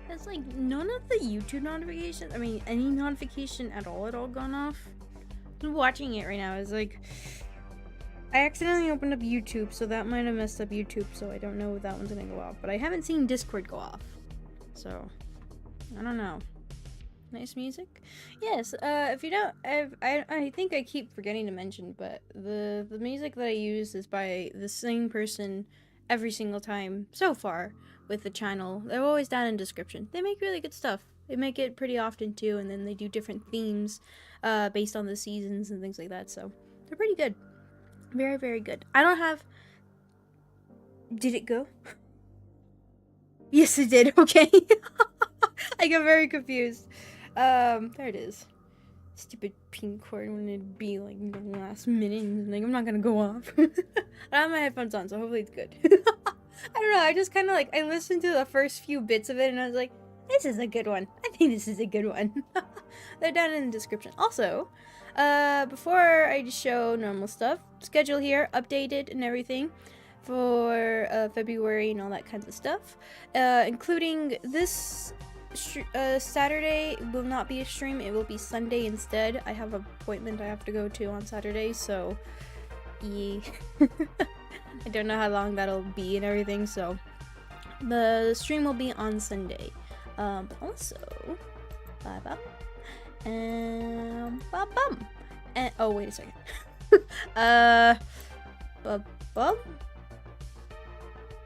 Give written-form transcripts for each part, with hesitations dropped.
It's like none of the YouTube notifications, I mean, any notification at all gone off. I'm watching it right now. It's like, I accidentally opened up YouTube, so that might have messed up YouTube, so I don't know if that one's gonna go off. But I haven't seen Discord go off. So, I don't know. Nice music? Yes, if you don't, I think I keep forgetting to mention, but the music that I use is by the same person every single time so far with the channel. They're always down in description. They make really good stuff. They make it pretty often too, and then they do different themes based on the seasons and things like that, so they're pretty good. Very, very good. I don't have... Did it go? Yes, it did. Okay. I got very confused. There it is. Stupid pink cord when it'd be like in the last minute and like I'm not gonna go off. I have my headphones on, so hopefully it's good. I don't know, I just kinda like I listened to the first few bits of it and I was like, this is a good one. I think this is a good one. They're down in the description. Also, before I just show normal stuff, schedule here, updated and everything for February and all that kinds of stuff, including this Saturday will not be a stream, it will be Sunday instead. I have an appointment I have to go to on Saturday, so yeah. I don't know how long that'll be and everything, so the stream will be on Sunday. But also, bye-bye. Ba-bum. And oh, wait a second. Ba-bum.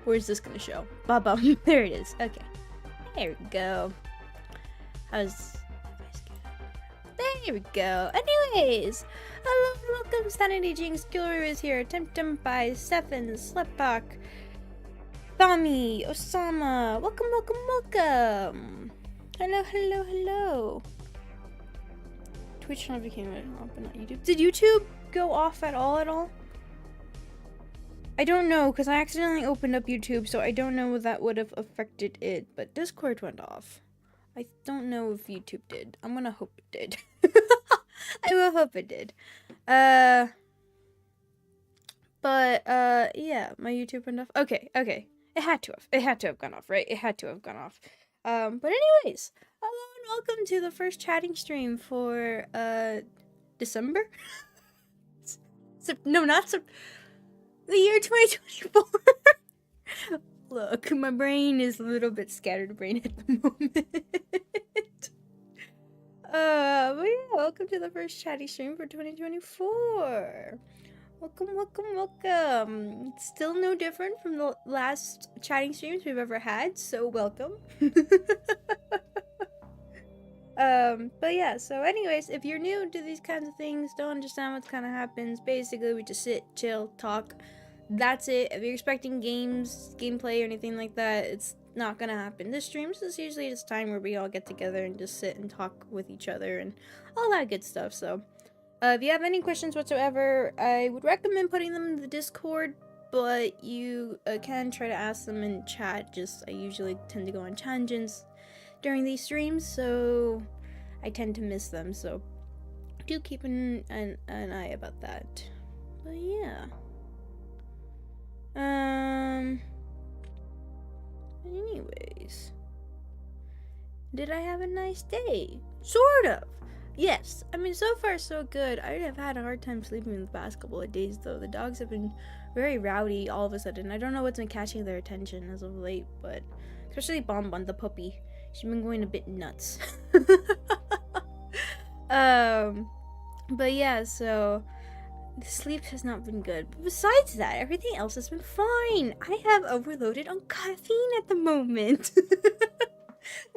Where's this gonna show? Ba-bum. There it is. Okay. There we go. There we go. Anyways, hello, welcome, Sanity Jinx. Gilroy is here. Temptem by Stefan, Slepbach, Thami, Osama. Welcome, welcome, welcome. Hello, hello, hello. Twitch notification off, but not YouTube. Did YouTube go off at all? I don't know, because I accidentally opened up YouTube, so I don't know if that would have affected it, but Discord went off. I don't know if YouTube did. I'm gonna hope it did. I will hope it did. Yeah, my YouTube went off. Okay. It had to have gone off, right? It had to have gone off. But anyways, hello and welcome to the first chatting stream for, December? No, not the year 2024. Look, my brain is a little bit scattered brain at the moment. But yeah, welcome to the first chatty stream for 2024. Welcome. It's still no different from the last chatting streams we've ever had, so welcome. But yeah, so anyways, if you're new to these kinds of things, don't understand what kind of happens, basically we just sit, chill, talk. That's it. If you're expecting gameplay or anything like that, it's not gonna happen. This streams is usually just time where we all get together and just sit and talk with each other and all that good stuff. So, if you have any questions whatsoever, I would recommend putting them in the Discord, but you can try to ask them in chat. Just I usually tend to go on tangents during these streams, so I tend to miss them. So, do keep an eye about that. But yeah. Anyways, did I have a nice day? Sort of. Yes. I mean, so far so good. I have had a hard time sleeping the past couple of days, though. The dogs have been very rowdy all of a sudden. I don't know what's been catching their attention as of late, but especially Bonbon, the puppy. She's been going a bit nuts. But yeah, so the sleep has not been good. But besides that, everything else has been fine. I have overloaded on caffeine at the moment.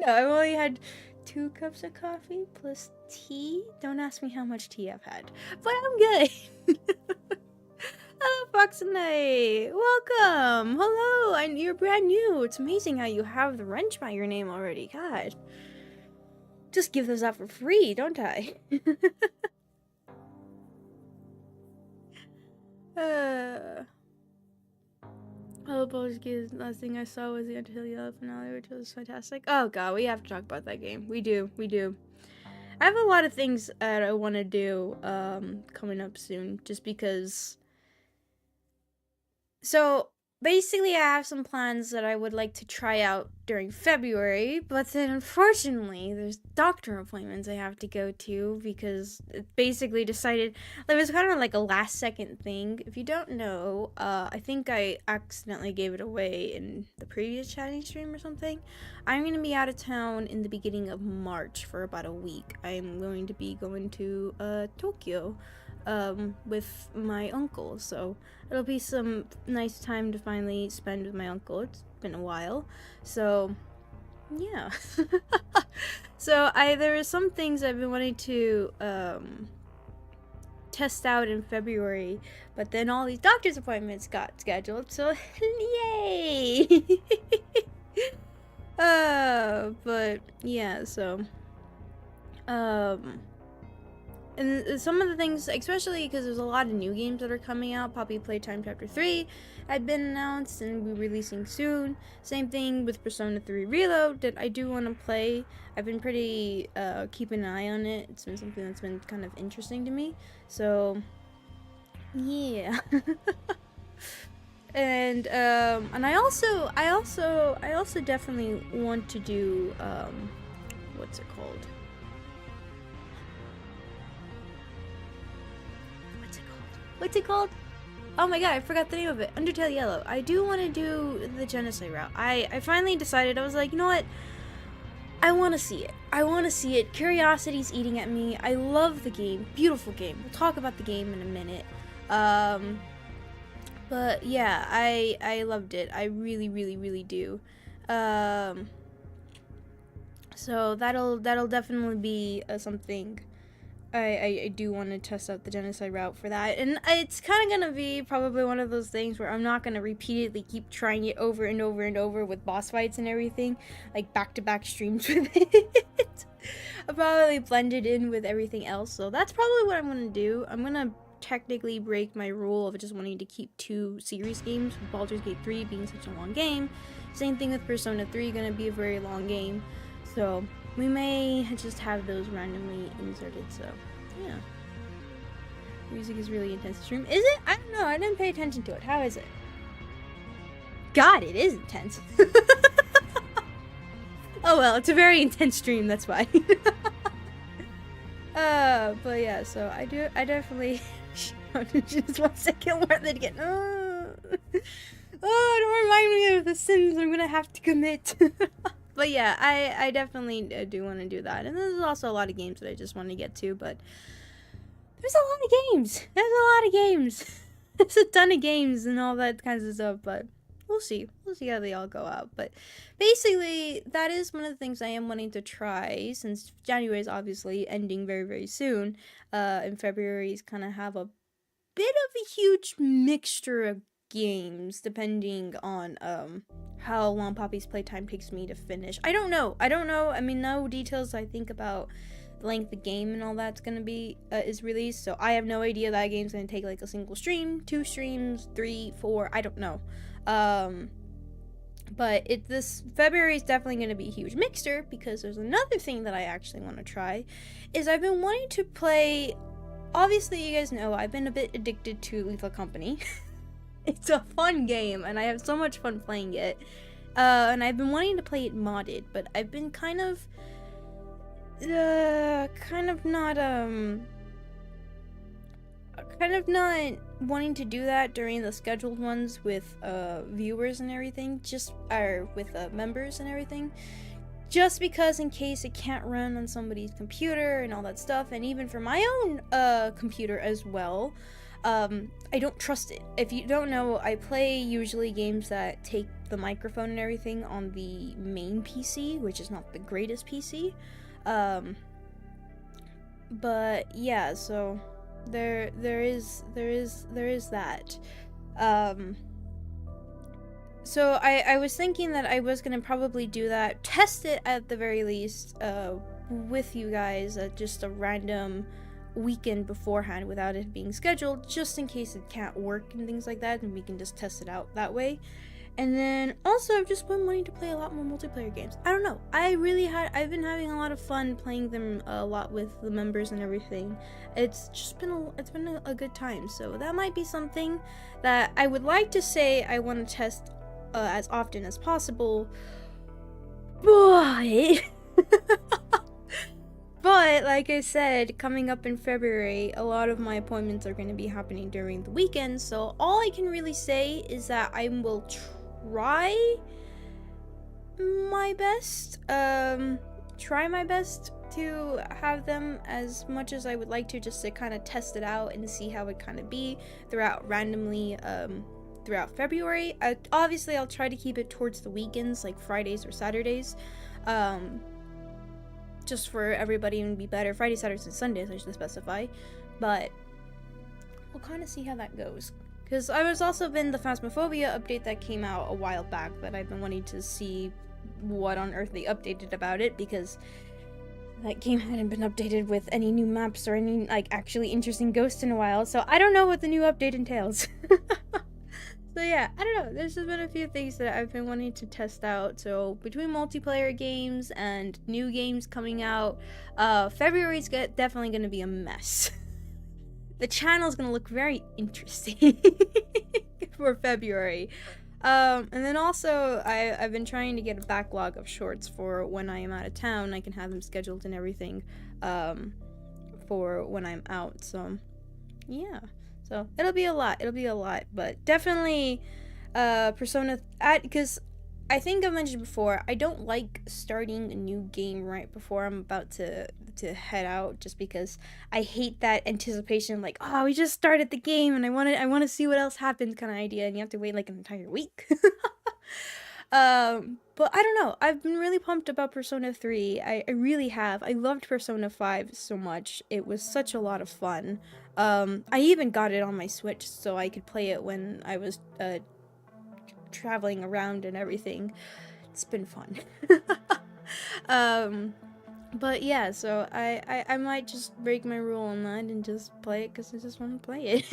No, I've only had 2 cups of coffee plus tea. Don't ask me how much tea I've had, but I'm good. Hello, Fox and I. Welcome. Hello, you're brand new. It's amazing how you have the wrench by your name already. God. Just give those out for free, don't I? Oh, Baldur's last thing I saw was the Undertale finale, which was fantastic. Oh god, we have to talk about that game. We do. I have a lot of things that I want to do, coming up soon, just because... So, basically, I have some plans that I would like to try out during February, but then unfortunately, there's doctor appointments I have to go to because it basically decided it was kind of like a last second thing. If you don't know, I think I accidentally gave it away in the previous chatting stream or something. I'm going to be out of town in the beginning of March for about a week. I'm going to be going to Tokyo with my uncle, so it'll be some nice time to finally spend with my uncle. It's been a while, so yeah. So there are some things I've been wanting to test out in February, but then all these doctor's appointments got scheduled, so yay. But yeah, so and some of the things, especially because there's a lot of new games that are coming out. Poppy Playtime Chapter 3 had been announced and will be releasing soon. Same thing with Persona 3 Reload that I do want to play. I've been pretty keeping an eye on it. It's been something that's been kind of interesting to me. So yeah. And I also definitely want to do what's it called? What's it called? Oh my god, I forgot the name of it. Undertale Yellow. I do want to do the Genocide route. I finally decided, I was like, you know what? I want to see it. I want to see it. Curiosity's eating at me. I love the game. Beautiful game. We'll talk about the game in a minute. But yeah, I loved it. I really, really, really do. So that'll definitely be something. I do want to test out the Genocide route for that, and it's kind of gonna be probably one of those things where I'm not gonna repeatedly keep trying it over and over and over with boss fights and everything, like back-to-back streams with it. I'll probably blend it in with everything else, so that's probably what I'm gonna do. I'm gonna technically break my rule of just wanting to keep 2 series games, with Baldur's Gate 3 being such a long game. Same thing with Persona 3, gonna be a very long game, so we may just have those randomly inserted, so yeah. Music is really intense to stream. Is it? I don't know. I didn't pay attention to it. How is it? God, it is intense. Oh well, it's a very intense stream, that's why. But yeah, so I definitely just 1 second more than again. Oh, don't remind me of the sins I'm gonna have to commit. But yeah, I definitely do want to do that. And there's also a lot of games that I just want to get to, but there's a lot of games. There's a lot of games. There's a ton of games and all that kinds of stuff, but we'll see. We'll see how they all go out. But basically, that is one of the things I am wanting to try, since January is obviously ending very, very soon. And February is kind of have a bit of a huge mixture of games depending on how long Poppy's Playtime takes me to finish. I don't know. I mean, no details I think about the length of game and all that's gonna be is released, so I have no idea that game's gonna take like a single stream, 2 streams, 3, 4, I don't know. But this February is definitely gonna be a huge mixture, because there's another thing that I actually want to try, is I've been wanting to play. Obviously, you guys know I've been a bit addicted to Lethal Company. It's a fun game, and I have so much fun playing it. And I've been wanting to play it modded, but I've been kind of not wanting to do that during the scheduled ones with viewers and everything, with members and everything. Just because in case it can't run on somebody's computer and all that stuff, and even for my own computer as well. I don't trust it. If you don't know, I play usually games that take the microphone and everything on the main PC, which is not the greatest PC. But yeah, so there is that. So I was thinking that I was gonna probably do that, test it at the very least, with you guys at just a random weekend beforehand without it being scheduled, just in case it can't work and things like that, and we can just test it out that way. And then also I've just been wanting to play a lot more multiplayer games. I don't know. I've been having a lot of fun playing them a lot with the members and everything. It's been a good time. So that might be something that I would like to say I want to test as often as possible. But But like I said, coming up in February, a lot of my appointments are going to be happening during the weekend. So all I can really say is that I will try my best. Try my best to have them as much as I would like to, just to kind of test it out and see how it kind of be throughout February. Obviously, I'll try to keep it towards the weekends, like Fridays or Saturdays. Just for everybody to be better. Fridays, Saturdays, and Sundays, I should specify. But we'll kind of see how that goes. Because I was also been the Phasmophobia update that came out a while back, but I've been wanting to see what on earth they updated about it, because that game hadn't been updated with any new maps or any, like, actually interesting ghosts in a while, so I don't know what the new update entails. So yeah, I don't know, there's just been a few things that I've been wanting to test out. So between multiplayer games and new games coming out, February's definitely going to be a mess. The channel's going to look very interesting for February. And then also, I've been trying to get a backlog of shorts for when I am out of town. I can have them scheduled and everything for when I'm out. So, yeah. So, it'll be a lot. But definitely, Persona... Because I think I mentioned before, I don't like starting a new game right before I'm about to head out, just because I hate that anticipation, like, oh, we just started the game and I want to see what else happens kind of idea, and you have to wait like an entire week. But I don't know, I've been really pumped about Persona 3. I really have. I loved Persona 5 so much. It was such a lot of fun. I even got it on my Switch so I could play it when I was traveling around and everything. It's been fun. But yeah, so I might just break my rule on that and just play it because I just want to play it.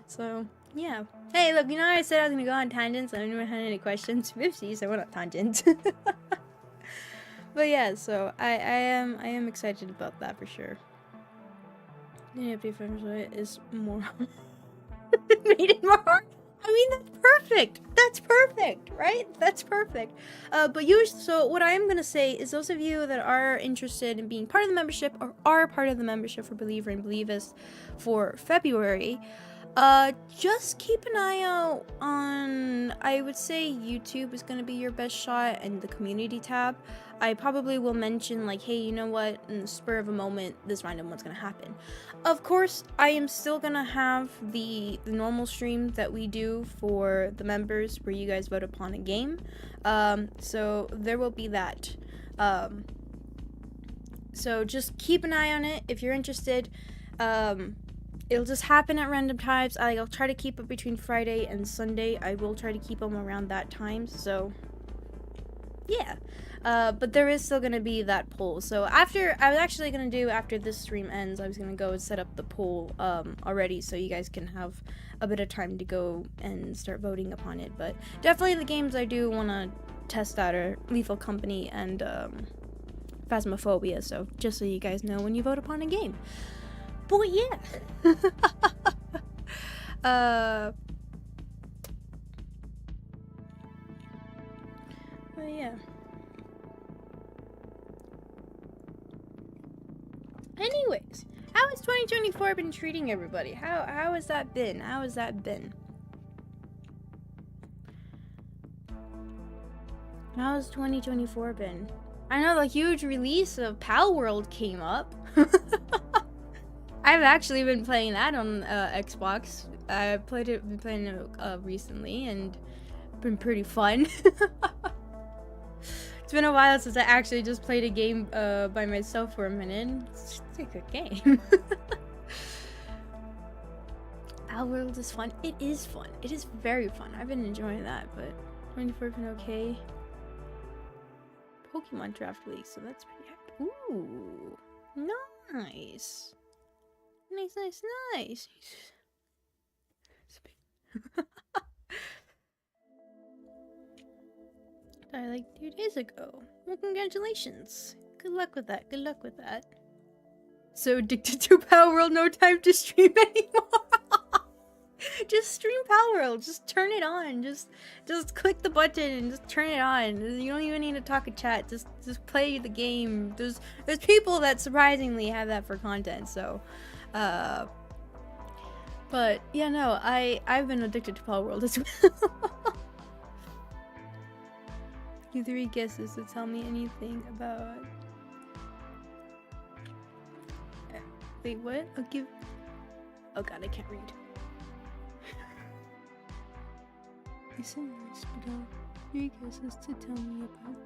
So yeah. Hey, look, you know how I said I was gonna go on tangents? I don't even have any questions. Oopsies, I went on tangent. But yeah, so I am excited about that for sure. The happy is more made it more hard. I mean, that's perfect. That's perfect, right? That's perfect. But so what I am going to say is, those of you that are interested in being part of the membership, or are part of the membership for Believer and Believist for February, just keep an eye out on, I would say YouTube is going to be your best shot, and the community tab. I probably will mention, like, hey, you know what, in the spur of a moment, this random one's going to happen. Of course, I am still going to have the normal stream that we do for the members, where you guys vote upon a game. So there will be that. So just keep an eye on it if you're interested. It'll just happen at random times. I'll try to keep it between Friday and Sunday. I will try to keep them around that time, so yeah. But there is still going to be that poll. So I was actually going to do, after this stream ends, I was going to go and set up the poll already, so you guys can have a bit of time to go and start voting upon it. But definitely the games I do want to test out are Lethal Company and Phasmophobia, so just so you guys know when you vote upon a game. But yeah. But yeah. Anyways, how has 2024 been treating everybody? How has that been? How's How's 2024 been? I know the huge release of Pal World came up. I've actually been playing that on Xbox. I've been playing it recently, and been pretty fun. It's been a while since I actually just played a game by myself for a minute. It's a good game. Pal World is fun. It is fun. It is very fun. I've been enjoying that, but 24 been okay. Pokemon Draft League, so that's pretty happy. Ooh, nice. Nice. died like 2 days ago. Well, congratulations. Good luck with that. Good luck with that. So addicted to Power World, no time to stream anymore. Just stream Power World. Just turn it on. Just click the button and just turn it on. You don't even need to talk a chat. Just play the game. There's people that surprisingly have that for content. So, but yeah, no, I've been addicted to Power World as well. You 3 guesses to tell me anything about. Wait, what? I'll give. Oh god, I can't read. It's so nice, but 3 guesses to tell me about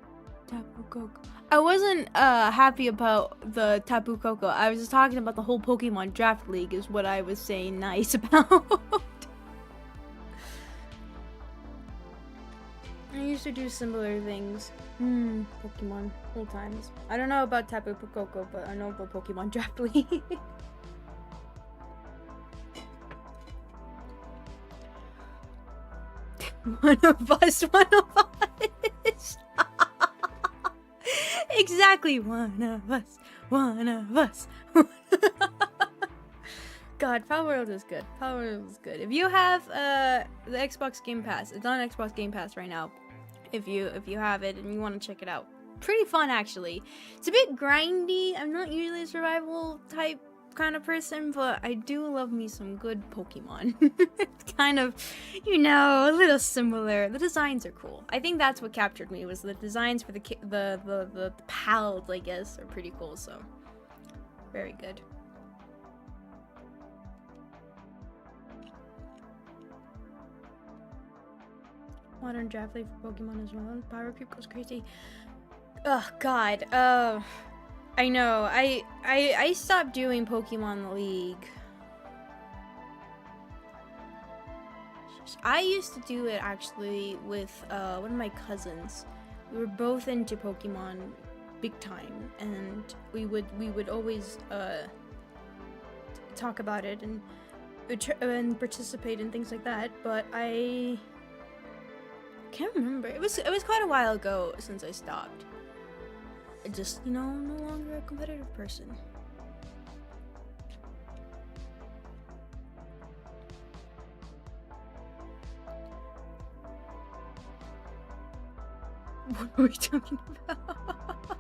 Tapu Koko. I wasn't happy about the Tapu Koko. I was just talking about the whole Pokemon Draft League is what I was saying nice about. I used to do similar things. Pokemon whole times. I don't know about Tapu Koko, but I know about Pokemon Draft League. One of us. Exactly, one of us. God, Power World is good. Power World is good. If you have the Xbox Game Pass, it's on Xbox Game Pass right now. If you have it and you want to check it out, pretty fun actually. It's a bit grindy. I'm not usually a survival type kind of person, but I do love me some good Pokemon. It's kind of, you know, a little similar. The designs are cool. I think that's what captured me, was the designs for the pals, I guess, are pretty cool. So very good. Modern draft league for Pokemon as well. Power creep goes crazy. Oh god. I know. I stopped doing Pokemon League. I used to do it actually with one of my cousins. We were both into Pokemon big time, and we would always talk about it and participate in things like that. But I can't remember. It was quite a while ago since I stopped. I just, you know, no longer a competitive person. What are we talking about?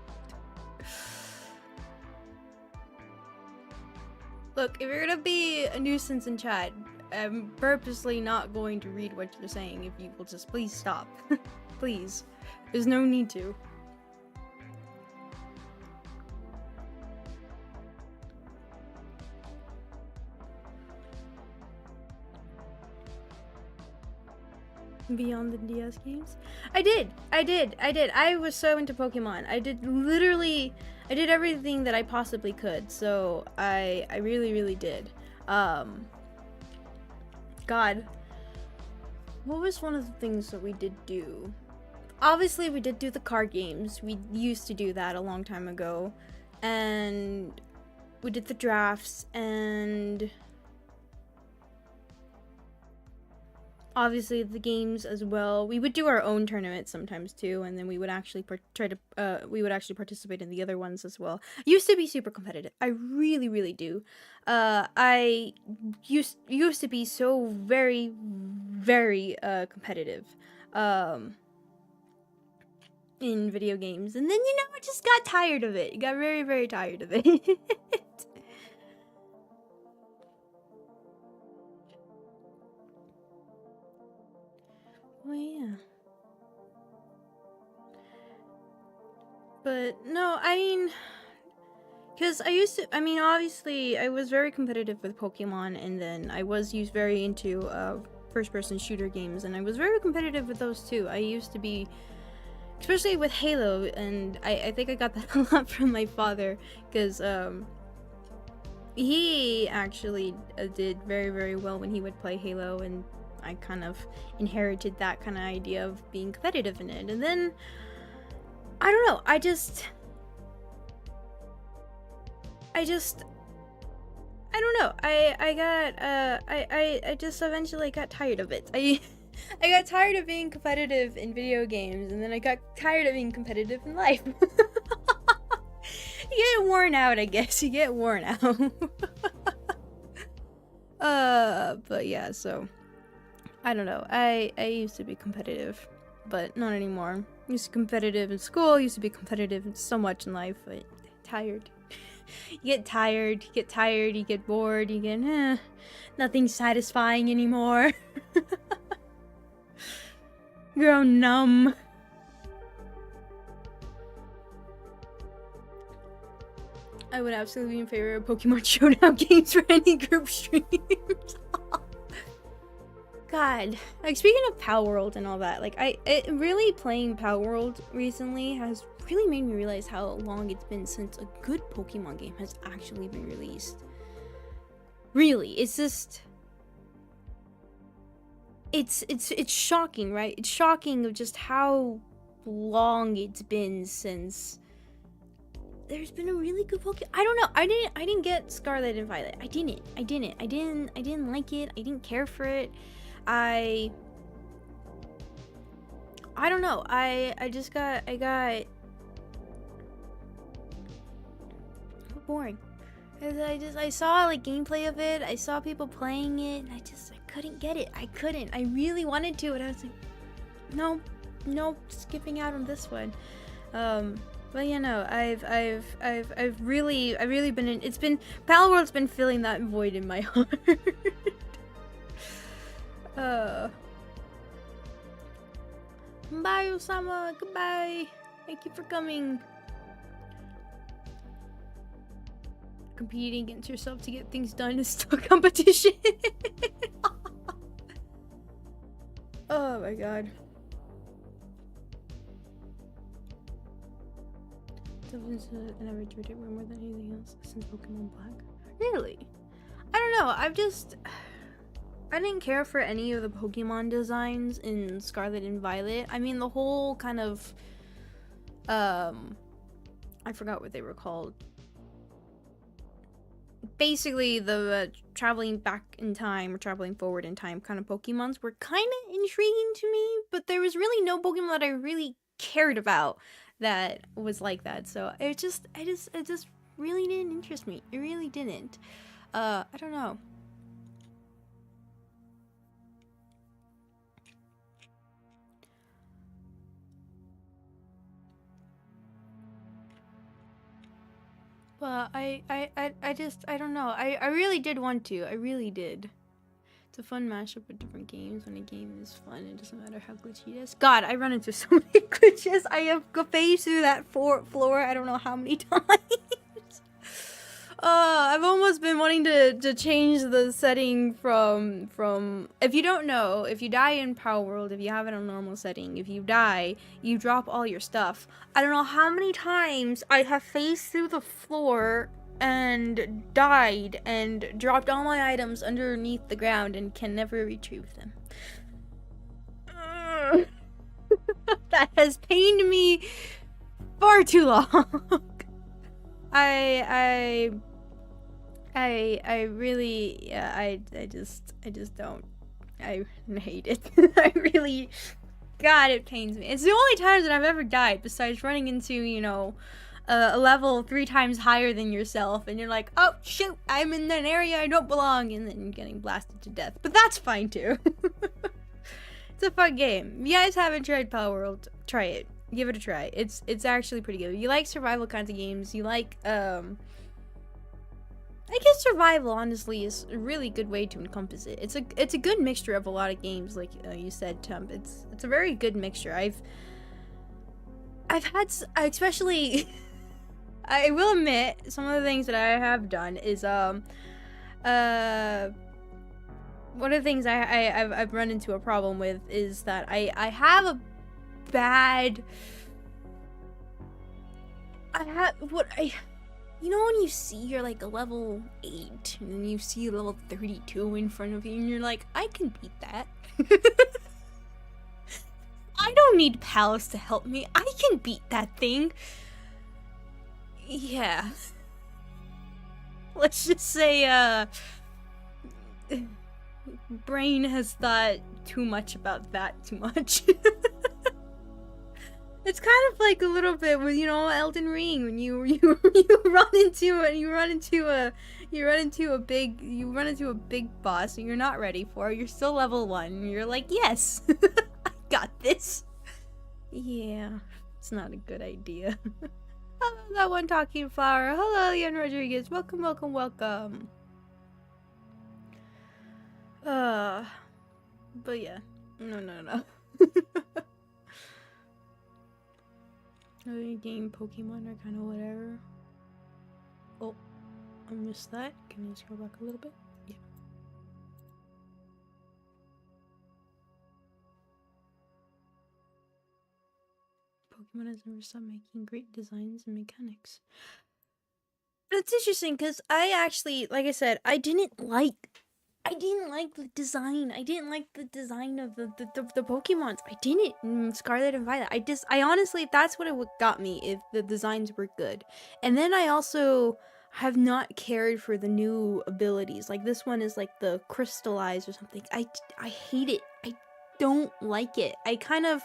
Look, if you're gonna be a nuisance in chat, I'm purposely not going to read what you're saying. If you will just please stop. Please. There's no need to. Beyond the DS games? I did. I was so into Pokemon. I did everything that I possibly could. So I really did. God. What was one of the things that we did do? Obviously, we did do the card games. We used to do that a long time ago. And we did the drafts, and obviously the games as well. We would do our own tournaments sometimes too, and then we would actually participate in the other ones as well. I used to be super competitive. I really do. I used to be so very competitive in video games, and then, you know, I just got tired of it. Got very tired of it. Oh yeah. But no, I mean, because obviously I was very competitive with Pokemon, and then I was very into first-person shooter games, and I was very competitive with those too. I used to be, especially with Halo, and I think I got that a lot from my father, because he actually did very well when he would play Halo, and I kind of inherited that kind of idea of being competitive in it. And then, I don't know, I just I don't know, I just eventually got tired of it. I got tired of being competitive in video games, and then I got tired of being competitive in life. You get worn out, I guess. You get worn out. But yeah, so I don't know. I used to be competitive, but not anymore. I used to be competitive in school, used to be competitive in so much in life, but tired. You get tired, you get bored, you get, nothing satisfying anymore. Grow numb. I would absolutely be in favor of Pokemon Showdown games for any group streams. God, like speaking of Power World and all that, like really playing Power World recently has really made me realize how long it's been since a good Pokemon game has actually been released. Really, it's just it's shocking, right? It's shocking of just how long it's been since there's been a really good Pokemon. I don't know. I didn't get Scarlet and Violet. I didn't like it. I didn't care for it. I don't know. I got boring. I saw like gameplay of it. I saw people playing it, and I couldn't get it. I couldn't. I really wanted to, and I was like, no, skipping out on this one. But you know, I've really been in. It's been Power World's been filling that void in my heart. Bye, Osama. Goodbye. Thank you for coming. Competing against yourself to get things done is still competition. Oh my god. An average reader more than anything else since Pokemon Black. Really? I don't know. I didn't care for any of the Pokemon designs in Scarlet and Violet. I mean, the whole kind of I forgot what they were called. Basically, the traveling back in time or traveling forward in time kind of Pokemons were kind of intriguing to me, but there was really no Pokemon that I really cared about that was like that. So it just really didn't interest me. It really didn't. I don't know. But I don't know. I really did want to. I really did. It's a fun mashup of different games. When a game is fun, it doesn't matter how glitchy it is. God, I run into so many glitches. I have phased through that floor I don't know how many times. I've almost been wanting to change the setting from if you don't know, if you die in Power World, if you have it on normal setting, if you die, you drop all your stuff. I don't know how many times I have phased through the floor and died and dropped all my items underneath the ground and can never retrieve them. That has pained me far too long. I really, yeah, I just don't. I hate it. I really, God, it pains me. It's the only times that I've ever died besides running into, you know, a level 3 times higher than yourself, and you're like, oh shoot, I'm in an area I don't belong, and then you're getting blasted to death. But that's fine too. It's a fun game. If you guys haven't tried Power World, try it. Give it a try. It's actually pretty good. You like survival kinds of games. You like I guess survival honestly is a really good way to encompass it. It's a good mixture of a lot of games, like you said, Tump. It's a very good mixture. I've had, especially I will admit, some of the things that I have done is one of the things I've run into a problem with is that I have a bad, you know, when you see you're like a level 8 and then you see level 32 in front of you and you're like, I can beat that. I don't need pals to help me. I can beat that thing. Yeah. Let's just say, brain has thought too much about that too much. It's kind of like a little bit with, you know, Elden Ring, when you run into a big boss and you're not ready for it. You're still level 1 and you're like, yes, I got this. Yeah, it's not a good idea. Hello, that one talking flower. Hello, Ian Rodriguez. Welcome, welcome, welcome. But yeah, no. Other game, Pokemon, or kind of whatever. Oh, I missed that. Can you scroll back a little bit? Yeah. Pokemon has never stopped making great designs and mechanics. That's interesting because I actually, like I said, I didn't like the design. I didn't like the design of the Pokemons. I didn't. Scarlet and Violet. I honestly, that's what it got me, if the designs were good. And then I also have not cared for the new abilities. Like this one is like the crystallized or something. I hate it. I don't like it. I kind of...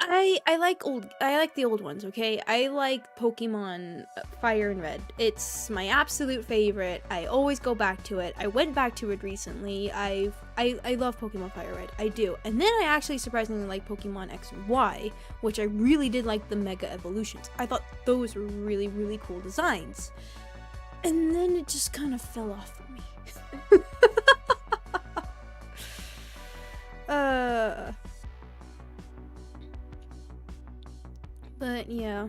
I like the old ones, okay? I like Pokemon Fire and Red. It's my absolute favorite. I always go back to it. I went back to it recently. I love Pokemon Fire Red. I do. And then I actually surprisingly like Pokemon X and Y, which I really did like the Mega Evolutions. I thought those were really, really cool designs. And then it just kind of fell off for me. But yeah.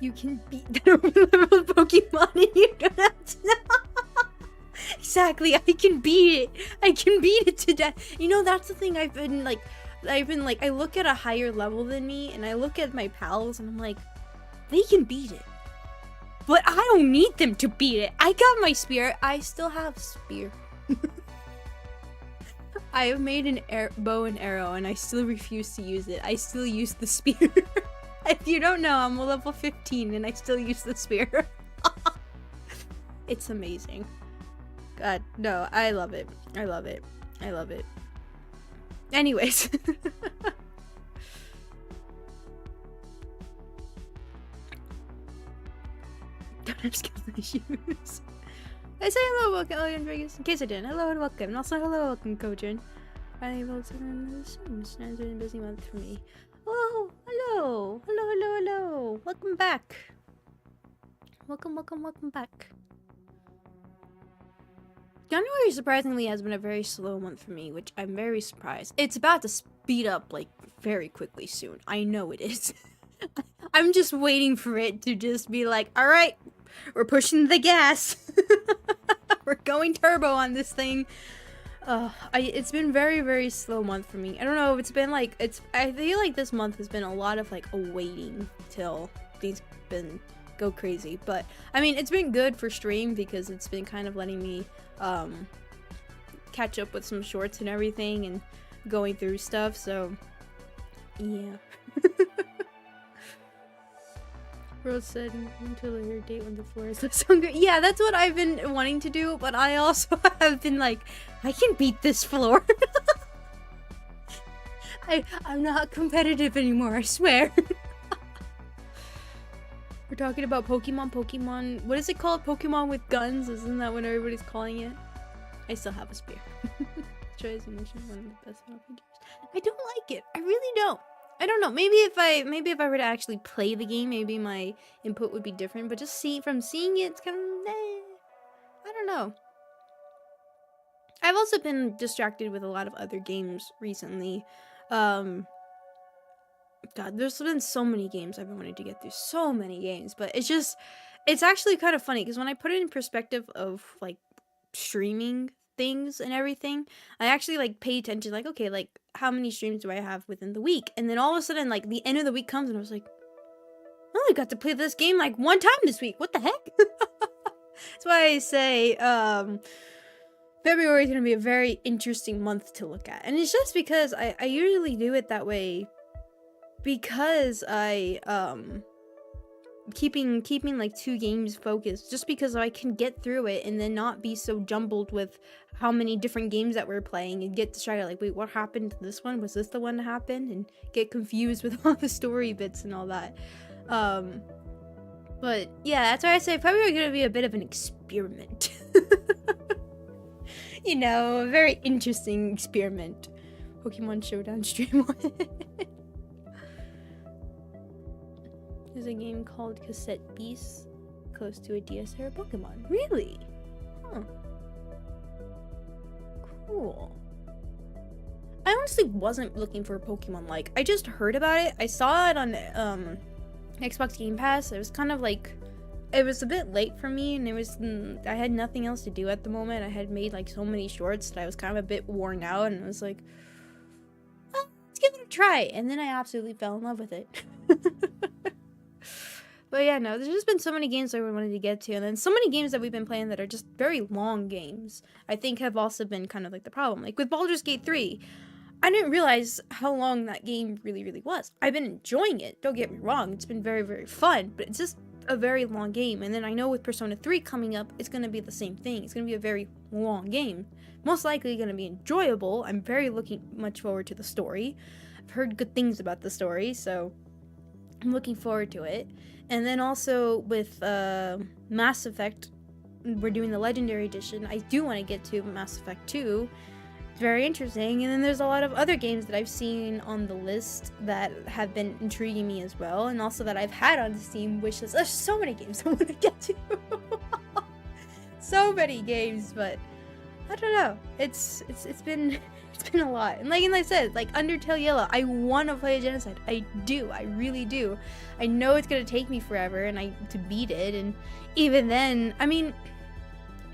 You can beat the level Pokemon and you don't have to know. Exactly, I can beat it. I can beat it to death. You know, that's the thing I've been like, I look at a higher level than me and I look at my pals and I'm like, they can beat it. But I don't need them to beat it. I got my spear. I still have spear. I have made an bow and arrow and I still refuse to use it. I still use the spear. If you don't know, I'm a level 15 and I still use the spear. It's amazing. God, no, I love it. I love it. I love it. Anyways. Don't have skill issues. I say hello, welcome, Elliot Vegas. In case I didn't, hello and welcome. And also, hello, welcome, Kojin. I'm able to learn this. It's been a busy month for me. Oh, hello. Hello. Welcome back. Welcome back. January surprisingly has been a very slow month for me, which I'm very surprised. It's about to speed up, like, very quickly soon. I know it is. I'm just waiting for it to just be like, alright, we're pushing the gas. We're going turbo on this thing. It's been very, very slow month for me. I don't know if it's been like, I feel like this month has been a lot of like waiting till things go crazy. But I mean, it's been good for stream because it's been kind of letting me catch up with some shorts and everything and going through stuff. So yeah. Rose said until a later date when the floor is less hungry. Yeah, that's what I've been wanting to do, but I also have been like, I can beat this floor. I'm not competitive anymore, I swear. We're talking about Pokemon, what is it called? Pokemon with guns? Isn't that what everybody's calling it? I still have a spear. Tries mention one of the best figures. I don't like it. I really don't. I don't know. Maybe if I were to actually play the game, maybe my input would be different. But just from seeing it, it's kind of I don't know. I've also been distracted with a lot of other games recently. God, there's been so many games I've been wanting to get through. So many games, but it's actually kind of funny because when I put it in perspective of like streaming things and everything, I actually like pay attention, like, okay, like how many streams do I have within the week? And then all of a sudden, like, the end of the week comes and I was like, I only got to play this game like one time this week. What the heck? That's why I say February is going to be a very interesting month to look at. And it's just because I usually do it that way because I keeping like 2 games focused, just because I can get through it and then not be so jumbled with how many different games that we're playing and get distracted, like, wait, what happened to this one? Was this the one that happened? And get confused with all the story bits and all that. But yeah, that's why I say probably gonna be a bit of an experiment. You know, a very interesting experiment. Pokemon Showdown stream. There's a game called Cassette Beasts, close to a DS era Pokemon. Really? Huh. Cool. I honestly wasn't looking for a Pokemon like. I just heard about it. I saw it on Xbox Game Pass. It was kind of like, it was a bit late for me, and it was, I had nothing else to do at the moment. I had made like so many shorts that I was kind of a bit worn out, and I was like, oh, let's give it a try. And then I absolutely fell in love with it. But yeah, no, there's just been so many games I wanted to get to, and then so many games that we've been playing that are just very long games, I think have also been kind of like the problem. Like with Baldur's Gate 3, I didn't realize how long that game really was. I've been enjoying it, don't get me wrong, it's been very fun, but it's just a very long game. And then I know with Persona 3 coming up, it's going to be the same thing. It's going to be a very long game. Most likely going to be enjoyable. I'm very looking much forward to the story. I've heard good things about the story, so I'm looking forward to it. And then also with Mass Effect, we're doing the Legendary Edition. I do want to get to Mass Effect 2. It's very interesting. And then there's a lot of other games that I've seen on the list that have been intriguing me as well, and also that I've had on the Steam wishlist. There's so many games I want to get to. So many games, but I don't know. It's been a lot. And like I said, like Undertale Yellow, I want to play a Genocide. I do. I really do. I know it's gonna take me forever to beat it, and even then, I mean,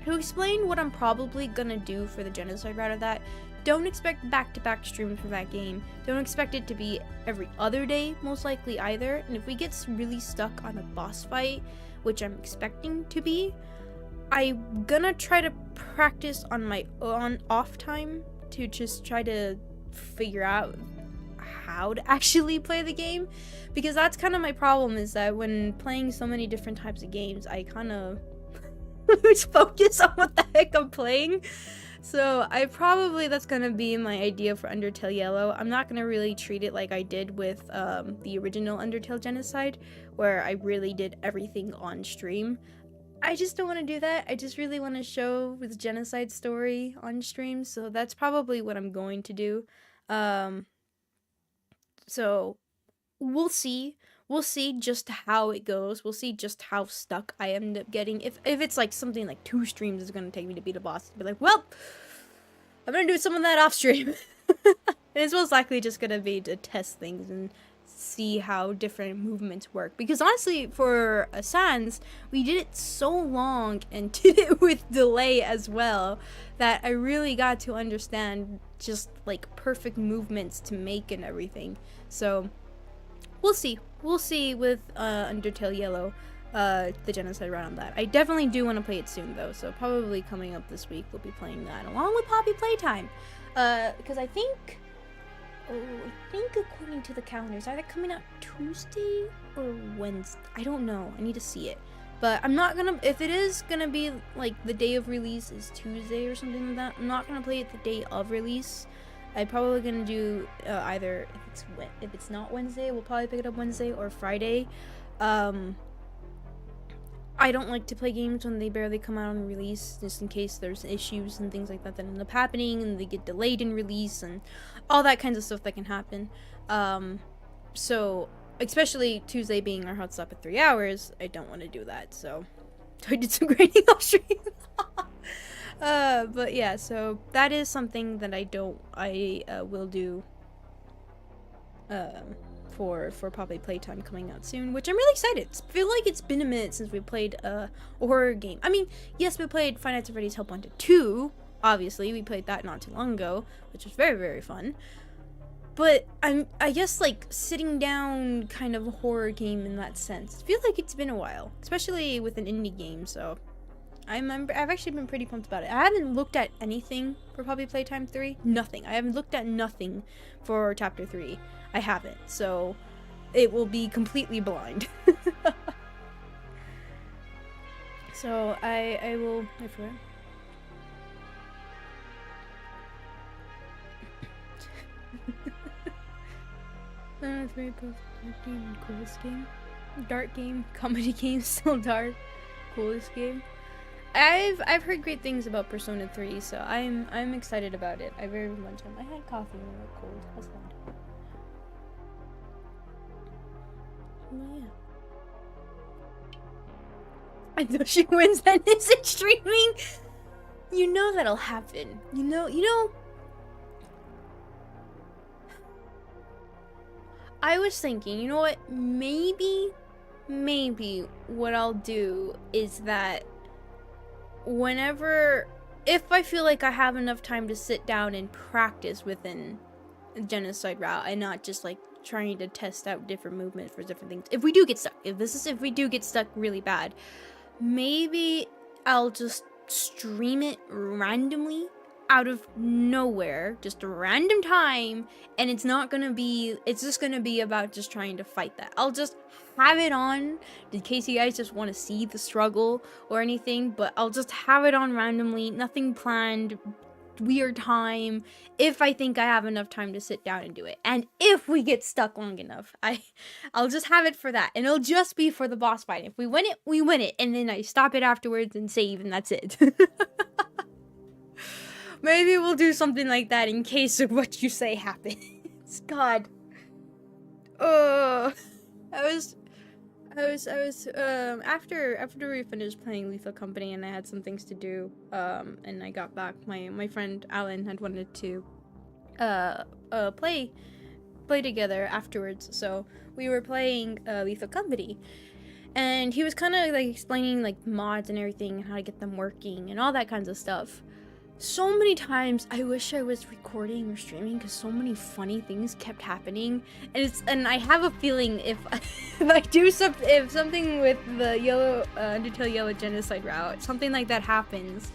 to explain what I'm probably gonna do for the Genocide route of that, don't expect back-to-back streams for that game. Don't expect it to be every other day, most likely either. And if we get really stuck on a boss fight, which I'm expecting to be, I'm gonna try to practice on my off time to just try to figure out how to actually play the game, because that's kind of my problem, is that when playing so many different types of games, I kind of lose focus on what the heck I'm playing. So that's gonna be my idea for Undertale Yellow. I'm not gonna really treat it like I did with the original Undertale Genocide, where I really did everything on stream. I just don't want to do that. I just really want to show the Genocide story on stream, so that's probably what I'm going to do. So we'll see. We'll see just how it goes. We'll see just how stuck I end up getting. If it's like something like 2 streams is gonna take me to beat a boss, I'll be like, well, I'm gonna do some of that off stream. And it's most likely just gonna be to test things and see how different movements work. Because honestly, for Sans, we did it so long and did it with delay as well, that I really got to understand just like perfect movements to make and everything. So we'll see. We'll see with Undertale Yellow, the Genocide round on that. I definitely do want to play it soon though, so probably coming up this week we'll be playing that along with Poppy Playtime. Because I think according to the calendar, it's either coming out Tuesday or Wednesday. I don't know. I need to see it. But I'm not gonna, if it is gonna be like the day of release is Tuesday or something like that, I'm not gonna play it the day of release. I'm probably gonna do either, if it's not Wednesday, we'll probably pick it up Wednesday or Friday. I don't like to play games when they barely come out on release, just in case there's issues and things like that end up happening, and they get delayed in release, and all that kinds of stuff that can happen. So, especially Tuesday being our hot stop at 3 hours, I don't want to do that, so I did some grading off stream. But yeah, so that is something that I will do, for Poppy Playtime coming out soon, which I'm really excited. I feel like it's been a minute since we played a horror game. I mean, yes, we played Five Nights at Freddy's Help Wanted 2, obviously. We played that not too long ago, which was very fun. But I guess like sitting down kind of a horror game in that sense. I feel like it's been a while, especially with an indie game, so I've actually been pretty pumped about it. I haven't looked at anything for Poppy Playtime 3. Nothing. I haven't looked at nothing for Chapter 3. I haven't. So it will be completely blind. So I will wait for it. Very game, coolest game. Dark game, comedy game, still dark. Coolest game. I've heard great things about Persona 3, so I'm excited about it. I very much am. I had coffee when it was cold. How's that? Oh yeah. I know she wins and isn't streaming. You know that'll happen. You know. I was thinking, you know what? Maybe what I'll do is that if I feel like I have enough time to sit down and practice within a genocide route and not just like trying to test out different movements for different things. If we do get stuck, if we do get stuck really bad, maybe I'll just stream it randomly out of nowhere, just a random time, and it's just gonna be about just trying to fight that. I'll just have it on in case you guys just want to see the struggle or anything, but I'll just have it on randomly, nothing planned, weird time, if I think I have enough time to sit down and do it. And if we get stuck long enough, I'll just have it for that, and it'll just be for the boss fight. If we win it, we win it, and then I stop it afterwards and save, and that's it. Maybe we'll do something like that in case of what you say happens. God. I was after we finished playing Lethal Company and I had some things to do, and I got back, my friend Alan had wanted to play together afterwards, so we were playing Lethal Company, and he was kind of like explaining like mods and everything and how to get them working and all that kinds of stuff. So many times I wish I was recording or streaming because so many funny things kept happening, and I have a feeling if if something with the yellow Undertale Yellow Genocide route, something like that happens,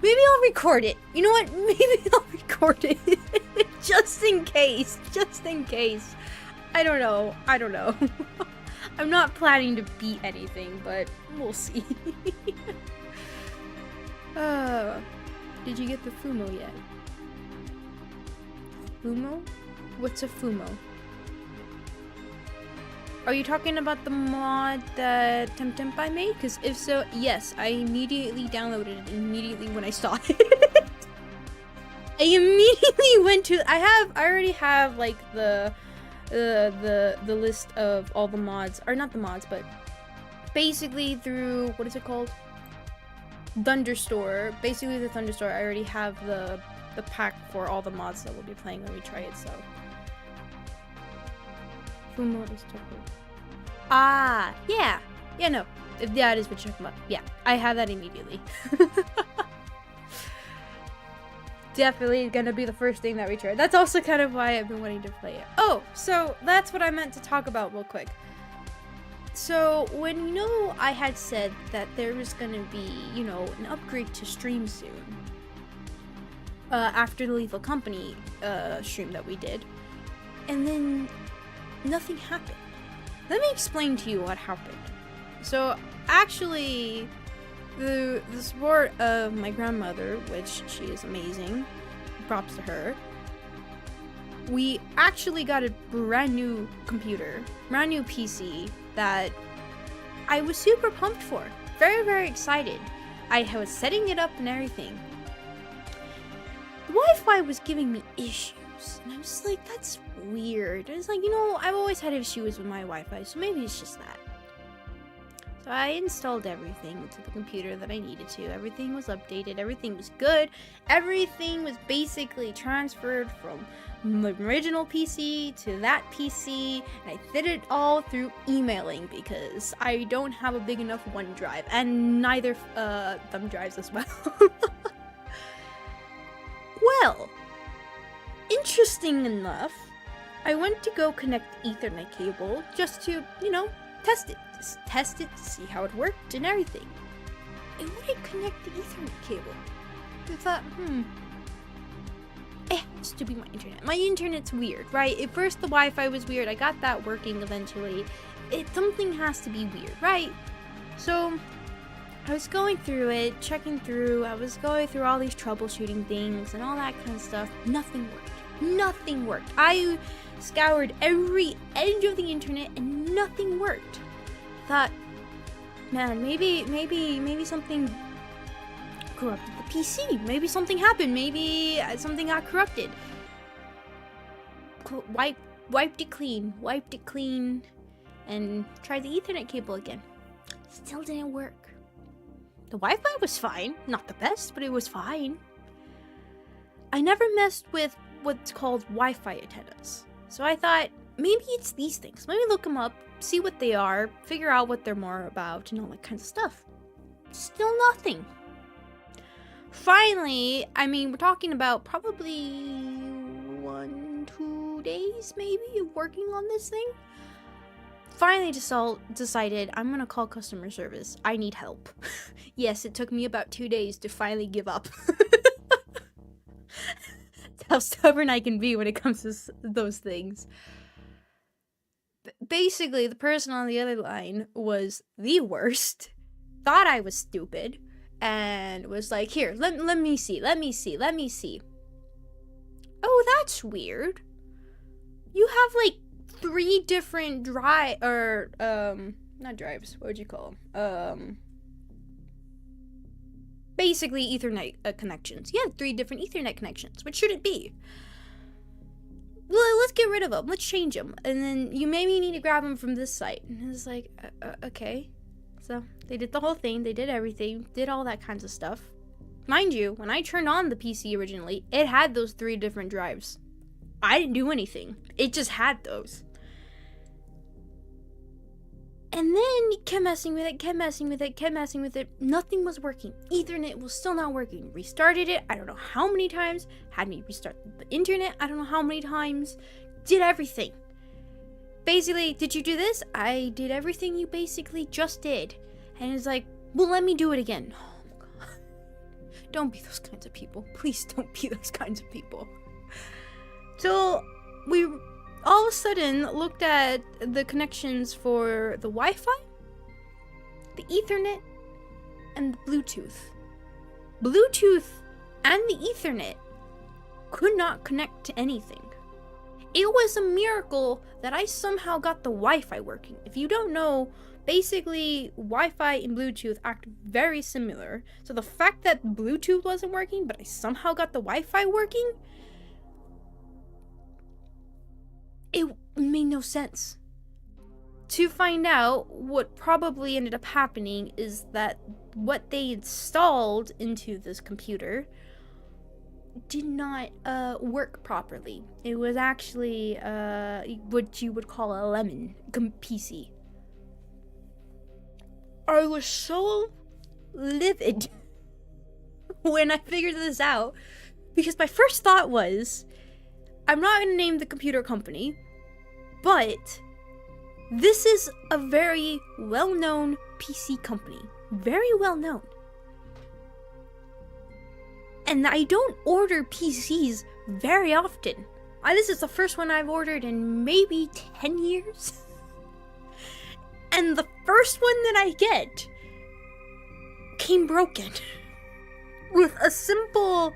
maybe I'll record it. You know what? Maybe I'll record it just in case. I don't know. I'm not planning to beat anything, but we'll see. Did you get the Fumo yet? Fumo? What's a Fumo? Are you talking about the mod that Temtempai made? Because if so, yes, I immediately downloaded it immediately when I saw it. I immediately went to. I already have like the list of all the mods, or not the mods, but basically through, what is it called? Thunderstore. Basically the Thunderstore, I already have the pack for all the mods that we'll be playing when we try it, so. Fumo is Tokyo. Ah, yeah. Yeah, no. If that is what you're talking about. Yeah, I have that immediately. Definitely gonna be the first thing that we try. That's also kind of why I've been wanting to play it. Oh, so that's what I meant to talk about real quick. So, when, I had said that there was gonna be, an upgrade to stream soon, after the Lethal Company, stream that we did, and then nothing happened. Let me explain to you what happened. So, actually, the support of my grandmother, which she is amazing, props to her, we actually got a brand new computer, brand new PC, that I was super pumped for. Very, very excited. I was setting it up and everything. The Wi-Fi was giving me issues, and I was like, that's weird. And it's like, I've always had issues with my Wi-Fi, so maybe it's just that. So I installed everything into the computer that I needed to. Everything was updated. Everything was good. Everything was basically transferred from my original PC to that PC. And I did it all through emailing because I don't have a big enough OneDrive. And neither thumb drives as well. Well, interesting enough, I went to go connect the Ethernet cable just to, test it. Test it to see how it worked and everything. It wouldn't connect the Ethernet cable. I thought, it has to be my internet. My internet's weird, right? At first the Wi-Fi was weird. I got that working eventually. Something has to be weird, right? So I was going through it, checking through. I was going through all these troubleshooting things and all that kind of stuff. Nothing worked. Nothing worked. I scoured every edge of the internet and nothing worked. Thought, man, maybe something corrupted the PC. Maybe something happened. Maybe something got corrupted. Wiped it clean, and tried the Ethernet cable again. Still didn't work. The Wi-Fi was fine. Not the best, but it was fine. I never messed with what's called Wi-Fi antennas. So I thought, maybe it's these things. Let me look them up, see what they are, figure out what they're more about, and all that kind of stuff. Still nothing. Finally, I mean, we're talking about probably 1-2 days, maybe, of working on this thing. Finally decided I'm gonna call customer service. I need help. Yes, it took me about 2 days to finally give up. That's how stubborn I can be when it comes to those things. Basically, the person on the other line was the worst, thought I was stupid, and was like, here, let me see. Oh, that's weird. You have like 3 different not drives, what would you call them? Basically Ethernet connections. You have 3 different Ethernet connections. What should it be? Well, let's get rid of them. Let's change them. And then you maybe need to grab them from this site. And it's like, okay. So they did the whole thing. They did everything. Did all that kinds of stuff. Mind you, when I turned on the PC originally, it had those 3 different drives. I didn't do anything. It just had those. And then kept messing with it. Nothing was working. Ethernet was still not working. Restarted it, I don't know how many times. Had me restart the internet, I don't know how many times. Did everything. Basically, did you do this? I did everything you basically just did. And it's like, well, let me do it again. Oh my god. Don't be those kinds of people. Please don't be those kinds of people. So, we all of a sudden looked at the connections for the Wi-Fi, the Ethernet, and the Bluetooth. Bluetooth and the Ethernet could not connect to anything. It was a miracle that I somehow got the Wi-Fi working. If you don't know, basically Wi-Fi and Bluetooth act very similar. So the fact that Bluetooth wasn't working, but I somehow got the Wi-Fi working, it made no sense. To find out, what probably ended up happening is that what they installed into this computer did not work properly. It was actually what you would call a lemon PC. I was so livid when I figured this out, because my first thought was, I'm not going to name the computer company, but this is a very well-known PC company. Very well-known. And I don't order PCs very often. This is the first one I've ordered in maybe 10 years. And the first one that I get came broken. With a simple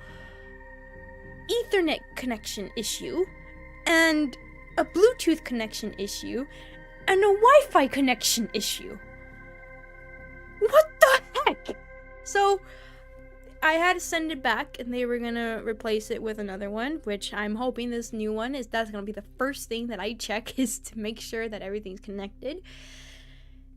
Ethernet connection issue, and a Bluetooth connection issue, and a Wi-Fi connection issue. What the heck? So I had to send it back, and they were gonna replace it with another one, which I'm hoping this new one that's gonna be the first thing that I check, is to make sure that everything's connected.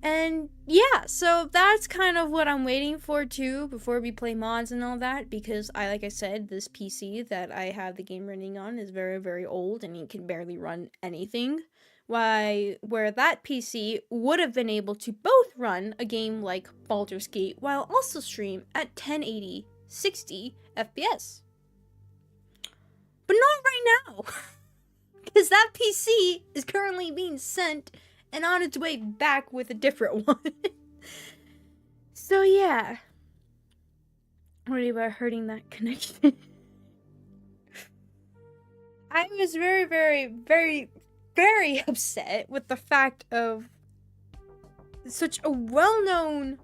And yeah, so that's kind of what I'm waiting for too, before we play mods and all that, because like I said, this PC that I have the game running on is very, very old, and it can barely run anything. Where that PC would have been able to both run a game like Baldur's Gate while also stream at 1080 60 FPS. But not right now, because that PC is currently being sent and on its way back with a different one. So yeah. Worried about hurting that connection. I was very, very, very, very upset with the fact of such a well-known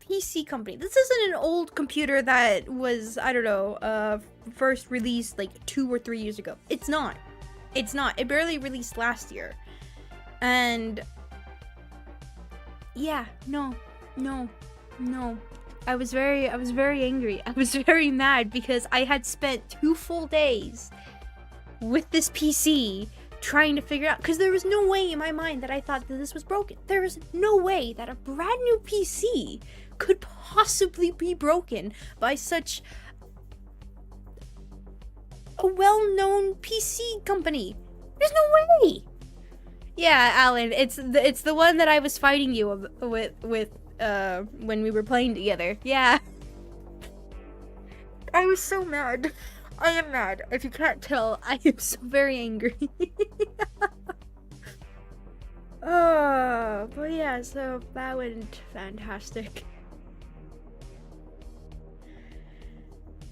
PC company. This isn't an old computer that was, I don't know, first released like 2 or 3 years ago. It's not. It's not. It barely released last year. And yeah, no. I was very angry. I was very mad because I had spent 2 full days with this PC trying to figure out, because there was no way in my mind that I thought that this was broken. There was no way that a brand new PC could possibly be broken by such a well-known PC company. There's no way. Yeah, Alan, it's the one that I was fighting you with when we were playing together. Yeah. I was so mad. I am mad. If you can't tell, I am so very angry. But yeah, so that went fantastic.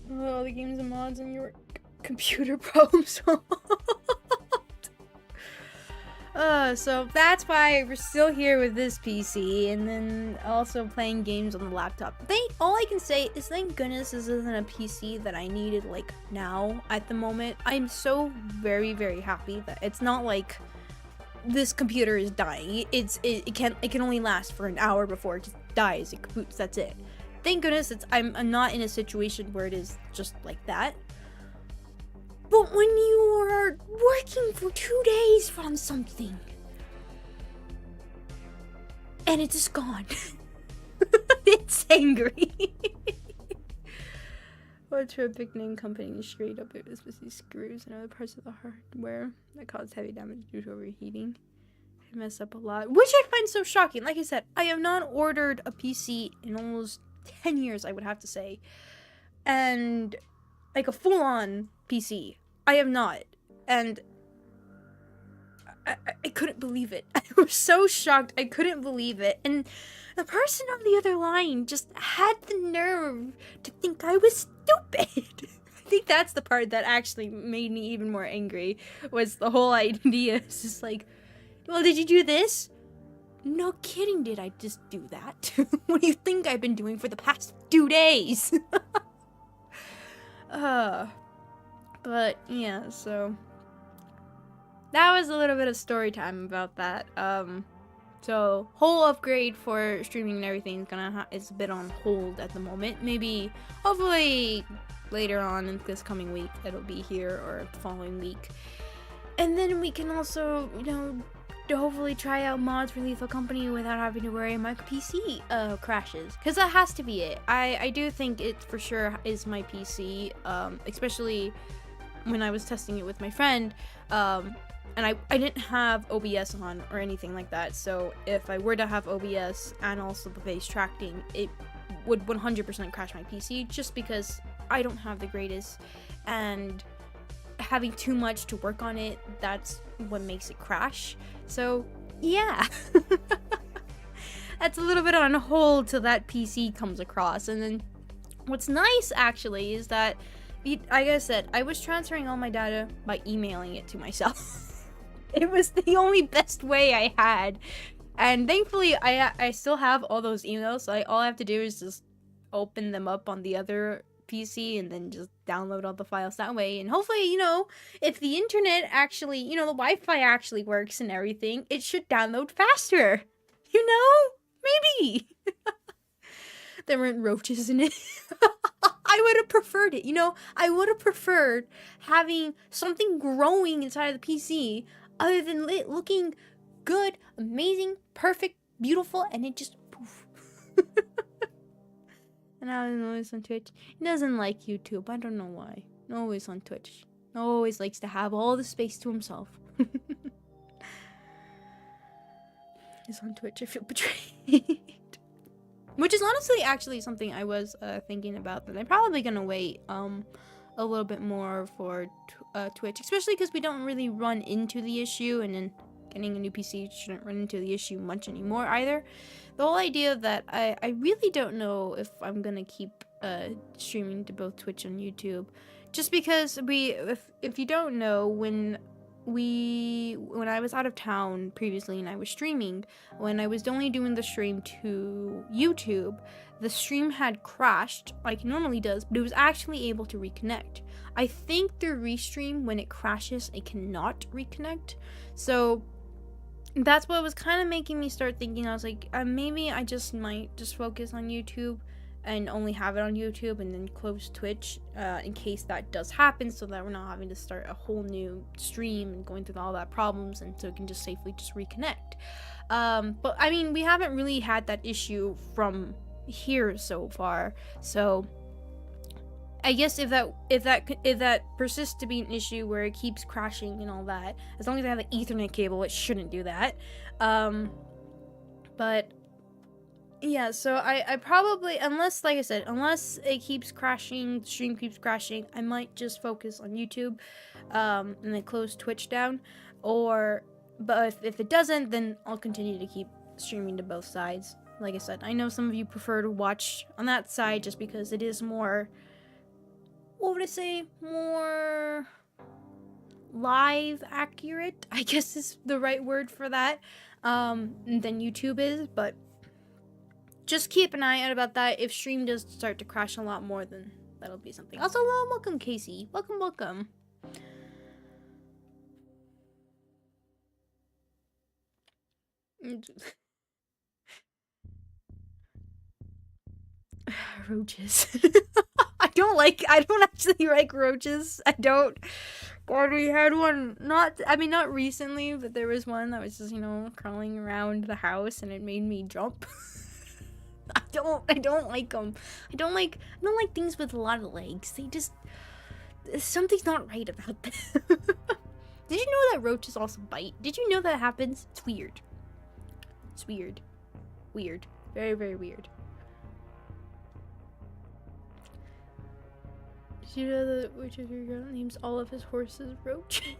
Oh, the games and mods and your computer problems. So that's why we're still here with this PC, and then also playing games on the laptop. All I can say is thank goodness this isn't a PC that I needed like now at the moment. I'm so very, very happy that it's not like this computer is dying. It can only last for an hour before it just dies. It kaboots. That's it. Thank goodness I'm not in a situation where it is just like that. But when you are working for 2 days on something and it's just gone, it's angry. What's for a big name company straight up it was with these screws and other parts of the hardware that cause heavy damage due to overheating. It messed up a lot, which I find so shocking. Like I said, I have not ordered a PC in almost 10 years, I would have to say, and like a full-on PC. I have not, and I couldn't believe it. I was so shocked. I couldn't believe it, and the person on the other line just had the nerve to think I was stupid. I think that's the part that actually made me even more angry, was the whole idea. It's just like, well, did you do this? No kidding, did I just do that? What do you think I've been doing for the past 2 days? But yeah, so that was a little bit of story time about that. So whole upgrade for streaming and everything is a bit on hold at the moment. Maybe, hopefully later on in this coming week it'll be here, or the following week. And then we can also, to hopefully try out mods for Lethal Company without having to worry my PC crashes, because that has to be it. I do think it for sure is my PC, especially when I was testing it with my friend, and I didn't have OBS on or anything like that, so if I were to have OBS and also the face tracking, it would 100% crash my PC, just because I don't have the greatest, and having too much to work on it, that's what makes it crash. So yeah. That's a little bit on hold till that PC comes across. And then what's nice actually is that, like I said, I was transferring all my data by emailing it to myself. It was the only best way I had, and thankfully I still have all those emails, so all I have to do is just open them up on the other PC and then just download all the files that way. And hopefully, if the internet actually, the Wi-Fi actually works and everything, it should download faster. Maybe. There weren't roaches in it. I would have preferred it, I would have preferred having something growing inside of the PC other than it looking good, amazing, perfect, beautiful, and it just poof. And Alan always on Twitch. He doesn't like YouTube. I don't know why. Always on Twitch. Always likes to have all the space to himself. He's on Twitch. I feel betrayed. Which is honestly actually something I was thinking about, that I'm probably gonna wait a little bit more for Twitch, especially because we don't really run into the issue, and then getting a new PC shouldn't run into the issue much anymore either. The whole idea that I really don't know if I'm gonna keep streaming to both Twitch and YouTube, just because if you don't know, when I was out of town previously and I was streaming, when I was only doing the stream to YouTube, the stream had crashed like it normally does, but it was actually able to reconnect. I think the restream, when it crashes, it cannot reconnect. So that's what was kind of making me start thinking. I was like, maybe I just might just focus on YouTube and only have it on YouTube and then close Twitch in case that does happen, so that we're not having to start a whole new stream and going through all that problems, and so we can just safely just reconnect. But I mean, we haven't really had that issue from here so far, so I guess if that persists to be an issue where it keeps crashing and all that, as long as I have an Ethernet cable, it shouldn't do that. But yeah, so I probably, unless, like I said, unless it keeps crashing, the stream keeps crashing, I might just focus on YouTube, and then close Twitch down, but if it doesn't, then I'll continue to keep streaming to both sides. Like I said, I know some of you prefer to watch on that side just because it is more, what would I say, more live accurate, I guess is the right word for that, than YouTube is, but just keep an eye out about that. If stream does start to crash a lot more, then that'll be something. Also, welcome, Casey. Welcome. Roaches. I don't actually like roaches. I don't. God, we had one, not recently, but there was one that was just, crawling around the house and it made me jump. I don't like them. I don't like things with a lot of legs. Something's not right about them. Did you know that roaches also bite? Did you know that happens? It's weird. It's weird. Weird. Very, very weird. Did you know that Witcher 3 names all of his horses Roach?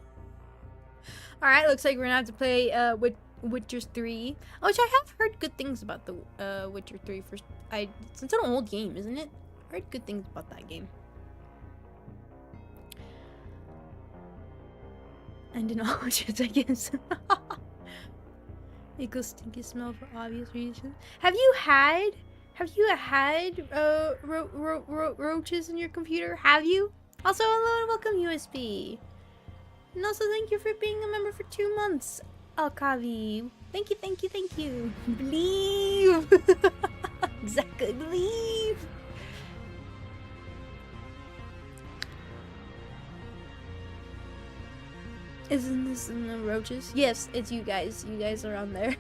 Alright, looks like we're gonna have to play Witcher 3, which I have heard good things about the Witcher 3. It's an old game, isn't it? I heard good things about that game. And in all witches, I guess. Equals stinky smell for obvious reasons. Have you had roaches in your computer? Have you? Also, hello and welcome, USB. And also, thank you for being a member for 2 months, Alkavi. Thank you. Believe. Exactly, believe. Isn't this in the roaches? Yes, it's you guys. You guys are on there.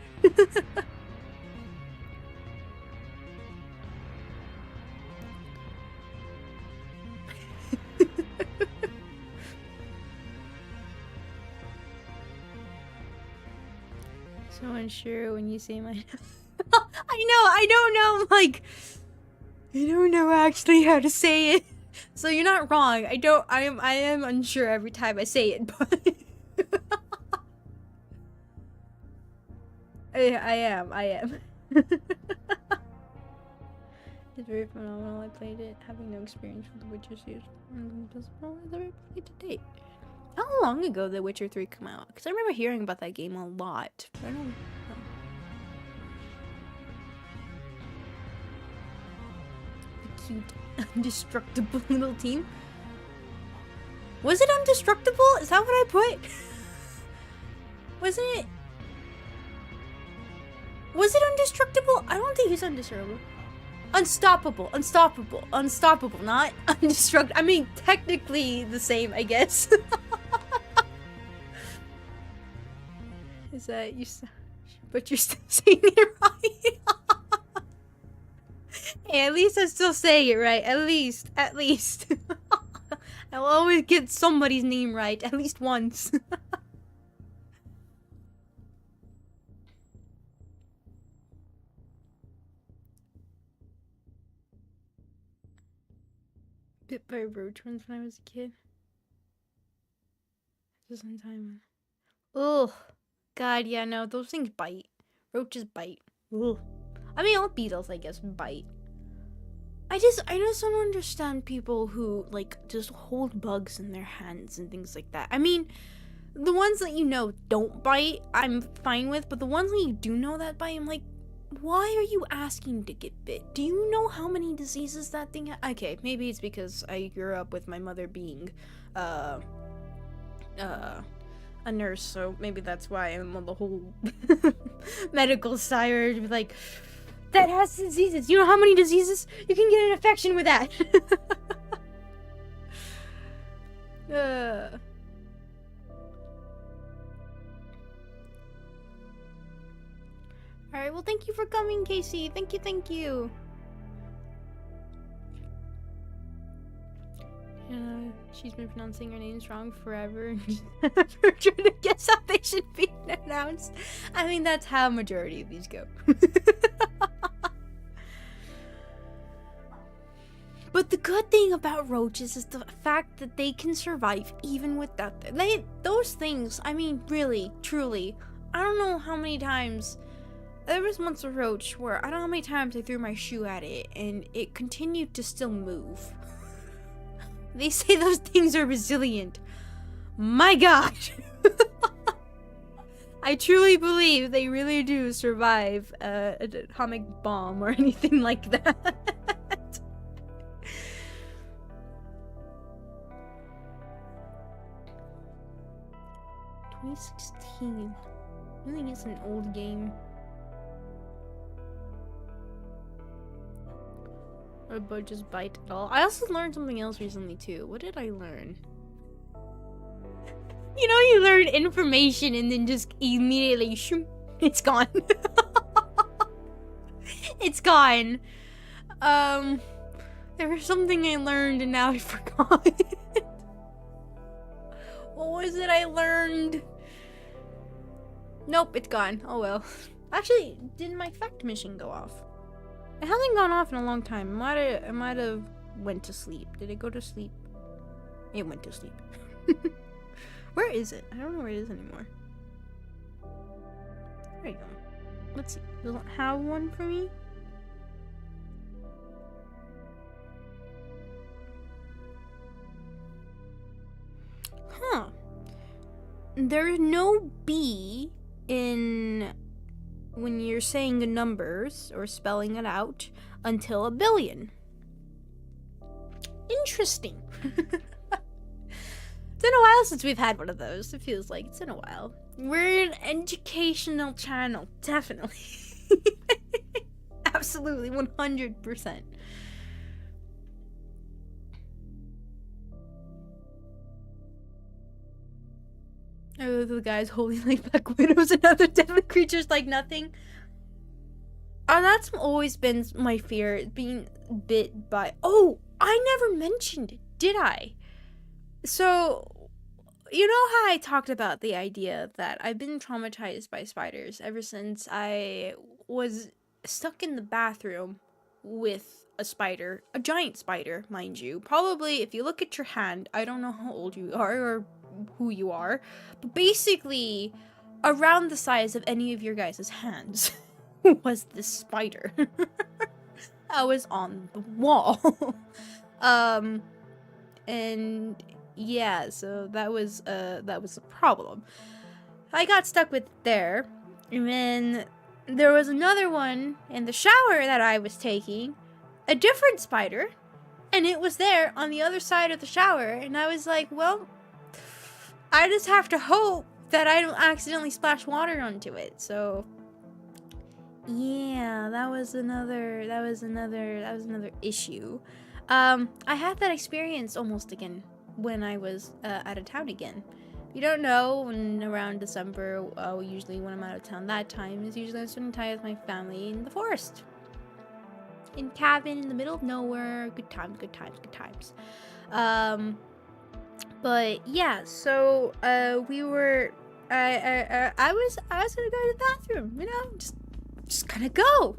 So unsure when you say my I don't know, like, I don't know actually how to say it. So you're not wrong. I am unsure every time I say it, but I am. It's very phenomenal. I played it, having no experience with The Witcher series. I've ever played to date. How long ago did The Witcher 3 come out? Because I remember hearing about that game a lot. But I don't know. The cute, indestructible little team. Was it indestructible? Is that what I put? Wasn't it? Was it indestructible? I don't think it's indestructible. Unstoppable, not indestructible. I mean, technically the same, I guess. Is that you? But you're still saying it right. Hey, at least I still say it right. At least. I'll always get somebody's name right, at least once. Bit by roach ones when I was a kid. Just in time. Ugh. God, yeah, no, those things bite. Roaches bite. Ugh. I mean, all beetles, I guess, bite. I just don't understand people who, like, just hold bugs in their hands and things like that. I mean, the ones that you know don't bite, I'm fine with, but the ones that you do know that bite, I'm like, why are you asking to get bit? Do you know how many diseases that thing okay, maybe it's because I grew up with my mother being, a nurse, so maybe that's why I'm on the whole medical side, to be like, that has diseases. You know how many diseases? You can get an infection with that. Alright, well, thank you for coming, Casey. Thank you. She's been pronouncing her names wrong forever. Never trying to guess how they should be pronounced. I mean, that's how majority of these go. But the good thing about roaches is the fact that they can survive even without those things. I mean, really, truly, I don't know how many times. There was once a roach where I don't know how many times I threw my shoe at it and it continued to still move. They say those things are resilient. My God. I truly believe they really do survive an atomic bomb or anything like that. 2016. I think it's an old game. Or but just bite at all. I also learned something else recently too. What did I learn? You know, you learn information and then just immediately shoom, it's gone. It's gone. There was something I learned and now I forgot. What was it I learned? Nope, it's gone. Oh well. Actually, did my fact mission go off? It hasn't gone off in a long time. It might have went to sleep. Did it go to sleep? It went to sleep. Where is it? I don't know where it is anymore. There you go. Let's see. Doesn't have one for me? Huh. There's no B in when you're saying the numbers or spelling it out until 1 billion. Interesting. It's been a while since we've had one of those. It feels like it's been a while. We're an educational channel, definitely. Absolutely, 100%. Oh, the guys holding like black widows and other deadly creatures like nothing. Oh, that's always been my fear, being bit by... Oh, I never mentioned it, did I? So, you know how I talked about the idea that I've been traumatized by spiders ever since I was stuck in the bathroom with a spider, a giant spider, mind you. Probably, if you look at your hand, I don't know how old you are or who you are, but basically around the size of any of your guys' hands was this spider. I was on the wall. And yeah, so that was a problem. I got stuck with there, and then there was another one in the shower that I was taking, a different spider, and it was there on the other side of the shower, and I was like, well, I just have to hope that I don't accidentally splash water onto it. So yeah, that was another issue. I had that experience almost again when I was out of town again. If you don't know, when around December, usually when I'm out of town, that time is usually I'm spending time with my family in the forest, in cabin in the middle of nowhere. Good times. But yeah, so we were. I was gonna go to the bathroom, you know, just gonna go,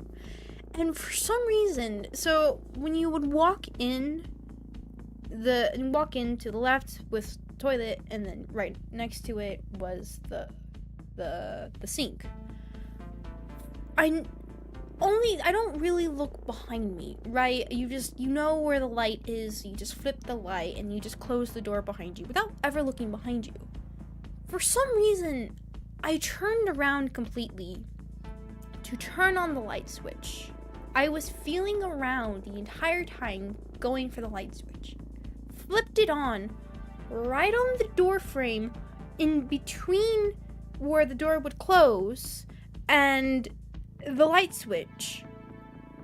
and for some reason, so when you would walk into the left with toilet, and then right next to it was the sink. I don't really look behind me, right? You know where the light is, you just flip the light and you just close the door behind you without ever looking behind you. For some reason, I turned around completely to turn on the light switch. I was feeling around the entire time going for the light switch. Flipped it on right on the door frame in between where the door would close and the light switch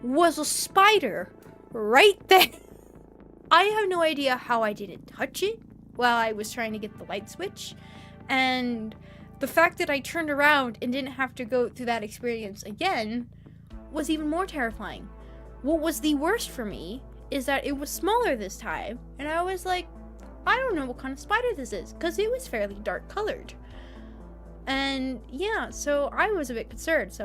was a spider right there. I have no idea how I didn't touch it while I was trying to get the light switch, and the fact that I turned around and didn't have to go through that experience again was even more terrifying. What was the worst for me is that it was smaller this time, and I was like, I don't know what kind of spider this is, because it was fairly dark colored. And yeah, so I was a bit concerned.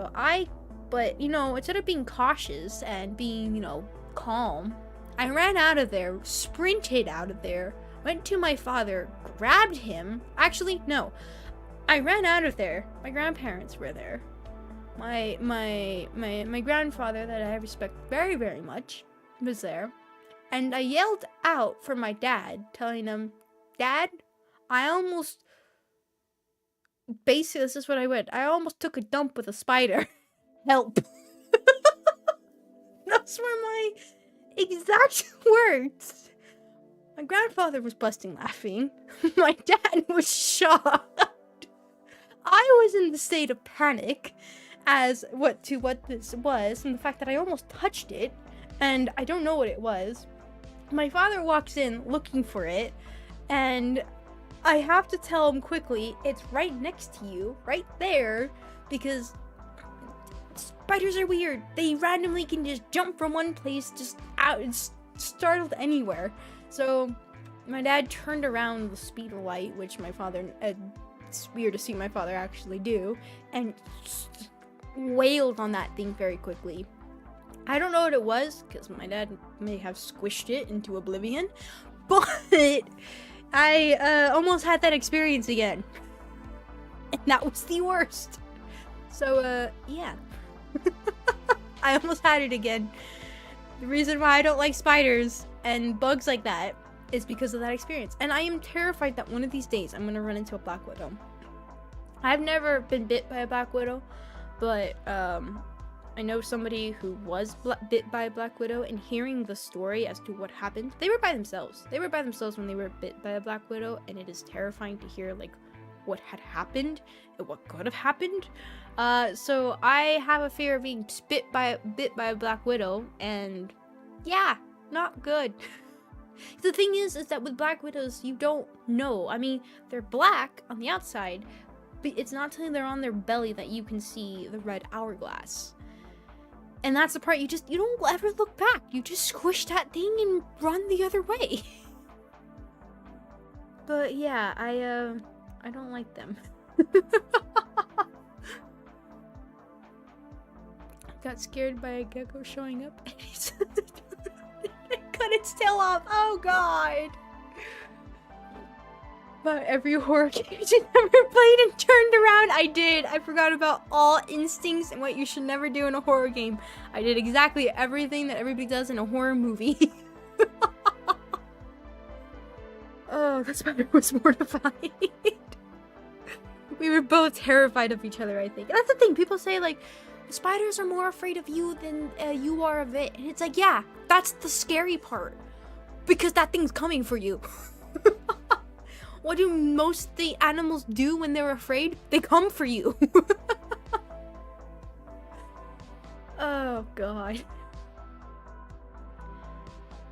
But you know, instead of being cautious and being, you know, calm, I ran out of there, sprinted out of there, went to my father, grabbed him. Actually, no. I ran out of there. My grandparents were there. My grandfather, that I respect very, very much, was there. And I yelled out for my dad, telling him, Dad, basically, this is what I went. I almost took a dump with a spider. Help. Those were my exact words. My grandfather was busting laughing. My dad was shocked. I was in the state of panic as what this was, and the fact that I almost touched it, and I don't know what it was. My father walks in looking for it, and I have to tell him quickly, it's right next to you, right there, because spiders are weird. They randomly can just jump from one place, just out, startled anywhere. So my dad turned around the speed of light, which my father, it's weird to see my father actually do, and wailed on that thing very quickly. I don't know what it was, because my dad may have squished it into oblivion, but I almost had that experience again. And that was the worst. So, yeah. I almost had it again. The reason why I don't like spiders and bugs like that is because of that experience. And I am terrified that one of these days I'm gonna run into a black widow. I've never been bit by a black widow, but I know somebody who was bit by a black widow, and hearing the story as to what happened, they were by themselves. They were by themselves when they were bit by a black widow, and it is terrifying to hear, like, what had happened and what could have happened. So I have a fear of being bit by a black widow, and yeah, not good. The thing is that with black widows, you don't know. I mean, they're black on the outside, but it's not until they're on their belly that you can see the red hourglass. And that's the part you don't ever look back. You just squish that thing and run the other way. But yeah, I don't like them. Got scared by a gecko showing up and it cut its tail off. Oh god. About every horror game you ever played and turned around. I did. I forgot about all instincts and what you should never do in a horror game. I did exactly everything that everybody does in a horror movie. Oh, the spider was mortified. We were both terrified of each other, I think. And that's the thing. People say, like, spiders are more afraid of you than you are of it. And it's like, yeah, that's the scary part. Because that thing's coming for you. What do most the animals do when they're afraid? They come for you. Oh, God.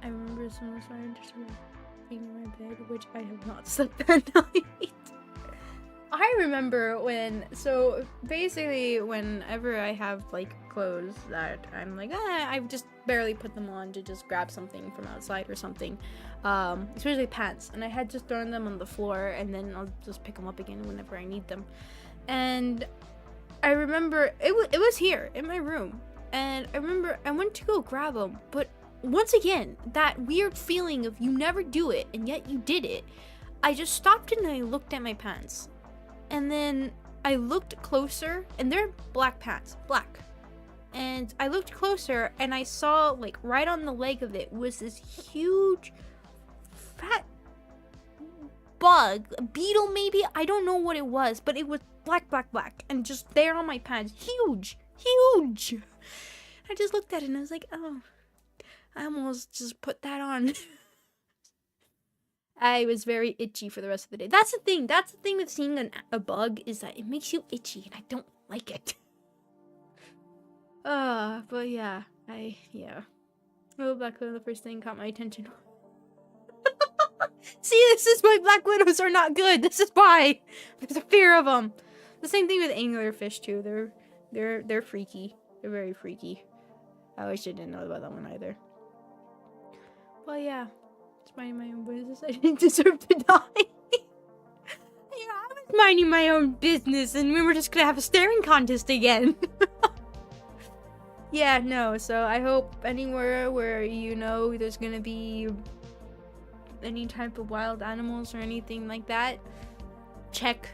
I remember as soon as I started being in my bed, which I have not slept that night. I remember so basically whenever I have like clothes that I'm like, I just barely put them on to just grab something from outside or something, especially pants, and I had just thrown them on the floor and then I'll just pick them up again whenever I need them. And I remember it was here in my room, and I remember I went to go grab them, but once again, that weird feeling of you never do it and yet you did it. I just stopped and I looked at my pants. And then I looked closer, and they're black pants, black. and I looked closer, and I saw, like, right on the leg of it was this huge, fat bug, a beetle maybe? I don't know what it was, but it was black, and just there on my pants. Huge! I just looked at it and I was like, oh, I almost just put that on. I was very itchy for the rest of the day. That's the thing with seeing a bug, is that it makes you itchy, and I don't like it. But yeah, Oh, Black Widow, the first thing caught my attention. See, this is why Black Widows are not good. This is why. There's a fear of them. The same thing with anglerfish too. They're freaky. They're very freaky. I wish I didn't know about that one either. Well, yeah. Just minding my own business. I didn't deserve to die. Yeah, I was minding my own business, and we were just gonna have a staring contest again. Yeah, no. So I hope anywhere where there's gonna be any type of wild animals or anything like that, check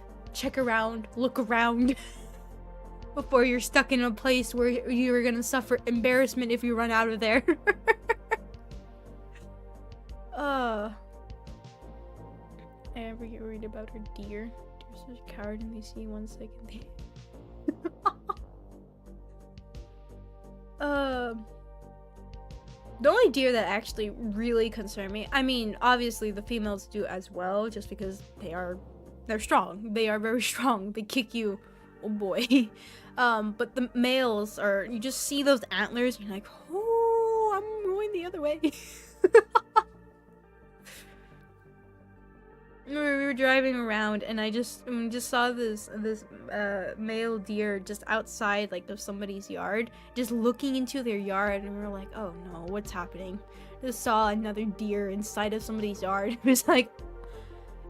around, look around before you're stuck in a place where you're gonna suffer embarrassment if you run out of there. I ever get worried about her deer? Deer's such a coward, and they see 1 second. The only deer that actually really concern me, I mean, obviously the females do as well, just because they're strong. They are very strong. They kick you, oh boy. But the males are, you just see those antlers, and you're like, oh, I'm going the other way. We were driving around, and I just saw this male deer just outside, like, of somebody's yard, just looking into their yard, and we were like, oh no, what's happening? Just saw another deer inside of somebody's yard. It was like,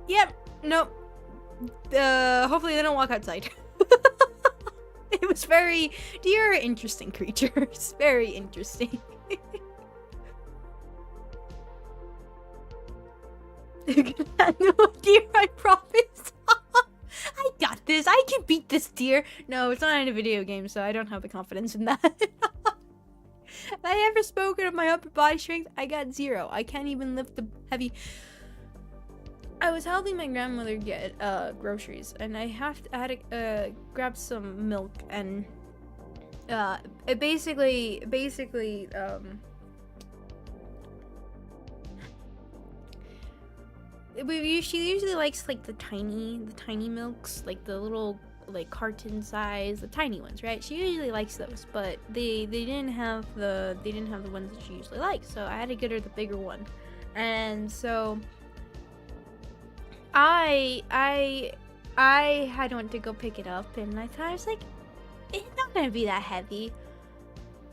yep, nope. Hopefully they don't walk outside. It was deer are interesting creatures. Very interesting. No deer, I promise. I got this. I can beat this deer. No, it's not in a video game, so I don't have the confidence in that. Have I ever spoken of my upper body strength? I got 0. I can't even lift the heavy. I was helping my grandmother get groceries, and I had to grab some milk, and it basically she usually likes, like, the tiny milks, like the little, like, carton size, the tiny ones, right? She usually likes those, but they didn't have the ones that she usually likes, so I had to get her the bigger one. And so I had went to go pick it up, and I thought, I was like, it's not gonna be that heavy.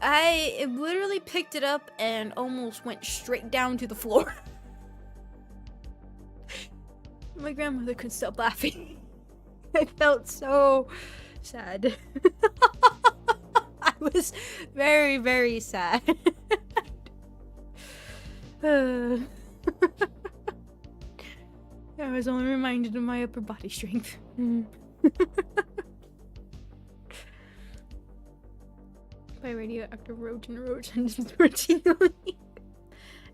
I literally picked it up and almost went straight down to the floor. My grandmother couldn't stop laughing. I felt so sad. I was very, very sad. I was only reminded of my upper body strength. By radioactive roach and routinely.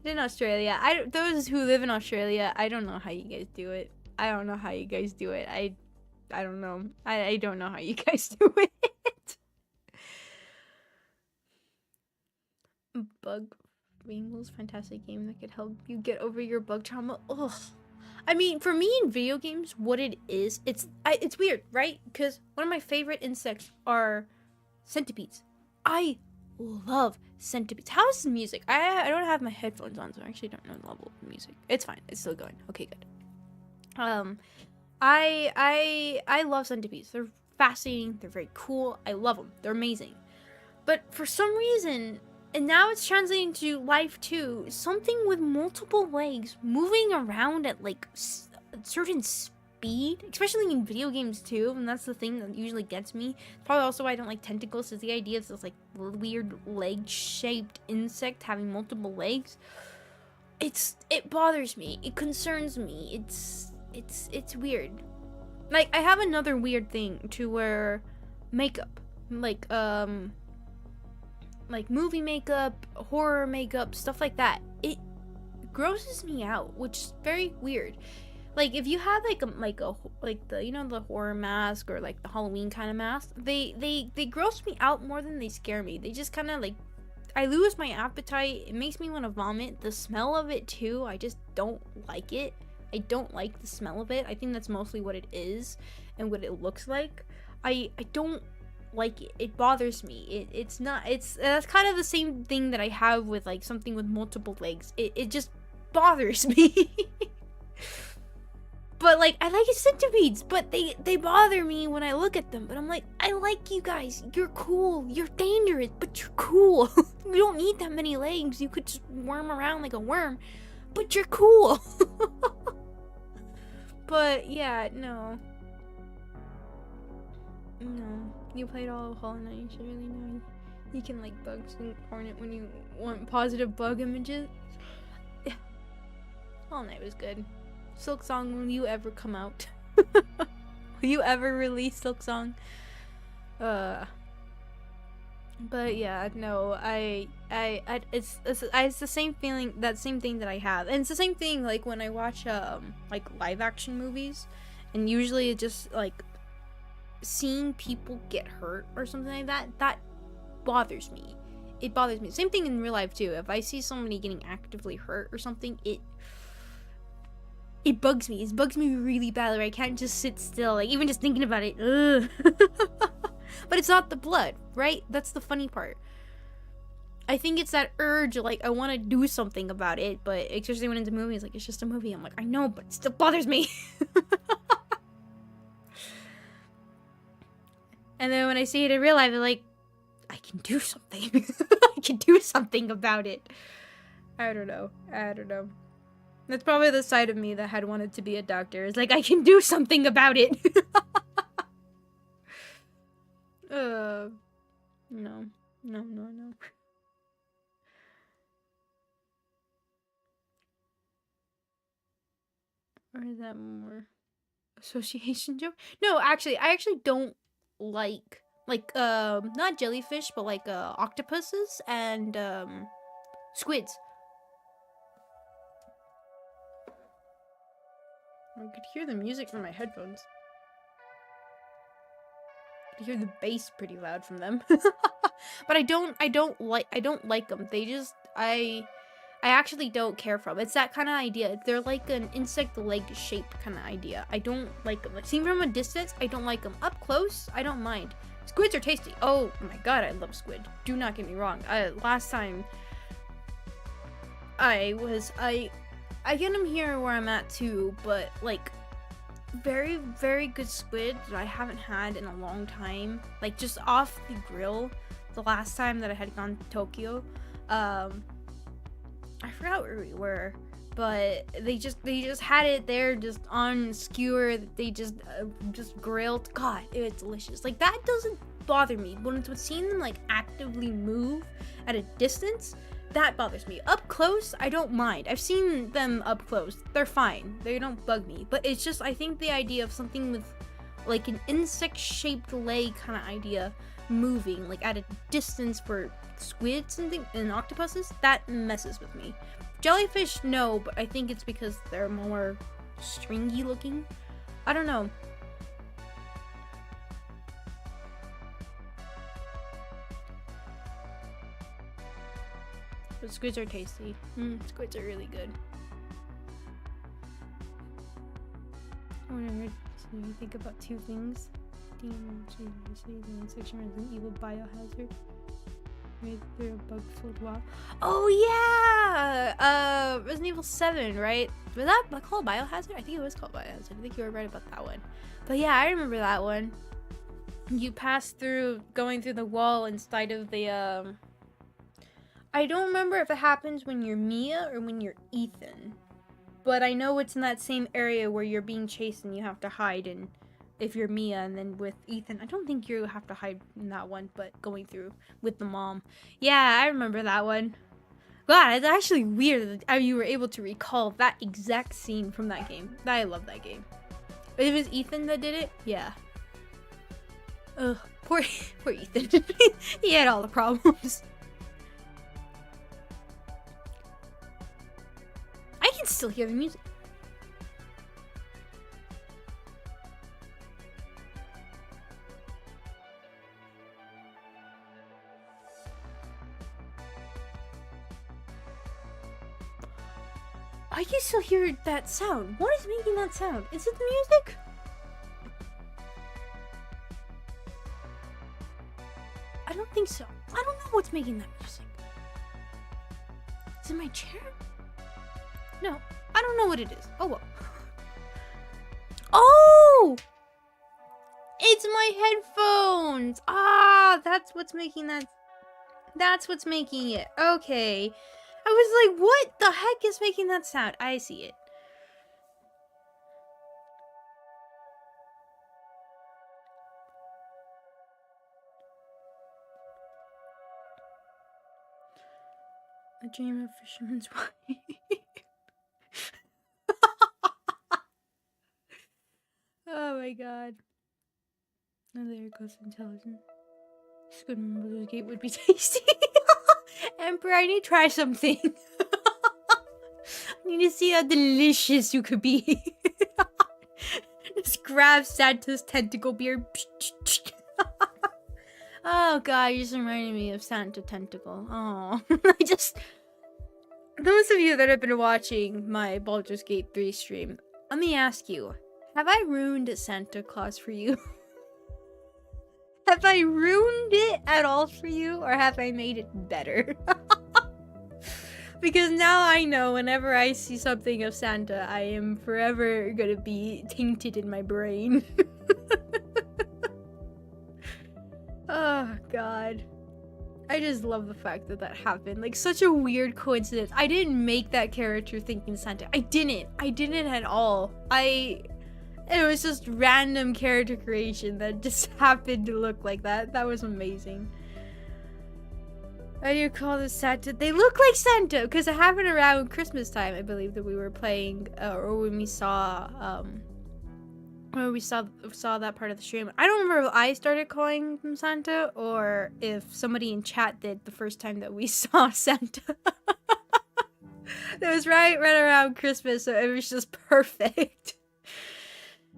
In Australia, those who live in Australia, I don't know how you guys do it. I don't know how you guys do it. I don't know. I don't know how you guys do it. Bug Wingles, fantastic game that could help you get over your bug trauma. Ugh. I mean, for me in video games, what it is, it's weird, right? Because one of my favorite insects are centipedes. I love centipedes. How's the music? I don't have my headphones on, so I actually don't know the level of the music. It's fine. It's still going. Okay, good. I love centipedes. They're fascinating. They're very cool. I love them. They're amazing. But for some reason, and now it's translating to life too, something with multiple legs moving around at, like, a certain speed, especially in video games too, and that's the thing that usually gets me. Probably also why I don't like tentacles, is the idea of this, like, weird leg-shaped insect having multiple legs. It bothers me. It concerns me. It's weird. Like, I have another weird thing to where makeup, like, like movie makeup, horror makeup, stuff like that, it grosses me out, which is very weird. Like if you have like the, you know, the horror mask or like the Halloween kind of mask, they gross me out more than they scare me. They just kind of like, I lose my appetite. It makes me want to vomit. The smell of it too, I just don't like it. I don't like the smell of it. I think that's mostly what it is and what it looks like. I don't like it. It bothers me. That's kind of the same thing that I have with like something with multiple legs. It just bothers me. But like, I like centipedes, but they bother me when I look at them. But I'm like, I like you guys. You're cool. You're dangerous, but you're cool. You don't need that many legs. You could just worm around like a worm, but you're cool. But yeah, no. You played all of Hollow Knight. You should really know. You can like bugs and Hornet when you want positive bug images. Yeah. Hollow Knight was good. Silk Song, will you ever come out? Will you ever release Silk Song? But yeah, no, it's the same feeling, that same thing that I have, and it's the same thing like when I watch like live action movies, and usually it's just like seeing people get hurt or something like that bothers me. It bothers me. Same thing in real life too. If I see somebody getting actively hurt or something, it bugs me. It bugs me really badly. I can't just sit still. Like, even just thinking about it. Ugh. But it's not the blood, right? That's the funny part. I think it's that urge, like, I want to do something about it, but especially when it's a movie, it's like, it's just a movie. I'm like, I know, but it still bothers me. And then when I see it in real life, I'm like, I can do something. I can do something about it. I don't know. That's probably the side of me that had wanted to be a doctor. It's like, I can do something about it. No. Or is that more association joke? No, actually, I actually don't like not jellyfish, but like octopuses and squids. I could hear the music from my headphones. I could hear the bass pretty loud from them. But I don't like them. They just, I actually don't care for them. It's that kind of idea. They're like an insect leg shaped kind of idea. I don't like them. Like, seen from a distance, I don't like them. Up close, I don't mind. Squids are tasty. Oh my god, I love squid. Do not get me wrong. Last time I get them here where I'm at too, but like very, very good squid that I haven't had in a long time. Like just off the grill, the last time that I had gone to Tokyo. I forgot where we were, but they just had it there, just on skewer. They just grilled. God, it's delicious. Like that doesn't bother me. When it's seeing them like actively move at a distance, that bothers me. Up close, I don't mind. I've seen them up close. They're fine. They don't bug me. But it's just, I think the idea of something with like an insect-shaped leg kind of idea moving like at a distance for squids and octopuses, that messes with me. Jellyfish, no, but I think it's because they're more stringy looking. I don't know. But squids are tasty. Squids are really good. So you think about two things. Demons, and section Resident Evil Biohazard. Made through a bug-filled wall. Oh yeah! Resident Evil 7, right? Was that called Biohazard? I think it was called Biohazard. I think you were right about that one. But yeah, I remember that one. You pass through, going through the wall inside of the, I don't remember if it happens when you're Mia or when you're Ethan. But I know it's in that same area where you're being chased and you have to hide, and if you're Mia, and then with Ethan, I don't think you have to hide in that one, but going through with the mom. Yeah, I remember that one. God, it's actually weird that you were able to recall that exact scene from that game. I love that game. If it was Ethan that did it, yeah. Ugh, poor Ethan. He had all the problems. still hear the music. I can still hear that sound. What is making that sound? Is it the music? I don't think so. I don't know what's making that music. Is it my chair? No, I don't know what it is. Oh well. Oh! It's my headphones! Ah, that's what's making that. That's what's making it. Okay. I was like, what the heck is making that sound? I see it. A dream of fisherman's wife. Oh my god. Oh, there goes intelligence. Squid and Blue's Gate would be tasty. Emperor, I need to try something. I need to see how delicious you could be. Just grab Santa's tentacle beard. Oh god, you just reminded me of Santa Tentacle. Oh, those of you that have been watching my Baldur's Gate 3 stream, let me ask you, have I ruined Santa Claus for you? Have I ruined it at all for you, or have I made it better? Because now I know whenever I see something of Santa, I am forever gonna be tainted in my brain. Oh god. I just love the fact that that happened. Like, such a weird coincidence. I didn't make that character thinking Santa. I didn't at all. It was just random character creation that just happened to look like that. That was amazing. How do you call this Santa? They look like Santa, because it happened around Christmas time, I believe, that we were playing, or when we saw that part of the stream. I don't remember if I started calling them Santa, or if somebody in chat did the first time that we saw Santa. It was right around Christmas, so it was just perfect.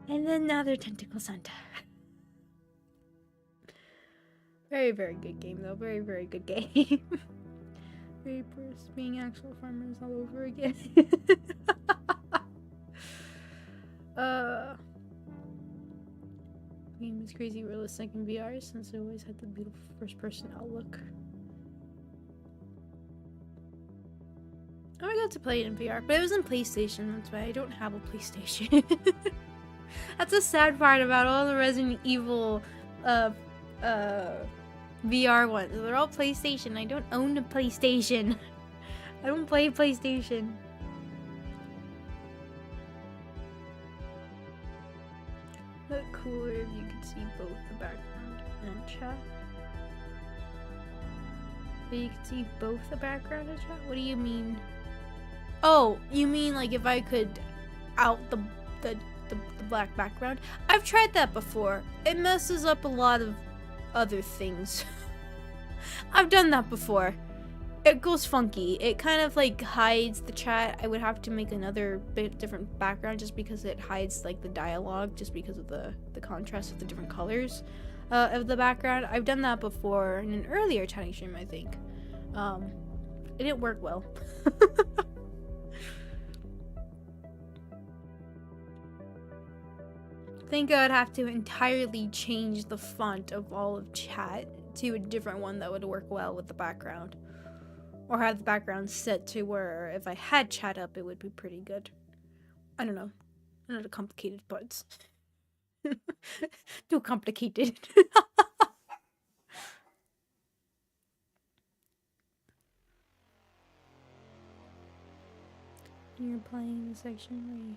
And then now they're Tentacle Santa. Very, very good game, though. Very, very good game. Very worse being actual farmers all over again. Game is crazy realistic in VR since it always had the beautiful first-person outlook. Oh, I got to play it in VR, but it was in PlayStation. That's why I don't have a PlayStation. That's a sad part about all the Resident Evil VR ones. They're all PlayStation. I don't own a PlayStation. I don't play PlayStation. But cooler if you could see both the background and chat. But you could see both the background and chat? What do you mean? Oh, you mean like if I could out the black background? I've tried that before. It messes up a lot of other things. I've done that before. It goes funky. It kind of like hides the chat. I would have to make another bit different background just because it hides like the dialogue, just because of the contrast of the different colors of the background. I've done that before in an earlier chatting stream, I think. It didn't work well. I think I would have to entirely change the font of all of chat to a different one that would work well with the background. Or have the background set to where if I had chat up, it would be pretty good. I don't know. I know the complicated parts. Too complicated. You're playing the section where you...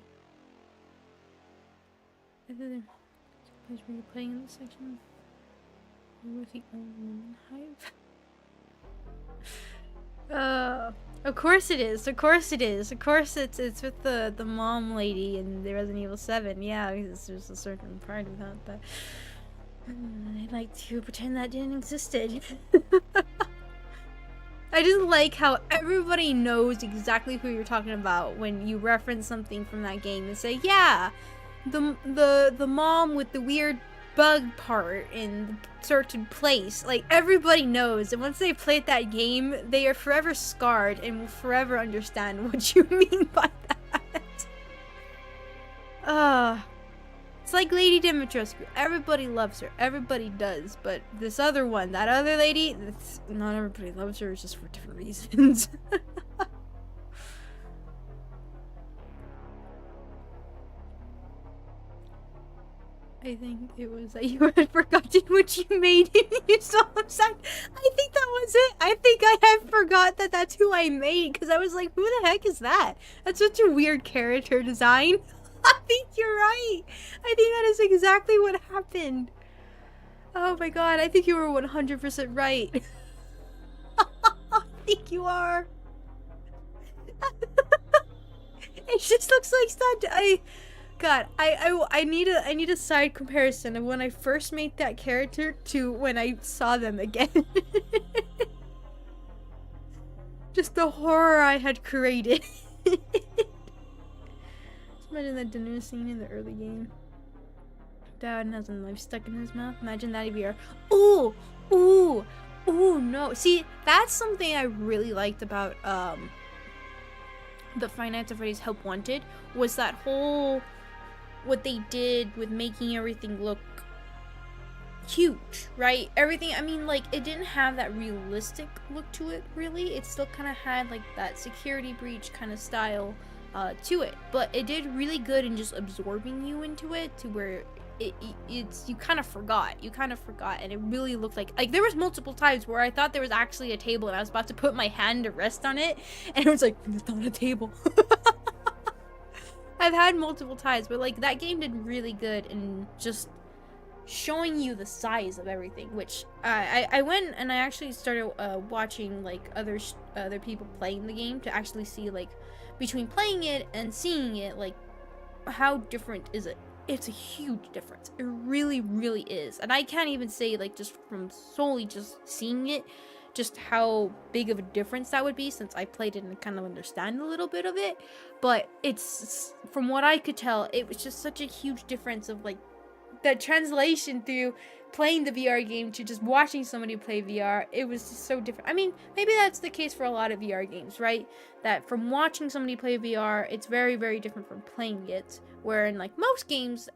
the place where you're playing in the section with the old woman hype. Of course it is. Of course it is. Of course it's with the mom lady in the Resident Evil 7. Yeah, because there's a certain part of that that I'd like to pretend that didn't existed. I just like how everybody knows exactly who you're talking about when you reference something from that game and say, yeah, the mom with the weird bug part in the certain place. Like, everybody knows, and once they played that game, they are forever scarred and will forever understand what you mean by that. It's like Lady Dimitrescu. Everybody loves her. Everybody does. But this other one, that other lady, not everybody loves her. It's just for different reasons. I think it was that you had forgotten what you made and you saw him sign. I think that was it. I think I had forgot that that's who I made, because I was like, who the heck is that? That's such a weird character design. I think you're right. I think that is exactly what happened. Oh my god, I think you were 100% right. I think you are. It just looks like that. God, I need a side comparison of when I first made that character to when I saw them again. Just the horror I had created. Imagine that dinner scene in the early game. Dad has a knife stuck in his mouth. Imagine that if you're, ooh, ooh, ooh, no. See, that's something I really liked about the Five Nights at Freddy's Help Wanted, was that whole, what they did with making everything look huge, right? Everything, I mean, like, it didn't have that realistic look to it, really. It still kind of had, like, that security breach kind of style to it, but it did really good in just absorbing you into it, to where it's you kind of forgot, and it really looked like there was multiple times where I thought there was actually a table and I was about to put my hand to rest on it, and it was like, it's not a table. I've had multiple times, but like, that game did really good in just showing you the size of everything, which I went and I actually started watching like other people playing the game to actually see, like, between playing it and seeing it, like, how different is it? It's a huge difference. It really, really is. And I can't even say, like, just from solely just seeing it, just how big of a difference that would be, since I played it and kind of understand a little bit of it. But it's, from what I could tell, it was just such a huge difference of, like, the translation through playing the VR game to just watching somebody play VR. It was just so different. I mean, maybe that's the case for a lot of VR games, right? That from watching somebody play VR, it's very, very different from playing it. Where in, like, most games,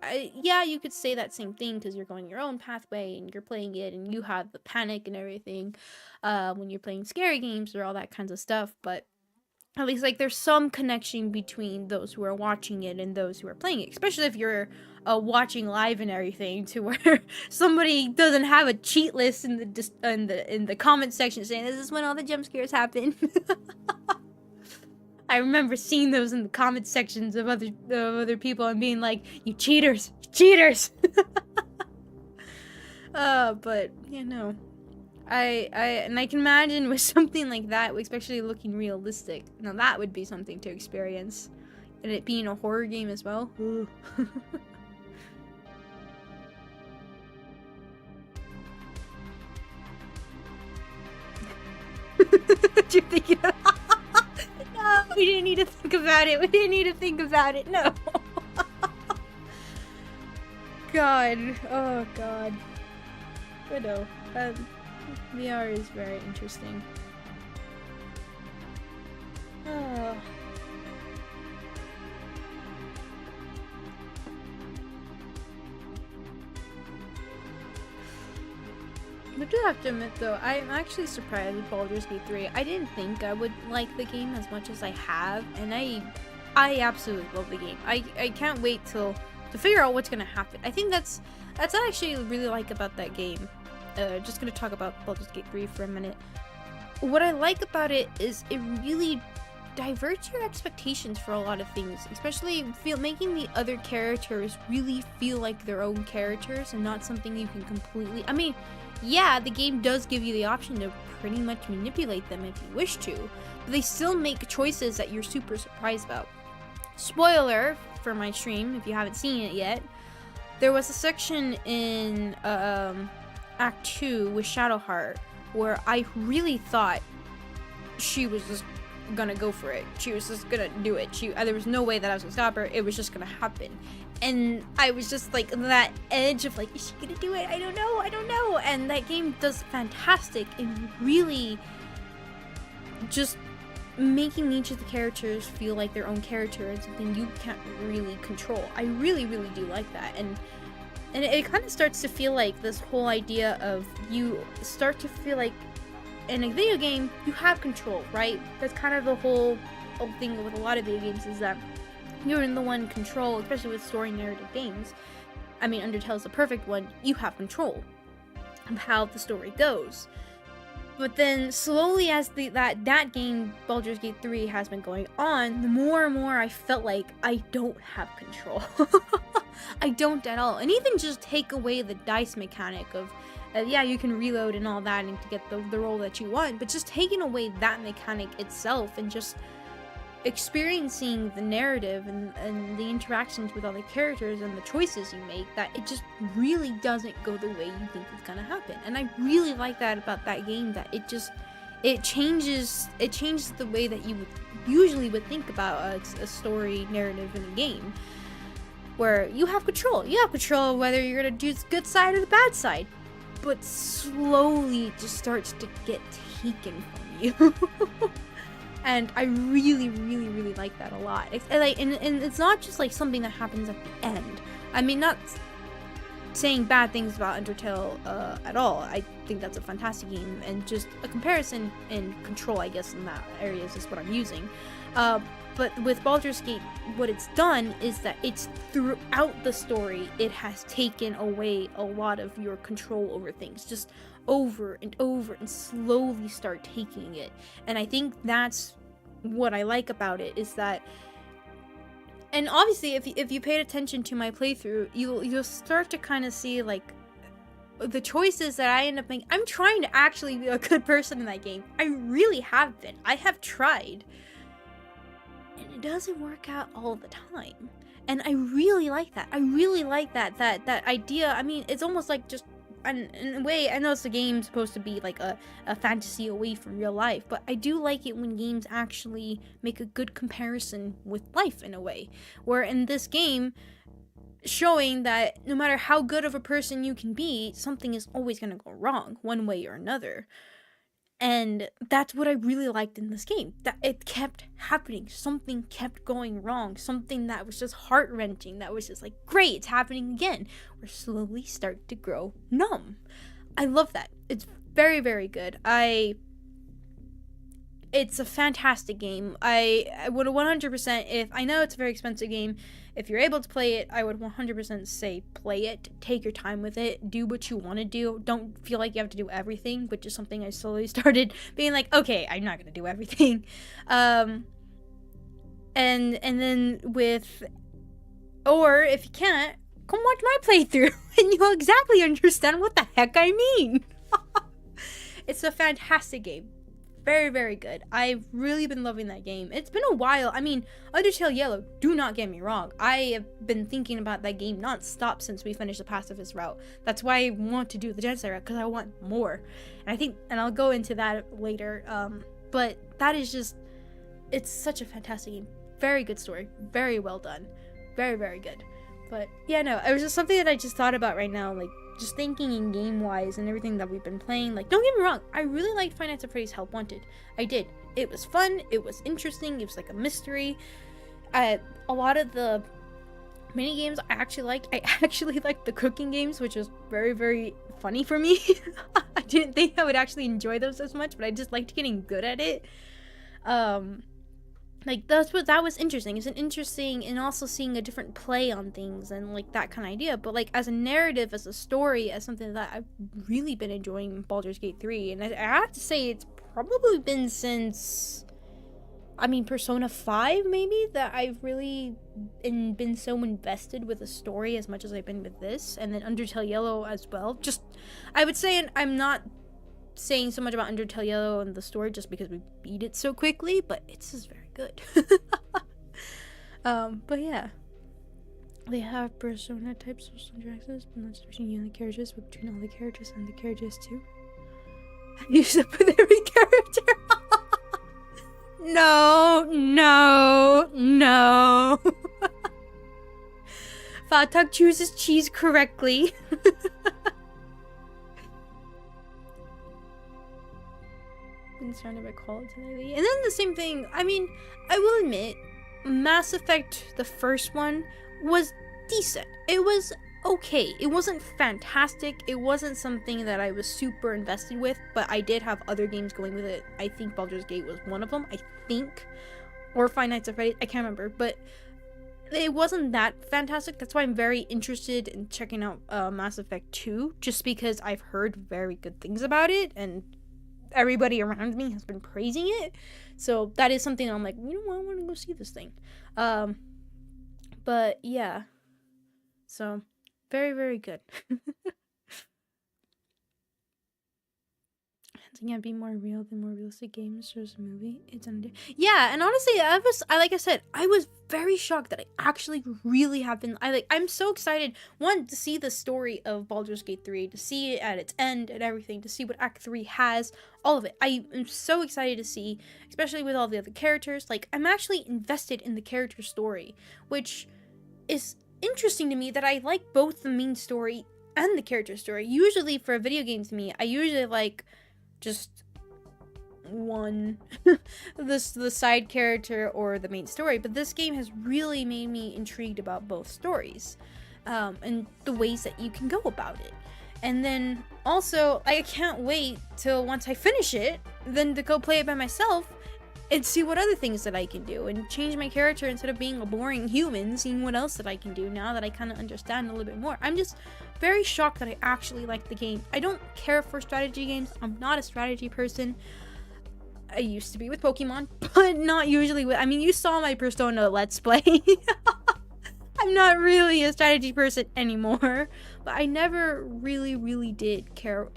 yeah, you could say that same thing, because you're going your own pathway and you're playing it and you have the panic and everything when you're playing scary games or all that kinds of stuff. But at least, like, there's some connection between those who are watching it and those who are playing it, especially if you're watching live and everything, to where somebody doesn't have a cheat list in the comment section saying this is when all the jump scares happen. I remember seeing those in the comment sections of other people and being like, you cheaters, you cheaters. But you know, I can imagine with something like that, especially looking realistic, now that would be something to experience, and it being a horror game as well. You're thinking of no, we didn't need to think about it. We didn't need to think about it. No. God. Oh, God. But no. VR is very interesting. Oh. I do have to admit, though, I'm actually surprised with Baldur's Gate 3. I didn't think I would like the game as much as I have, and I absolutely love the game. I can't wait to figure out what's gonna happen. I think that's what I actually really like about that game. Just gonna talk about Baldur's Gate 3 for a minute. What I like about it is it really diverts your expectations for a lot of things, especially making the other characters really feel like their own characters and not something you can completely, I mean, yeah, the game does give you the option to pretty much manipulate them if you wish to, but they still make choices that you're super surprised about. Spoiler for my stream, if you haven't seen it yet, there was a section in Act 2 with Shadowheart where I really thought she was just gonna go for it. She was just gonna do it. There was no way that I was gonna stop her. It was just gonna happen. And I was just like that edge of like, is she gonna do it? I don't know. And that game does fantastic in really just making each of the characters feel like their own character and something you can't really control. I really do like that. And it kind of starts to feel like this whole idea of you start to feel like in a video game you have control, right? That's kind of the whole thing with a lot of video games, is that you're in the one control, especially with story narrative games. I mean, Undertale's the perfect one. You have control of how the story goes. But then slowly as that game, Baldur's Gate 3, has been going on, the more and more I felt like I don't have control. I don't at all. And even just take away the dice mechanic of, yeah, you can reload and all that and to get the role that you want, but just taking away that mechanic itself and just experiencing the narrative and the interactions with other characters and the choices you make, that it just really doesn't go the way you think it's gonna happen. And I really like that about that game, that it changes the way that you usually would think about a story narrative in a game, where you have control of whether you're gonna do the good side or the bad side, but slowly it just starts to get taken from you. And I really like that a lot. And it's not just like something that happens at the end. I mean, not saying bad things about Undertale at all. I think that's a fantastic game, and just a comparison in control, I guess, in that area is just what I'm using. But with Baldur's Gate, what it's done is that it's throughout the story, it has taken away a lot of your control over things. Just over and over and slowly start taking it. And I think that's what I like about it, is that, and obviously if you paid attention to my playthrough, you'll start to kind of see like the choices that I end up making. I'm trying to actually be a good person in that game. I really have been. I have tried, and it doesn't work out all the time. And I really like that. I really like that idea. I mean, it's almost like just, and in a way, I know it's a game supposed to be like a fantasy away from real life, but I do like it when games actually make a good comparison with life in a way. Where in this game, showing that no matter how good of a person you can be, something is always going to go wrong, one way or another. And that's what I really liked in this game, that it kept happening. Something kept going wrong. Something that was just heart-wrenching, that was just like, great, it's happening again. Or slowly start to grow numb. I love that. It's very good. It's a fantastic game. I would 100%, if I know it's a very expensive game, if you're able to play it, I would 100% say play it. Take your time with it. Do what you want to do. Don't feel like you have to do everything, which is something I slowly started being like, okay, I'm not going to do everything. And then or if you can't, come watch my playthrough and you'll exactly understand what the heck I mean. It's a fantastic game. Very good. I've really been loving that game. It's been a while. I mean, Undertale Yellow, do not get me wrong. I have been thinking about that game non-stop since we finished the pacifist route. That's why I want to do the Genocide route, because I want more. And I'll go into that later. But that is just, it's such a fantastic game. Very good story. Very well done. Very good. But yeah, no, it was just something that I just thought about right now, like, just thinking in game-wise and everything that we've been playing. Like, don't get me wrong, I really liked Five Nights at Freddy's Help Wanted. I did. It was fun, it was interesting, it was like a mystery. A lot of the mini games I actually liked. I actually liked the cooking games, which was very funny for me. I didn't think I would actually enjoy those as much, but I just liked getting good at it. Like, that was interesting. It's an interesting, and also seeing a different play on things and, like, that kind of idea. But, like, as a narrative, as a story, as something that I've really been enjoying Baldur's Gate 3. And I have to say, it's probably been since, I mean, Persona 5, maybe, that I've really been so invested with a story as much as I've been with this. And then Undertale Yellow as well. Just, I would say, and I'm not saying so much about Undertale Yellow and the story just because we beat it so quickly, but it's just very good. But yeah, they have persona types, social interactions, but not between you and the characters, but between all the characters and the characters too. Use up with every character. No, no, no. Fatum chooses cheese correctly. Been surrounded by quality lately. And then the same thing, I mean, I will admit, Mass Effect, the first one, was decent. It was okay. It wasn't fantastic. It wasn't something that I was super invested with, but I did have other games going with it. I think Baldur's Gate was one of them, I think. Or Five Nights at Freddy's, I can't remember, but it wasn't that fantastic. That's why I'm very interested in checking out Mass Effect 2, just because I've heard very good things about it, and everybody around me has been praising it. So that is something I'm like, you know what, I want to go see this thing. But yeah. So, very, very good. It can't be more real than more realistic games. There's a movie. It's under. Yeah, and honestly, like I said, I was very shocked that I actually really have been. I'm so excited. One, to see the story of Baldur's Gate 3, to see it at its end and everything, to see what Act 3 has, all of it. I am so excited to see, especially with all the other characters. Like, I'm actually invested in the character story, which is interesting to me that I like both the main story and the character story. Usually, for a video game to me, I usually like just one the side character or the main story, but this game has really made me intrigued about both stories, and the ways that you can go about it. And then also, I can't wait till once I finish it, then to go play it by myself and see what other things that I can do and change my character instead of being a boring human, seeing what else that I can do now that I kind of understand a little bit more. I'm just very shocked that I actually like the game. I don't care for strategy games. I'm not a strategy person. I used to be with Pokemon, but not usually with, I mean, you saw my Persona Let's Play. I'm not really a strategy person anymore, but I never really did care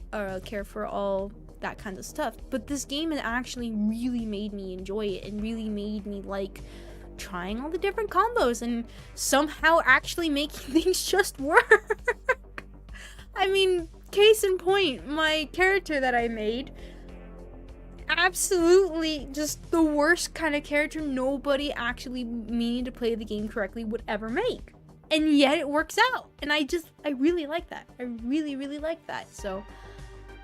for all that kind of stuff. But this game has actually really made me enjoy it and really made me like trying all the different combos and somehow actually making things just work. I mean, case in point, my character that I made, absolutely just the worst kind of character nobody actually meaning to play the game correctly would ever make. And yet it works out. And I really like that. I really like that. So,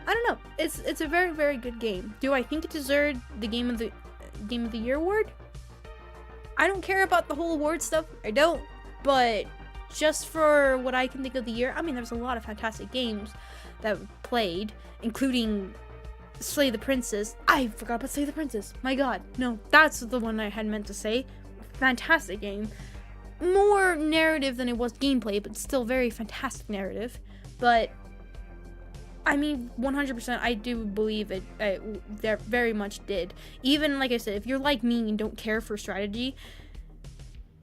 I don't know. It's a very good game. Do I think it deserved the Game of the Year award? I don't care about the whole award stuff. I don't. But just for what I can think of the year, I mean, there's a lot of fantastic games that played, including Slay the Princess. I forgot about Slay the Princess. My god. No, that's the one I had meant to say. Fantastic game. More narrative than it was gameplay, but still very fantastic narrative. But I mean, 100%, I do believe it very much did. Even, like I said, if you're like me and don't care for strategy,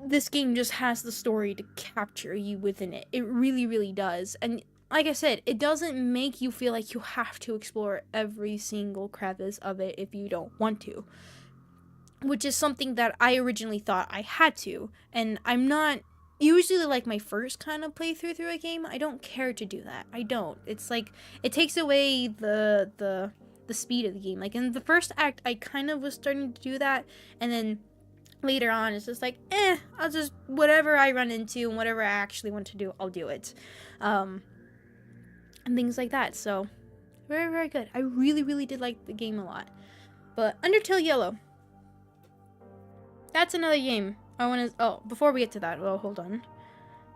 this game just has the story to capture you within it. It really does. And like I said, it doesn't make you feel like you have to explore every single crevice of it if you don't want to. Which is something that I originally thought I had to. And I'm not usually like my first kind of playthrough through a game. I don't care to do that. I don't. It's like it takes away the speed of the game. Like in the first act, I kind of was starting to do that, and then later on, it's just like, I'll just, whatever I run into and whatever I actually want to do, I'll do it. And things like that. So, very good. I really did like the game a lot. But Undertale Yellow. That's another game. I want to, before we get to that, hold on.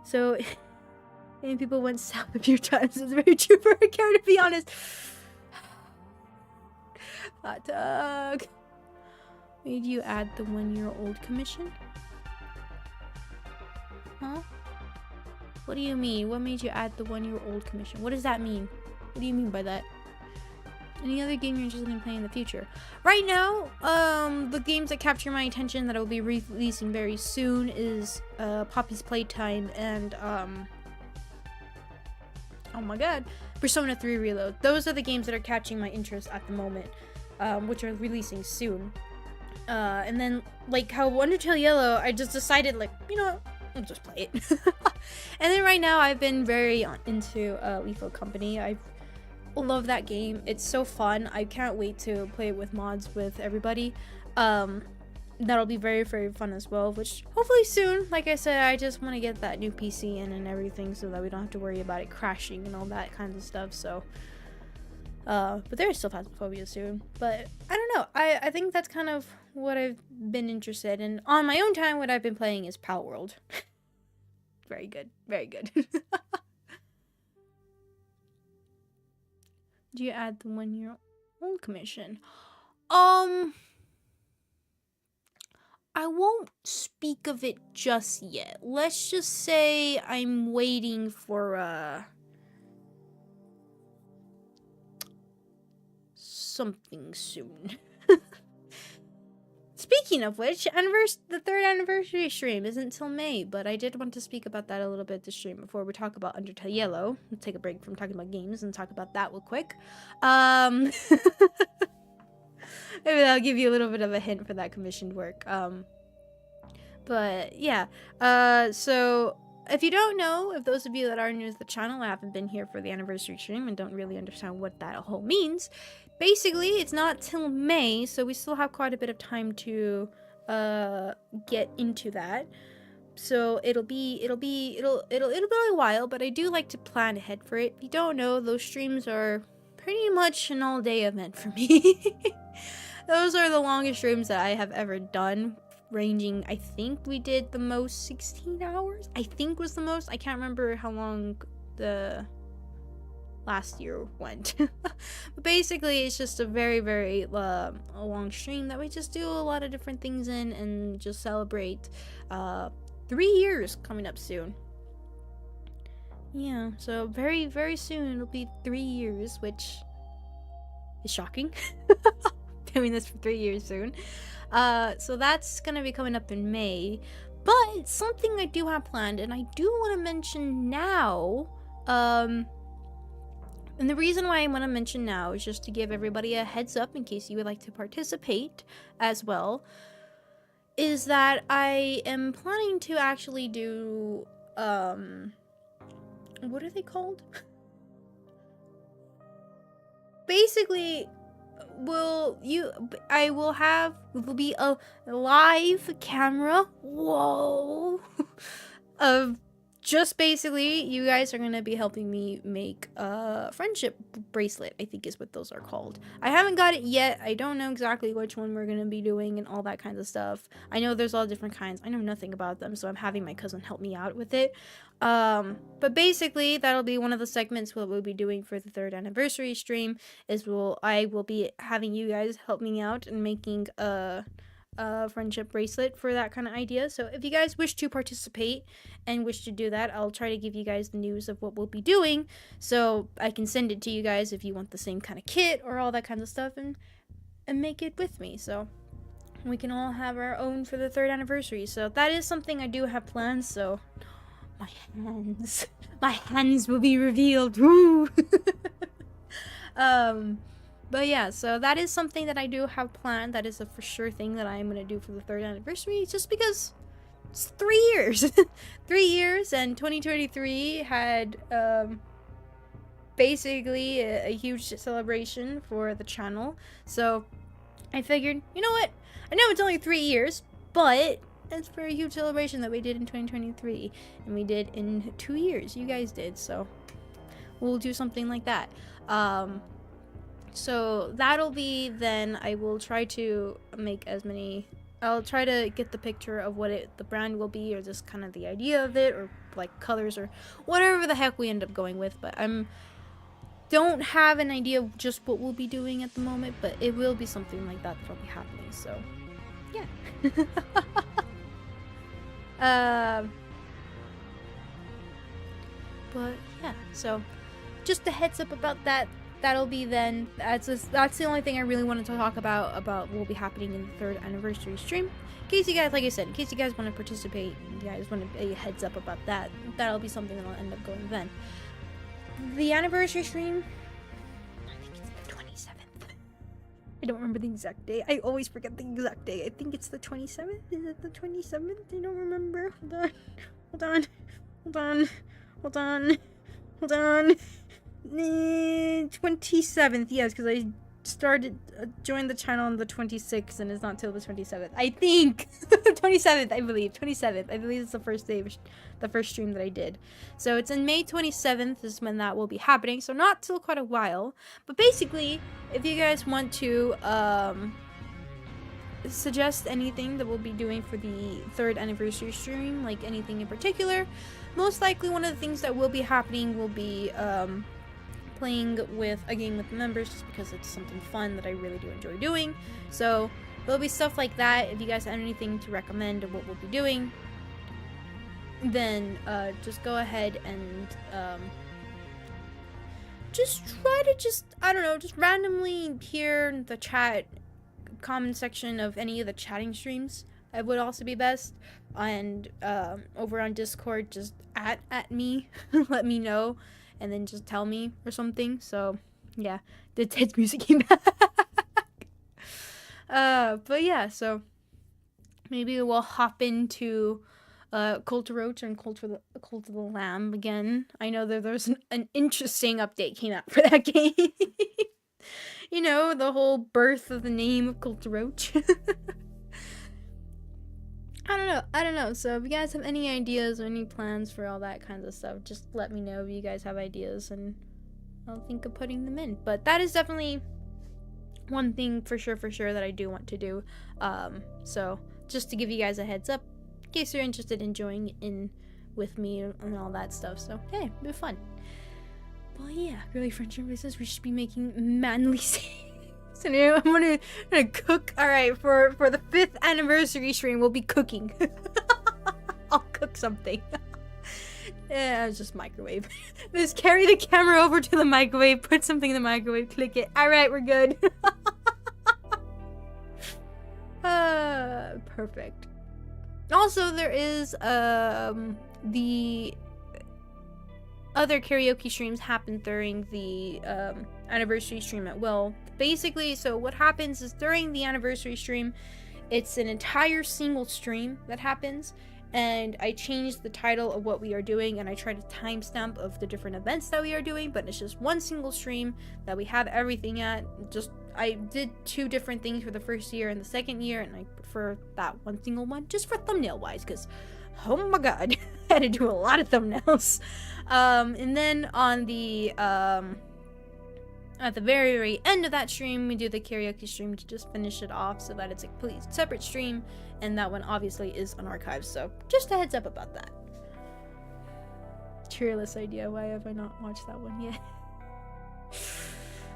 So, many people went south a few times. It's very true for a character, to be honest. Hot dog. Made you add the 1-year-old commission? Huh? What do you mean? What made you add the 1-year-old commission? What does that mean? What do you mean by that? Any other game you're interested in playing in the future? Right now, the games that capture my attention that I will be releasing very soon is Poppy's Playtime and oh my god, Persona 3 Reload. Those are the games that are catching my interest at the moment, which are releasing soon. And then, like how Undertale Yellow, I just decided, like, you know what, I'll just play it. And then right now, I've been very into Lethal Company. I love that game. It's so fun. I can't wait to play it with mods with everybody. that'll be very, very fun as well, which hopefully soon. Like I said, I just want to get that new PC in and everything so that we don't have to worry about it crashing and all that kind of stuff. So but there is still Phasmophobia soon. But I don't know, I think that's kind of what I've been interested in. On my own time, what I've been playing is Pal World. Very good, very good. Do you add the 1-year-old commission? I won't speak of it just yet. Let's just say I'm waiting for something soon. Speaking of which, the 3rd anniversary stream isn't till May, but I did want to speak about that a little bit this stream before we talk about Undertale Yellow. We'll take a break from talking about games and talk about that real quick. Maybe that'll give you a little bit of a hint for that commissioned work. But yeah, so if you don't know, if those of you that are new to the channel haven't been here for the anniversary stream and don't really understand what that whole means, basically it's not till May, so we still have quite a bit of time to get into that. So it'll be a while, but I do like to plan ahead for it. If you don't know, those streams are pretty much an all-day event for me. Those are the longest streams that I have ever done, ranging, I think we did the most 16 hours, I think was the most. I can't remember how long the last year went. But basically it's just a very, very a long stream that we just do a lot of different things in and just celebrate 3 years coming up soon. Yeah, so very, very soon it'll be 3 years, which is shocking. Doing this for 3 years soon. So that's gonna be coming up in May, but something I do have planned, and I do want to mention now, and the reason why I want to mention now is just to give everybody a heads up in case you would like to participate as well, is that I am planning to actually do, what are they called? Basically, will be a live camera, whoa, of just basically you guys are gonna be helping me make a friendship bracelet, I think is what those are called. I haven't got it yet. I don't know exactly which one we're gonna be doing and all that kind of stuff. I know there's all different kinds. I know nothing about them, so I'm having my cousin help me out with it. But basically that'll be one of the segments what we'll be doing for the 3rd anniversary stream, is I will be having you guys help me out and making a friendship bracelet for that kind of idea. So if you guys wish to participate and wish to do that, I'll try to give you guys the news of what we'll be doing, so I can send it to you guys if you want the same kind of kit or all that kind of stuff, and make it with me, so we can all have our own for the 3rd anniversary. So that is something I do have planned. So my hands will be revealed. Woo! But yeah, so that is something that I do have planned. That is a for sure thing that I am going to do for the 3rd anniversary, just because it's 3 years. 3 years, and 2023 had basically a huge celebration for the channel. So I figured, you know what? I know it's only 3 years, but it's a very huge celebration that we did in 2023, and we did in 2 years. You guys did, so we'll do something like that. So that'll be then. I will try to make as many. I'll try to get the picture of what the brand will be, or just kind of the idea of it, or like colors, or whatever the heck we end up going with. But don't have an idea of just what we'll be doing at the moment, but it will be something like that that'll be happening. So yeah. But yeah, so just a heads up about that. That'll be then. That's the only thing I really wanted to talk about what will be happening in the 3rd anniversary stream. In case you guys, like I said, in case you guys want to participate, you guys want a heads up about that, that'll be something that'll end up going then. The anniversary stream, I think it's the 27th. I don't remember the exact day. I always forget the exact day. I think it's the 27th. Is it the 27th? I don't remember. Hold on. 27th, yes, because joined the channel on the 26th, and it's not till the 27th. I think 27th, I believe. 27th. I believe it's the first day, the first stream that I did. So it's in May 27th is when that will be happening. So not till quite a while. But basically, if you guys want to suggest anything that we'll be doing for the 3rd anniversary stream, like anything in particular, most likely one of the things that will be happening will be playing with a game with the members, just because it's something fun that I really do enjoy doing. So there'll be stuff like that. If you guys have anything to recommend of what we'll be doing, then just go ahead and just try to I don't know, just randomly hear in the chat comment section of any of the chatting streams. It would also be best. And over on Discord, just at me, let me know, and then just tell me or something. So yeah, the Ted's music came back. But yeah, so maybe we'll hop into Cult of Roach and Cult of the Lamb again. I know that there's an interesting update came out for that game. You know, the whole birth of the name of Cult of Roach. I don't know. So if you guys have any ideas or any plans for all that kinds of stuff, just let me know if you guys have ideas, and I'll think of putting them in. But that is definitely one thing for sure that I do want to do. So just to give you guys a heads up, in case you're interested in joining in with me and all that stuff. So hey, it'll be fun. Well, yeah, really, French races, we should be making manly So now I'm gonna cook. All right, for the 5th anniversary stream, we'll be cooking. I'll cook something. Yeah, just microwave. Just carry the camera over to the microwave, put something in the microwave, click it. All right, we're good. Perfect. Also, there is the other karaoke streams happen during the anniversary stream at Will. Basically, so what happens is during the anniversary stream, it's an entire single stream that happens, and I changed the title of what we are doing, and I tried to timestamp of the different events that we are doing, but it's just one single stream that we have everything at. I did 2 different things for the first year and the second year, and I prefer that one single one just for thumbnail wise, because oh my god, I had to do a lot of thumbnails. And then on the at the very end of that stream, we do the karaoke stream to just finish it off, so that it's a completely separate stream, and that one obviously is on archives. So just a heads up about that. Cheerless idea. Why have I not watched that one yet?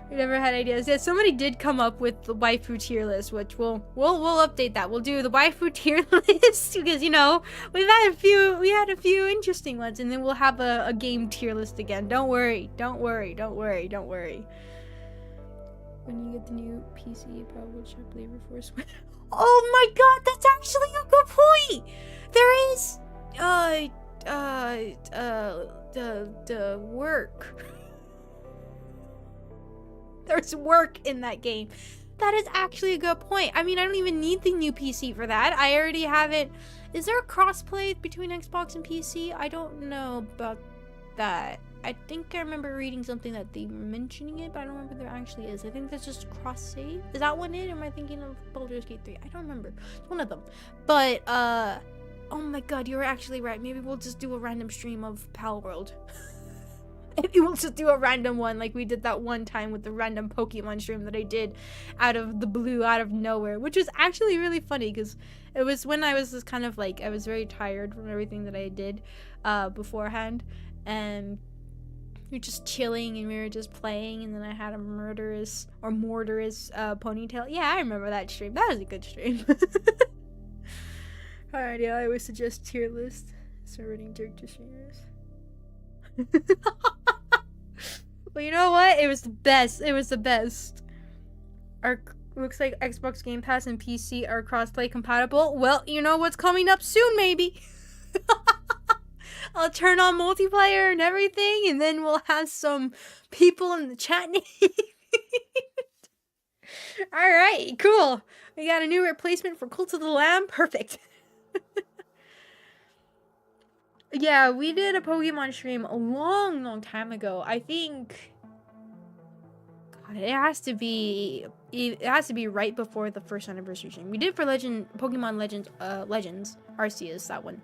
We never had ideas. Yeah, somebody did come up with the waifu tier list, which we'll update that. We'll do the waifu tier list because, you know, we had a few interesting ones, and then we'll have a game tier list again. Don't worry. When you get the new PC, you probably should play Reforce. Oh my god, that's actually a good point. There is the work. There's work in that game. That is actually a good point. I mean, I don't even need the new PC for that. I already have it. Is there a crossplay between Xbox and PC? I don't know about that. I think I remember reading something that they were mentioning it, but I don't remember if there actually is. I think there's just cross save. Is that one it? Or am I thinking of Baldur's Gate 3? I don't remember. It's one of them. But, oh my god, you're actually right. Maybe we'll just do a random stream of Pal World. Maybe we'll just do a random one like we did that one time with the random Pokemon stream that I did out of the blue, out of nowhere, which was actually really funny because it was when I was just kind of like, I was very tired from everything that I did beforehand, and we were just chilling and we were just playing, and then I had a murderous ponytail. Yeah, I remember that stream. That was a good stream. Alright, yeah, I always suggest tier list. Starting jerk to streamers. Well, you know what? It was the best. It was the best. Looks like Xbox Game Pass and PC are crossplay compatible. Well, you know what's coming up soon, maybe. I'll turn on multiplayer and everything, and then we'll have some people in the chat. Alright, cool. We got a new replacement for Cult of the Lamb. Perfect. Yeah, we did a Pokemon stream a long time ago. I think... It has to be right before the first anniversary stream. We did it for Pokemon Legends Arceus, that one.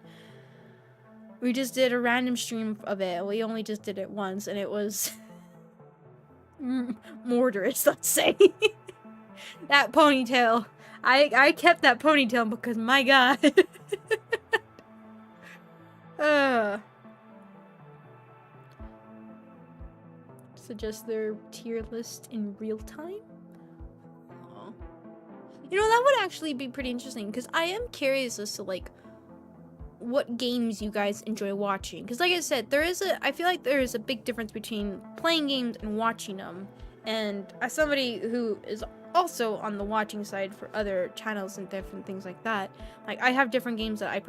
We just did a random stream of it. We only just did it once, and it was murderous, let's say. That ponytail. I kept that ponytail because my god. Suggest their tier list in real time? Oh. You know, that would actually be pretty interesting, because I am curious as to, like, what games you guys enjoy watching. Because like I said, I feel like there is a big difference between playing games and watching them. And as somebody who is also on the watching side for other channels and different things like that, like, I have different games that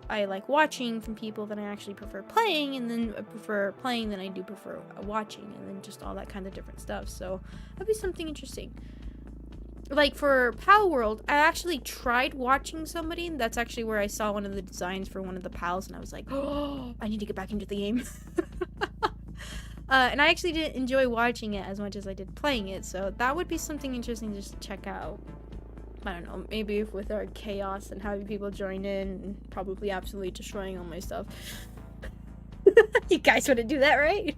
I like watching from people than I actually prefer playing, and then I prefer playing than I do prefer watching, and then just all that kind of different stuff. So that'd be something interesting. Like, for Pal World, I actually tried watching somebody. That's actually where I saw one of the designs for one of the pals, and I was like, oh, I need to get back into the game. And I actually didn't enjoy watching it as much as I did playing it, so that would be something interesting just to check out. I don't know, maybe with our chaos and having people join in and probably absolutely destroying all my stuff. You guys want to do that, right?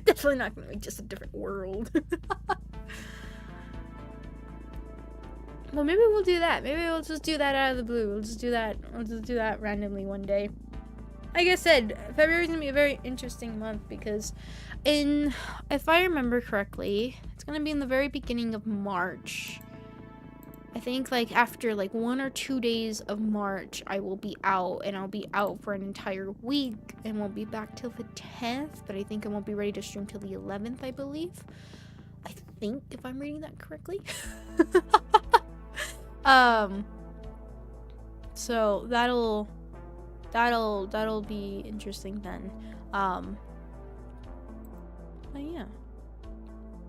Definitely not gonna make just a different world. Well, maybe we'll do that. Maybe we'll just do that out of the blue. We'll just do that randomly one day. Like I said, February is gonna be a very interesting month because if I remember correctly, it's gonna be in the very beginning of March. I think like after like 1 or 2 days of March, I will be out, and I'll be out for an entire week, and won't be back till the 10th, but I think I won't be ready to stream till the 11th, I believe. I think, if I'm reading that correctly. So that'll be interesting then. But yeah.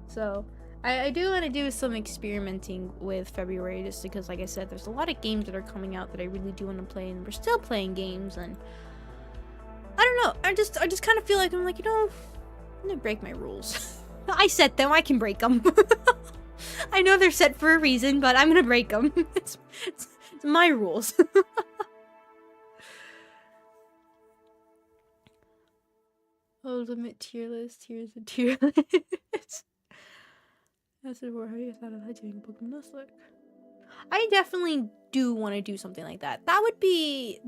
So I do want to do some experimenting with February, just because, like I said, there's a lot of games that are coming out that I really do want to play, and we're still playing games, and I don't know. I just kind of feel like I'm like, I'm gonna break my rules. I set them. I can break them. I know they're set for a reason, but I'm gonna break them. It's my rules. Ultimate tier list. Here's a tier list. That's it. How you thought of that doing Pokemon Nuzlocke? I definitely do want to do something like that. That would be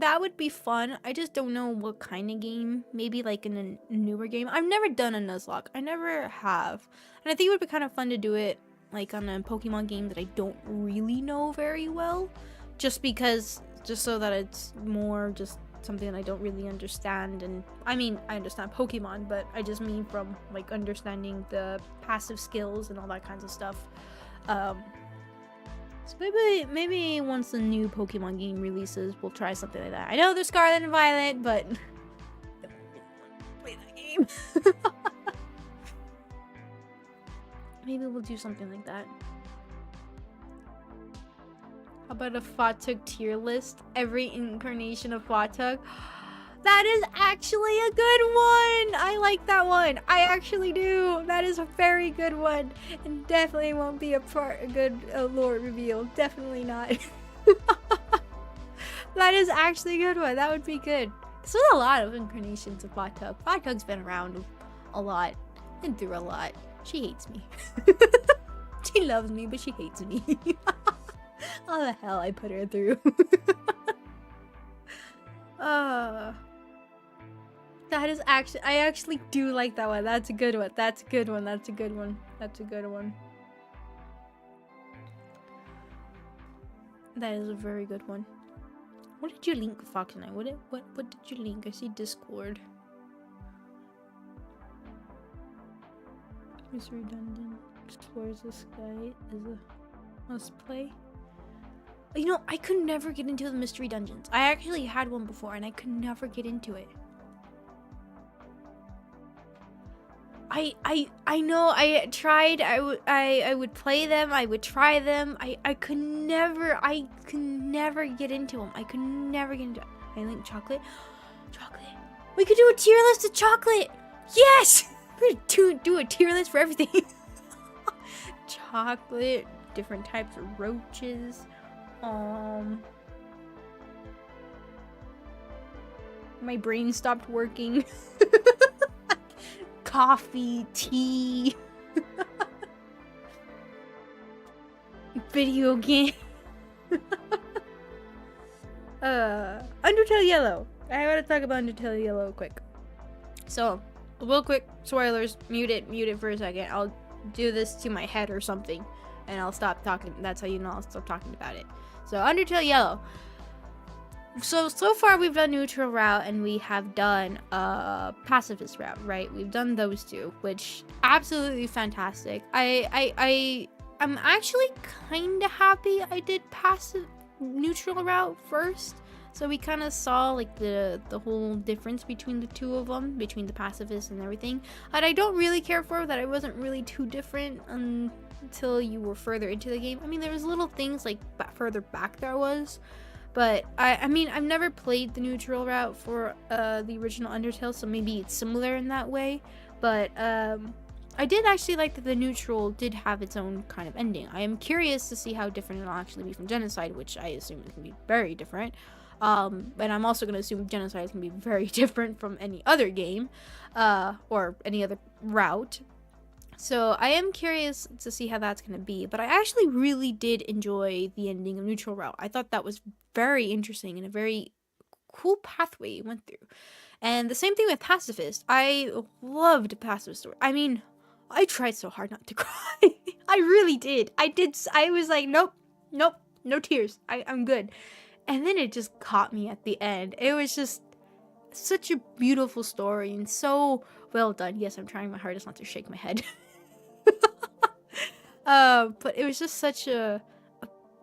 fun. I just don't know what kind of game. Maybe like in a newer game. I've never done a Nuzlocke. I never have, and I think it would be kind of fun to do it like on a Pokemon game that I don't really know very well, just so that it's more just something I don't really understand. And I mean, I understand Pokemon, but I just mean from like understanding the passive skills and all that kinds of stuff. So maybe once the new Pokemon game releases, we'll try something like that. I know there's Scarlet and Violet, but I don't really want to play that game. Maybe we'll do something like that. How about a Fatum tier list? Every incarnation of Fatum. That is actually a good one. I like that one. I actually do. That is a very good one, and definitely won't be a good lore reveal. Definitely not. That is actually a good one. That would be good. There's a lot of incarnations of Fatum. Fatum's been around a lot and through a lot. She hates me. She loves me, but she hates me. All the hell I put her through. That is actually, I actually do like that one. That's a good one. That's a good one. That's a good one. That's a good one. That is a very good one. What did you link, Fox and I? What did you link? I see Discord. Mystery Dungeon explores the sky is a must play. You know, I could never get into the mystery dungeons. I actually had one before, and I could never get into it. I know I tried. I would play them. I would try them. I could never get into them. I could never get into it. I think chocolate. We could do a tier list of chocolate. Yes. We're gonna do a tier list for everything. chocolate, different types of roaches. My brain stopped working. Coffee, tea, video game. Undertale Yellow. I gotta talk about Undertale Yellow quick. So, real quick, spoilers. Mute it for a second. I'll do this to my head or something, and I'll stop talking. That's how you know I'll stop talking about it. So, Undertale Yellow. So far we've done neutral route and we have done pacifist route, right? We've done those two, which absolutely fantastic. I'm actually kind of happy I did neutral route first. So we kind of saw like the whole difference between the two of them, between the pacifist and everything. And I don't really care for that it wasn't really too different until you were further into the game. I mean, there was little things like further back there was. But, I mean, I've never played the neutral route for the original Undertale, so maybe it's similar in that way. But, I did actually like that the neutral did have its own kind of ending. I am curious to see how different it'll actually be from Genocide, which I assume is going to be very different. And I'm also going to assume Genocide is going to be very different from any other game, or any other route. So I am curious to see how that's going to be, but I actually really did enjoy the ending of Neutral Route. I thought that was very interesting and a very cool pathway it went through. And the same thing with Pacifist. I loved Pacifist story. I mean, I tried so hard not to cry. I really did. I was like, nope, no tears. I'm good. And then it just caught me at the end. It was just such a beautiful story and so well done. Yes, I'm trying my hardest not to shake my head. But it was just such a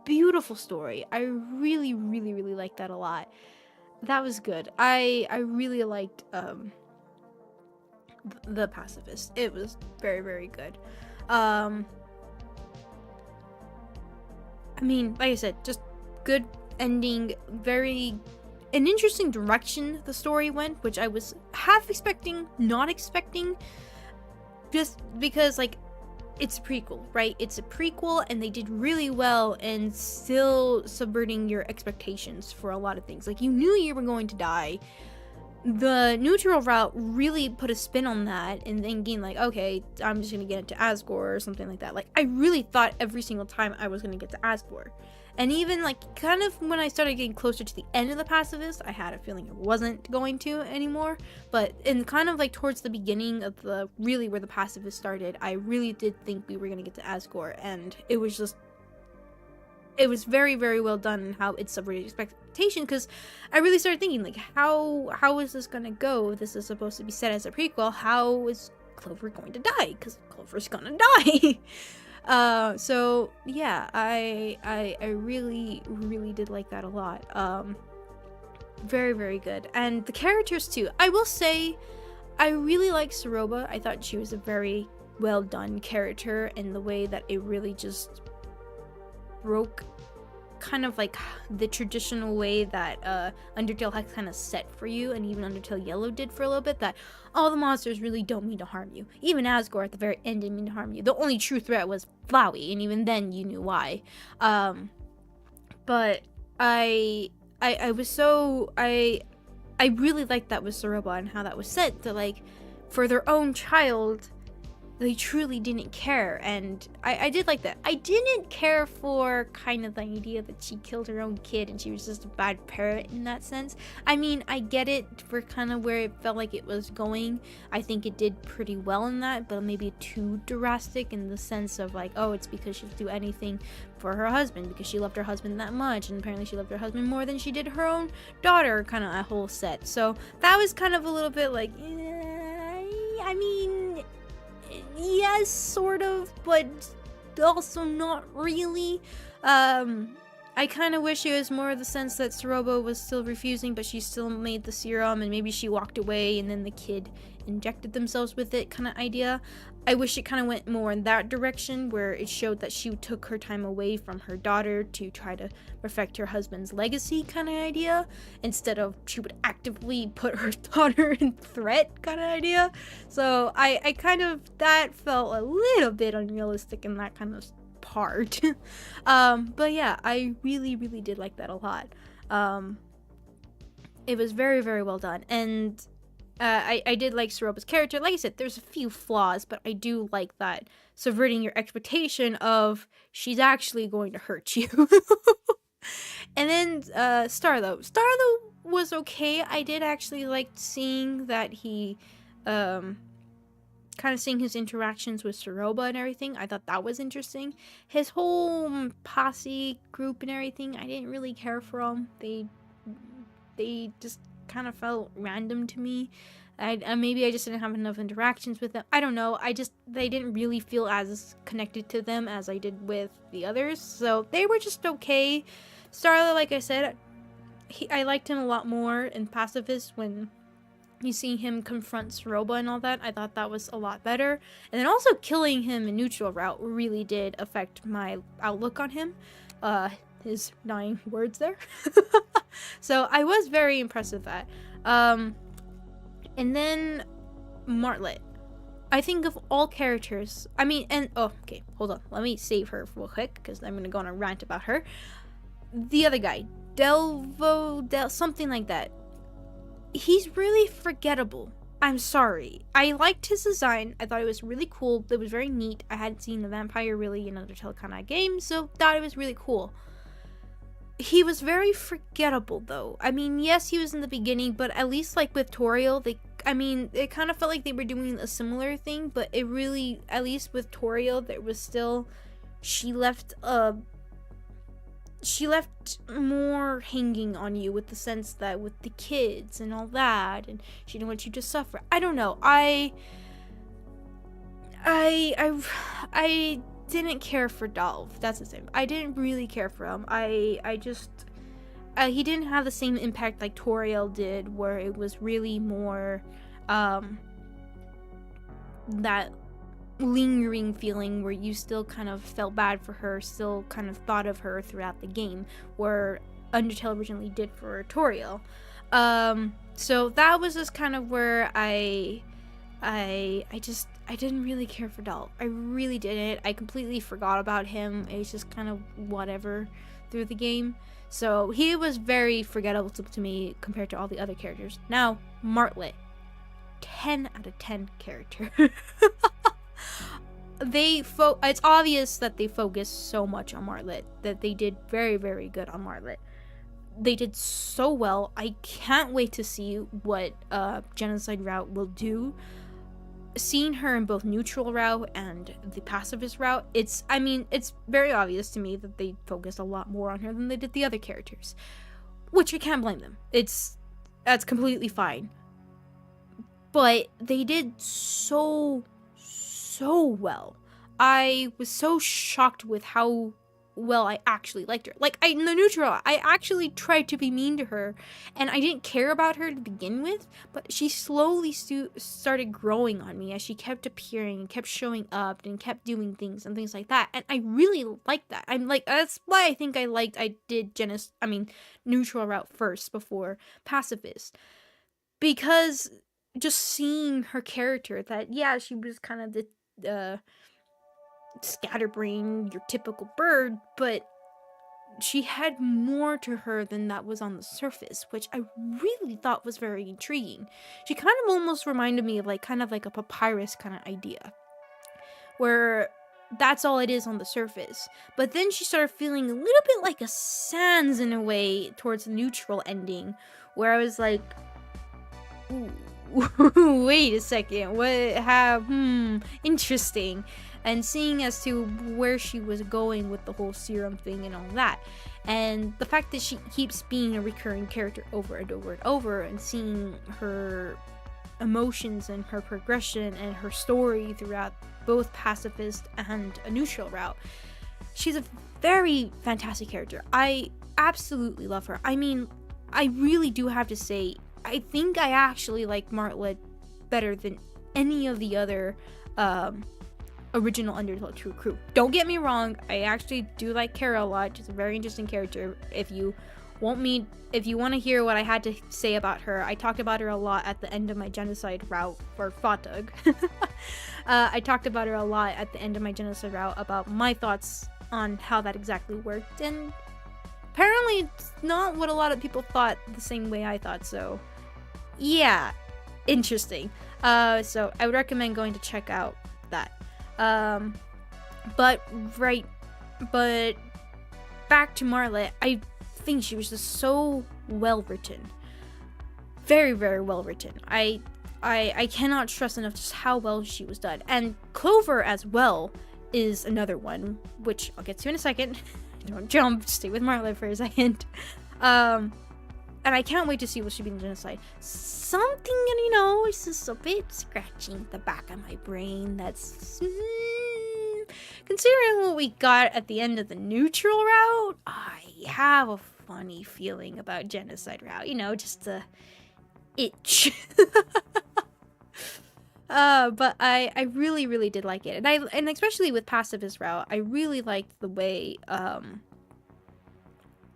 beautiful story. I really liked that a lot. That was good. I really liked the Pacifist. It was very good. I mean, like I said, just good ending, an interesting direction the story went, which I was half expecting, not expecting, just because, like, it's a prequel, right? It's a prequel, and they did really well in still subverting your expectations for a lot of things. Like, you knew you were going to die. The neutral route really put a spin on that, and thinking, like, okay, I'm just gonna get into Asgore or something like that. Like, I really thought every single time I was gonna get to Asgore. And even, like, kind of when I started getting closer to the end of the Pacifist, I had a feeling it wasn't going to anymore. But in kind of, like, towards the beginning of really where the Pacifist started, I really did think we were going to get to Asgore. And it was very well done in how it subverted expectation. Because I really started thinking, like, how is this going to go? This is supposed to be set as a prequel. How is Clover going to die? Because Clover's going to die. So yeah, I really did like that a lot. Very good. And the characters too. I will say, I really like Soroba. I thought she was a very well done character in the way that it really just broke kind of like the traditional way that Undertale has kind of set for you, and even Undertale Yellow did for a little bit, that all the monsters really don't mean to harm you. Even Asgore at the very end didn't mean to harm you. The only true threat was Flowey, and even then you knew why. But I really liked that with Soroba and how that was set, that, like, for their own child, they truly didn't care. And I did like that. I didn't care for kind of the idea that she killed her own kid and she was just a bad parent in that sense. I mean, I get it for kind of where it felt like it was going. I think it did pretty well in that, but maybe too drastic in the sense of, like, oh, it's because she'd do anything for her husband because she loved her husband that much, and apparently she loved her husband more than she did her own daughter, kind of a whole set. So that was kind of a little bit like, I mean, yes, sort of, but also not really. I I kind of wish it was more of the sense that Soroba was still refusing, but she still made the serum, and maybe she walked away and then the kid injected themselves with it kind of idea. I wish it kind of went more in that direction, where it showed that she took her time away from her daughter to try to perfect her husband's legacy kind of idea, instead of she would actively put her daughter in threat kind of idea. So I kind of, that felt a little bit unrealistic in that kind of part. But yeah, I really did like that a lot. It was very, very well done, and I did like Soroba's character. Like I said, there's a few flaws, but I do like that subverting your expectation of she's actually going to hurt you. And then Starlo was okay. I did actually like seeing that he kind of seeing his interactions with Soroba and everything. I thought that was interesting. His whole posse group and everything, I didn't really care for them. They just kind of felt random to me. Maybe I just didn't have enough interactions with them. I don't know. They didn't really feel as connected to them as I did with the others. So they were just okay. Starla, like I said, I liked him a lot more in Pacifist when you see him confront Soroba and all that. I thought that was a lot better. And then also killing him in neutral route really did affect my outlook on him. His dying words there. So I was very impressed with that. And then Martlet. I think of all characters, okay, hold on. Let me save her real quick, because I'm going to go on a rant about her. The other guy, something like that. He's really forgettable. I'm sorry. I liked his design. I thought it was really cool. It was very neat. I hadn't seen the vampire really in other Telecana games, so thought it was really cool. He was very forgettable, though. I mean, yes, he was in the beginning, but at least, like, with Toriel, it kind of felt like they were doing a similar thing, but it really, at least with Toriel, there was still, she left more hanging on you, with the sense that with the kids and all that, and she didn't want you to suffer. I don't know. I didn't care for Dolph. That's the same. I didn't really care for him. I just he didn't have the same impact like Toriel did, where it was really more that lingering feeling where you still kind of felt bad for her, still kind of thought of her throughout the game, where Undertale originally did for Toriel. So that was just kind of where I didn't really care for Dolph. I really didn't. I completely forgot about him. It's just kind of whatever through the game. So he was very forgettable to me compared to all the other characters. Now, Martlet. 10 out of 10 character. It's obvious that they focused so much on Martlet, that they did very, very good on Martlet. They did so well. I can't wait to see what Genocide Route will do. Seeing her in both neutral route and the pacifist route, it's very obvious to me that they focused a lot more on her than they did the other characters, which I can't blame them. That's completely fine. But they did so well. I was so shocked with how well I actually liked her. Like, in the neutral, I actually tried to be mean to her, and I didn't care about her to begin with, but she slowly started growing on me as she kept appearing and kept showing up and kept doing things and things like that, and I really liked that. That's why I think I did neutral route first before pacifist, because just seeing her character, that yeah, she was kind of the scatterbrain, your typical bird, but she had more to her than that was on the surface, which I really thought was very intriguing. She kind of almost reminded me of like a papyrus kind of idea, where that's all it is on the surface. But then she started feeling a little bit like a Sans in a way towards the neutral ending, where I was like, ooh, wait a second, interesting. And seeing as to where she was going with the whole serum thing and all that, and the fact that she keeps being a recurring character over and over and over, and seeing her emotions and her progression and her story throughout both pacifist and a neutral route, she's a very fantastic character. I absolutely love her. I mean, I really do have to say, I think I actually like Martlet better than any of the other original Undertale 2 crew. Don't get me wrong, I actually do like Kara a lot. She's a very interesting character. If you want to hear what I had to say about her, I talked about her a lot at the end of my genocide route for Fatum. I talked about her a lot at the end of my genocide route about my thoughts on how that exactly worked, and apparently it's not what a lot of people thought the same way I thought, so yeah, interesting. So I would recommend going to check out that. But back to Martlet, I think she was just so well written. Very, very well written. I cannot stress enough just how well she was done. And Clover as well is another one, which I'll get to in a second. Don't jump, stay with Martlet for a second. And I can't wait to see what she be in Genocide. Something, you know, is just a bit scratching the back of my brain. That's considering what we got at the end of the neutral route, I have a funny feeling about Genocide route. You know, just a itch. But I really, really did like it, and especially with Pacifist route, I really liked the way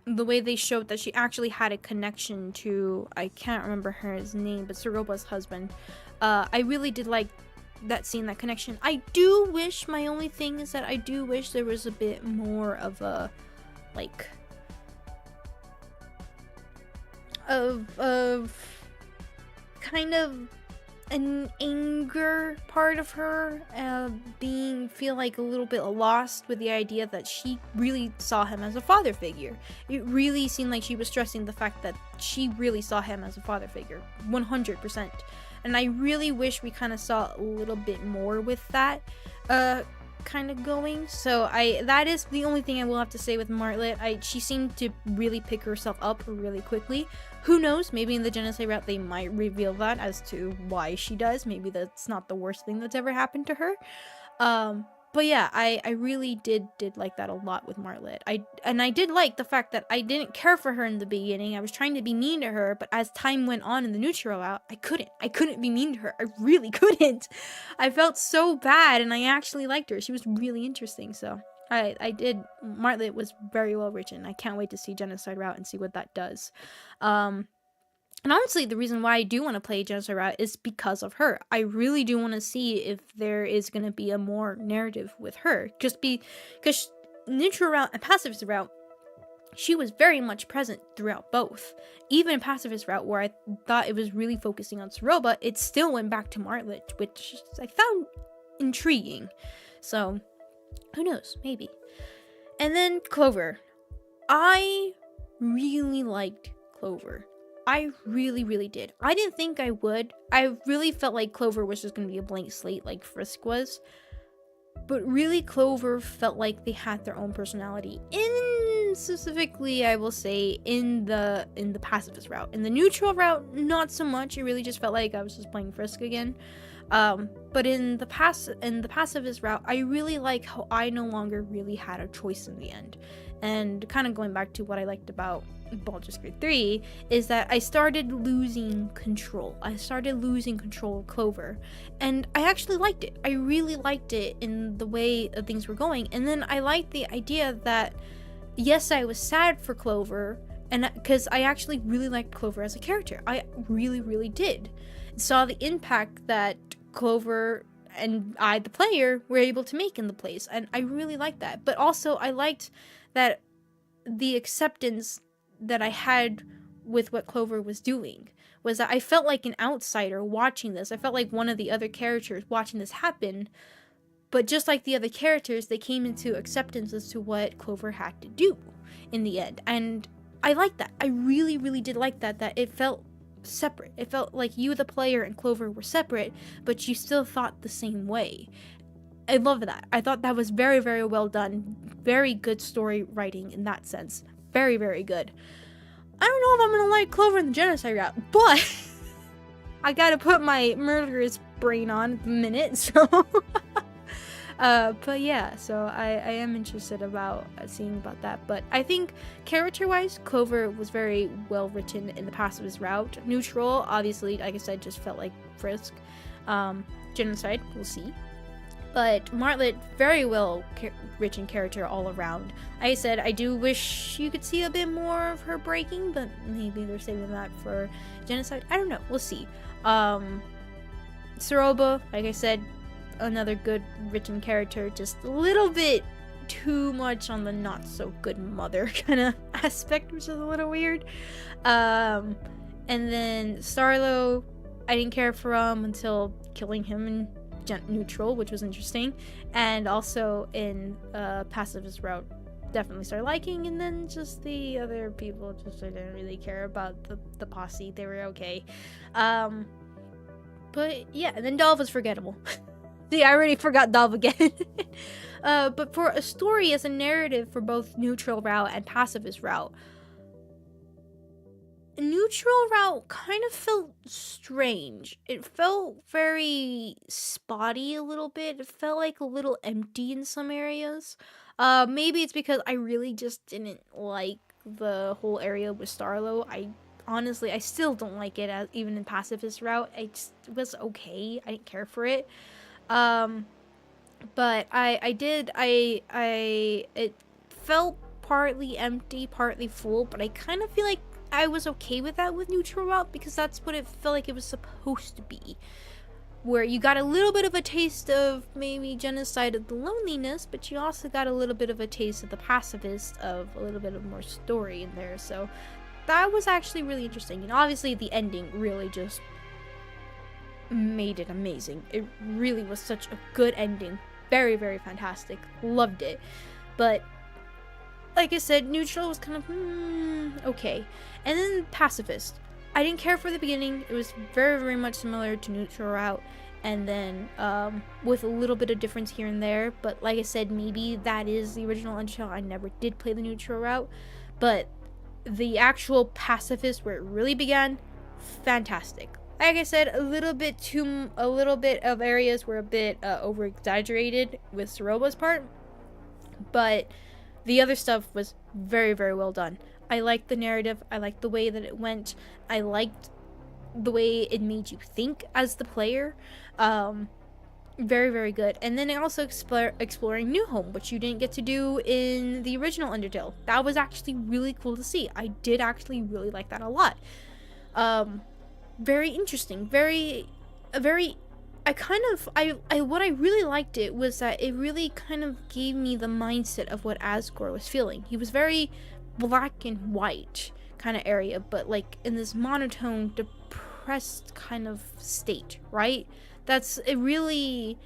they showed that she actually had a connection to, I can't remember his name, but Soroba's husband. I really did like that scene, that connection. I do wish, my only thing is that I do wish there was a bit more of a, like, of kind of an anger part of her, feel like a little bit lost with the idea that she really saw him as a father figure. It really seemed like she was stressing the fact that she really saw him as a father figure, 100%. And I really wish we kind of saw a little bit more with that, kind of going. So that is the only thing I will have to say with Martlet. She seemed to really pick herself up really quickly. Who knows, maybe in the Genocide route they might reveal that as to why she does. Maybe that's not the worst thing that's ever happened to her. But yeah, I really did like that a lot with Martlet. I did like the fact that I didn't care for her in the beginning. I was trying to be mean to her, but as time went on in the neutral route, I couldn't be mean to her. I really couldn't. I felt so bad, and I actually liked her. She was really interesting, so I did. Martlet was very well written. I can't wait to see Genocide route and see what that does. And honestly, the reason why I do want to play Genocide route is because of her. I really do want to see if there is going to be a more narrative with her. Just because neutral route and pacifist route, she was very much present throughout both. Even pacifist route, where I thought it was really focusing on Soroba, it still went back to Martlet, which I found intriguing. So, who knows? Maybe. And then Clover. I really liked Clover. I really, really did. I didn't think I would. I really felt like Clover was just going to be a blank slate like Frisk was. But really, Clover felt like they had their own personality. Specifically, I will say, in the pacifist route. In the neutral route, not so much. It really just felt like I was just playing Frisk again. But in the pacifist route, I really like how I no longer really had a choice in the end. And kind of going back to what I liked about Baldur's Gate 3 is that I started losing control. I started losing control of Clover, and I actually liked it. I really liked it in the way that things were going. And then I liked the idea that, yes, I was sad for Clover, and because I actually really liked Clover as a character. I really, really did. Saw the impact that Clover and I, the player, were able to make in the place, and I really liked that. But also, I liked that the acceptance that I had with what Clover was doing was that I felt like an outsider watching this. I felt like one of the other characters watching this happen, but just like the other characters, they came into acceptance as to what Clover had to do in the end. And I liked that. I really, really did like that it felt separate. It felt like you, the player, and Clover were separate, but you still thought the same way. I love that. I thought that was very, very well done. Very good story writing in that sense. Very, very good. I don't know if I'm gonna like Clover in the Genocide route, but I gotta put my murderous brain on at the minute, so But yeah, so I am interested about seeing about that. But I think character-wise, Clover was very well written in the pacifist route. Neutral, obviously, like I said, just felt like Frisk. Genocide, we'll see. But Martlet, very well written character all around. Like I said, I do wish you could see a bit more of her breaking, but maybe they're saving that for Genocide. I don't know. We'll see. Soroba, like I said, another good written character, just a little bit too much on the not so good mother kind of aspect, which is a little weird. And then Starlo, I didn't care for him until killing him in Neutral, which was interesting, and also in Pacifist route definitely started liking, and then just the other people just I didn't really care about the posse. They were okay. But yeah, and then Dolph was forgettable. See, I already forgot Dolph again. But for a story as a narrative for both Neutral route and Pacifist route, Neutral route kind of felt strange. It felt very spotty a little bit. It felt like a little empty in some areas. Maybe it's because I really just didn't like the whole area with Starlo. I still don't like it, as even in Pacifist route. It was okay. I didn't care for it. But it felt partly empty, partly full, but I kind of feel like I was okay with that with Neutral route because that's what it felt like it was supposed to be. Where you got a little bit of a taste of maybe Genocide of the loneliness, but you also got a little bit of a taste of the pacifist, of a little bit of more story in there. So that was actually really interesting. And obviously the ending really just made it amazing. It really was such a good ending. Very, very fantastic. Loved it. But like I said, Neutral was kind of okay. And then Pacifist, I didn't care for the beginning. It was very, very much similar to Neutral route, and then with a little bit of difference here and there. But like I said, maybe that is the original Undertale. I never did play the Neutral route, but the actual Pacifist, where it really began, fantastic. Like I said, a little bit of areas were a bit over exaggerated with Soroba's part, but the other stuff was very, very well done. I liked the narrative. I liked the way that it went. I liked the way it made you think as the player. Very, very good. And then also exploring New Home, which you didn't get to do in the original Undertale. That was actually really cool to see. I did actually really like that a lot. Very interesting. What I really liked it was that it really kind of gave me the mindset of what Asgore was feeling. He was very black and white kind of area, but like in this monotone, depressed kind of state, right? That's it. Really,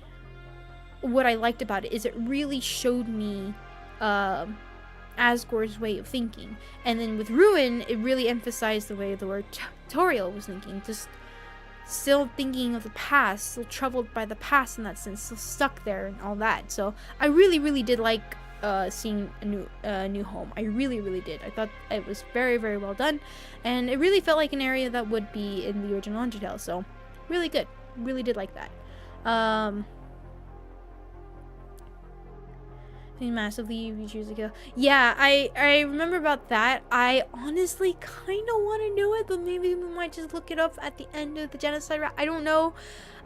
what I liked about it is it really showed me Asgore's way of thinking. And then with Ruin, it really emphasized the way the word Toriel was thinking, just still thinking of the past, still troubled by the past in that sense, still stuck there and all that. So I really, really did like seeing a new home. I really, really did. I thought it was very, very well done, and it really felt like an area that would be in the original Undertale. So really good. Really did like that. Massively if you choose to kill. Yeah, I remember about that. I honestly kind of want to know it, but maybe we might just look it up at the end of the Genocide route. I don't know.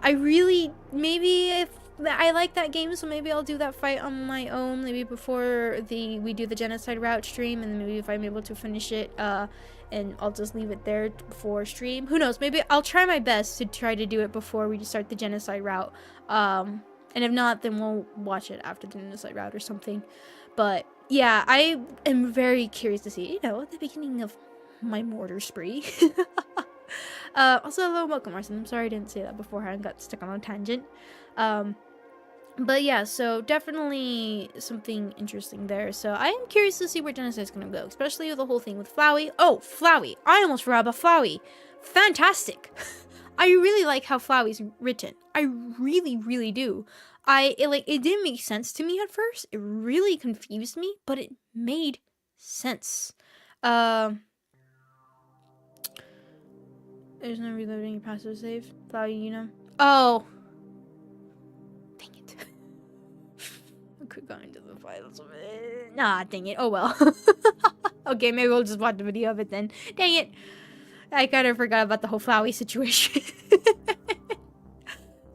Maybe if I like that game, so maybe I'll do that fight on my own, maybe before we do the Genocide route stream, and maybe if I'm able to finish it, and I'll just leave it there before stream. Who knows? Maybe I'll try my best to try to do it before we start the Genocide route. And if not, then we'll watch it after the Genocide route or something. But yeah, I am very curious to see, at the beginning of my mortar spree. Also, hello, welcome, Marcin. I'm sorry I didn't say that beforehand. Got stuck on a tangent. But yeah, so definitely something interesting there. So I am curious to see where Genocide is going to go, especially with the whole thing with Flowey. Oh, Flowey. I almost forgot about Flowey. Fantastic. I really like how Flowey's written. I really, really do. It didn't make sense to me at first. It really confused me, but it made sense. There's no reloading your passive save. Flowey, Oh. Dang it. could go into the files of it. Nah, dang it. Oh well. Okay, maybe we'll just watch the video of it then. Dang it. I kind of forgot about the whole Flowey situation.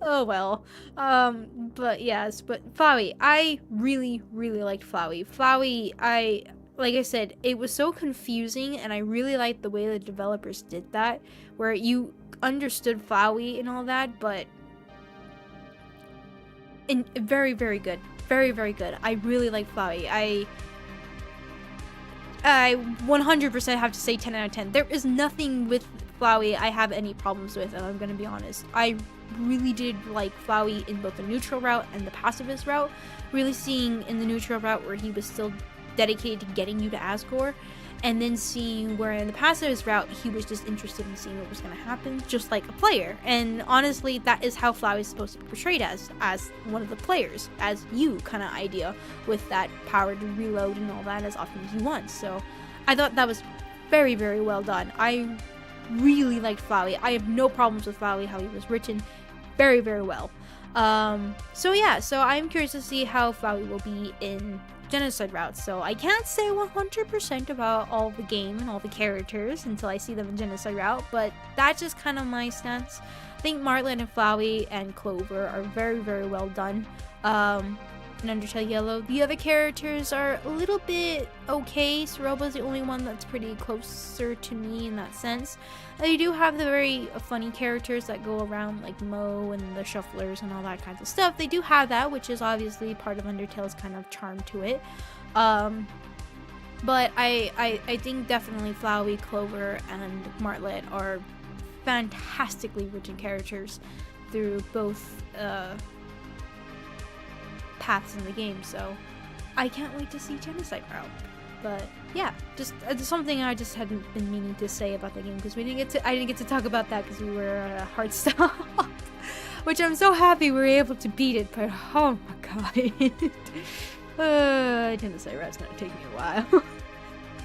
Oh well. But yes, but Flowey, I really, really liked Flowey. Flowey, like I said, it was so confusing, and I really liked the way the developers did that, where you understood Flowey and all that, but very, very good. Very, very good. I really like Flowey. I 100% have to say 10 out of 10. There is nothing with Flowey I have any problems with, and I'm gonna be honest. I really did like Flowey in both the neutral route and the pacifist route. Really seeing in the neutral route where he was still dedicated to getting you to Asgore, and then seeing where in the pacifist route he was just interested in seeing what was going to happen, just like a player. And honestly, that is how Flowey is supposed to be portrayed, as one of the players, as you kind of idea, with that power to reload and all that as often as you want. So I thought that was very, very well done. I really liked Flowey. I have no problems with Flowey, how he was written very, very well. So yeah, so I'm curious to see how Flowey will be in Genocide route. So I can't say 100% about all the game and all the characters until I see them in Genocide route, but that's just kind of my stance. I think Martlet and Flowey and Clover are very, very well done. In Undertale Yellow, the other characters are a little bit okay. Soroba's the only one that's pretty closer to me in that sense. They do have the very funny characters that go around, like Mo and the Shufflers and all that kinds of stuff. They do have that, which is obviously part of Undertale's kind of charm to it. But I think definitely Flowey, Clover, and Martlet are fantastically written characters through both paths in the game, so I can't wait to see Genocide route. But yeah, just something I just hadn't been meaning to say about the game, because I didn't get to talk about that because we were at a hard stop, which I'm so happy we were able to beat it. But oh my god, Genocide route's gonna take me a while.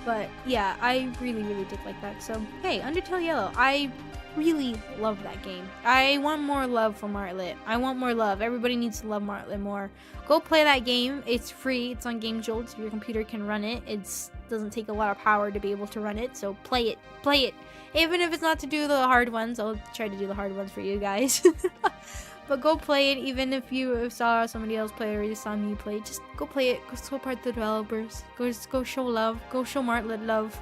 But yeah, I really, really did like that. So hey, Undertale Yellow, I really love that game. I want more love for Martlet. I want more love. Everybody needs to love Martlet more. Go play that game. It's free. It's on Game Jolt, so your computer can run it. It doesn't take a lot of power to be able to run it, so play it. Play it. Even if it's not to do the hard ones, I'll try to do the hard ones for you guys. But go play it. Even if you saw somebody else play or you saw me play, just go play it. Go support the developers. Go show love. Go show Martlet love.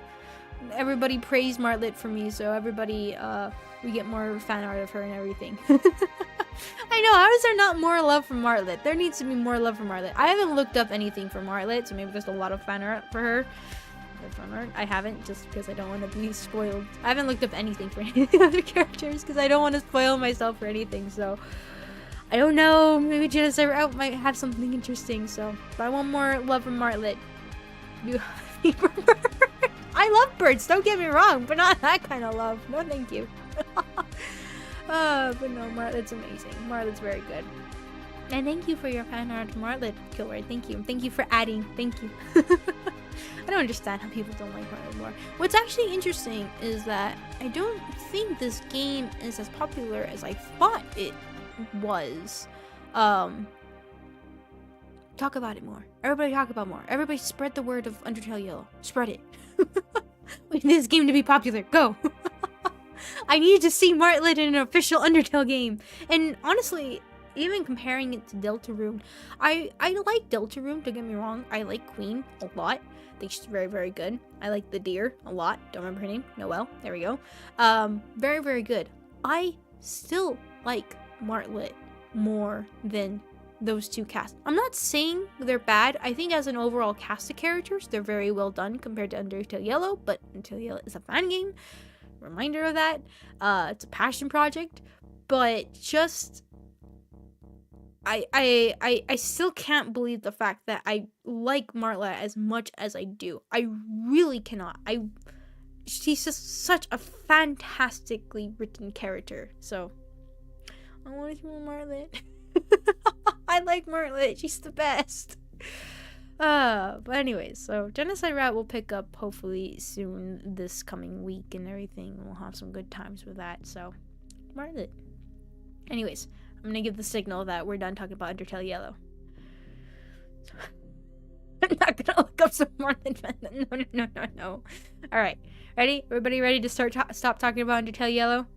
Everybody praise Martlet for me, so everybody, we get more fan art of her and everything. I know, how is there not more love for Martlet? There needs to be more love for Martlet. I haven't looked up anything for Martlet, so maybe there's a lot of fan art for her. Fan art? I haven't, just because I don't want to be spoiled. I haven't looked up anything for any of the other characters, because I don't want to spoil myself for anything, so I don't know, maybe Genocide Route might have something interesting, so, but I want more love from Martlet. I love birds, don't get me wrong, but not that kind of love. No, thank you. But no, Martlet's amazing. Martlet's very good. And thank you for your fan art, Martlet, Kilroy. Thank you. Thank you for adding. Thank you. I don't understand how people don't like Martlet more. What's actually interesting is that I don't think this game is as popular as I thought it was. Talk about it more. Everybody talk about more. Everybody spread the word of Undertale Yellow. Spread it. We need this game to be popular. Go. I need to see Martlet in an official Undertale game. And honestly, even comparing it to Deltarune, I like Deltarune, don't get me wrong. I like Queen a lot. I think she's very, very good. I like the deer a lot. Don't remember her name. Noelle. There we go. Very, very good. I still like Martlet more than those two casts. I'm not saying they're bad. I think as an overall cast of characters, they're very well done compared to Undertale Yellow, but Undertale Yellow is a fan game. Reminder of that. It's a passion project, but just I still can't believe the fact that I like Martlet as much as I do. I really cannot. She's just such a fantastically written character. So I want to see more Martlet. I like Martlet. She's the best. But anyways, so Genocide Route will pick up hopefully soon this coming week and everything. We'll have some good times with that. So Martlet. Anyways, I'm gonna give the signal that we're done talking about Undertale Yellow. I'm not gonna look up some more than no. Alright. Ready? Everybody ready to stop talking about Undertale Yellow?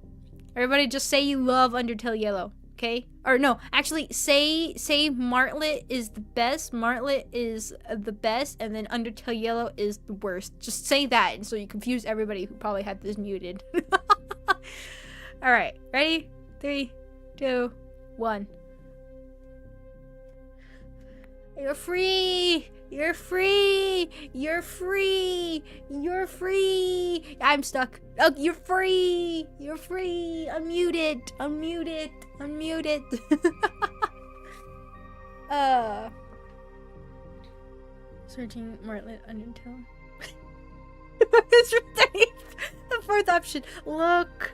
Everybody just say you love Undertale Yellow. Okay? Or no, actually say Martlet is the best, Martlet is the best, and then Undertale Yellow is the worst. Just say that, and so you confuse everybody who probably had this muted. Alright, ready? 3, 2, 1. You're free! You're free! You're free! You're free! I'm stuck. Oh, you're free! You're free! Unmuted! Unmuted! Unmuted! Searching Martlet Undertale. It's right. The fourth option. Look!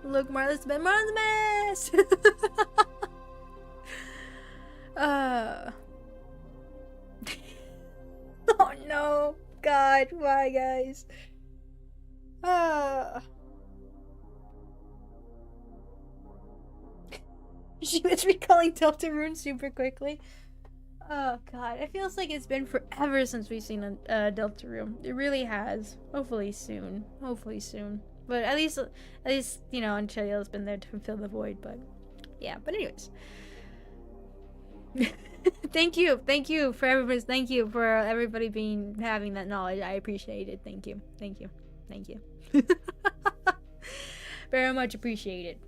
Look, Martlet's been Martlet's mess! Oh no, God, why, guys? She was recalling Deltarune super quickly. Oh God, it feels like it's been forever since we've seen Deltarune. It really has. Hopefully soon. Hopefully soon. But at least you know, Anchelia's been there to fill the void. But yeah. But anyways. Thank you for everybody. Thank you for everybody having that knowledge. I appreciate it. Thank you. Very much appreciated.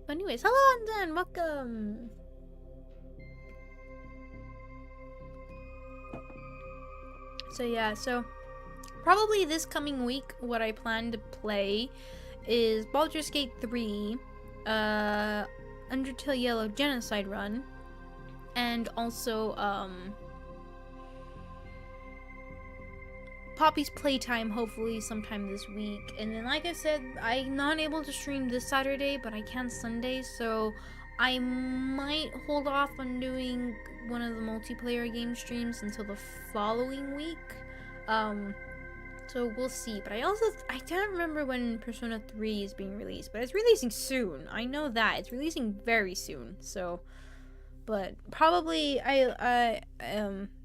But anyways, hello Andan, welcome. So yeah, so probably this coming week, what I plan to play is Baldur's Gate 3, Undertale Yellow Genocide Run. And also, Poppy's Playtime, hopefully sometime this week. And then, like I said, I'm not able to stream this Saturday, but I can Sunday, so I might hold off on doing one of the multiplayer game streams until the following week. So we'll see. But I can't remember when Persona 3 is being released, but it's releasing soon. I know that. It's releasing very soon, so... But probably the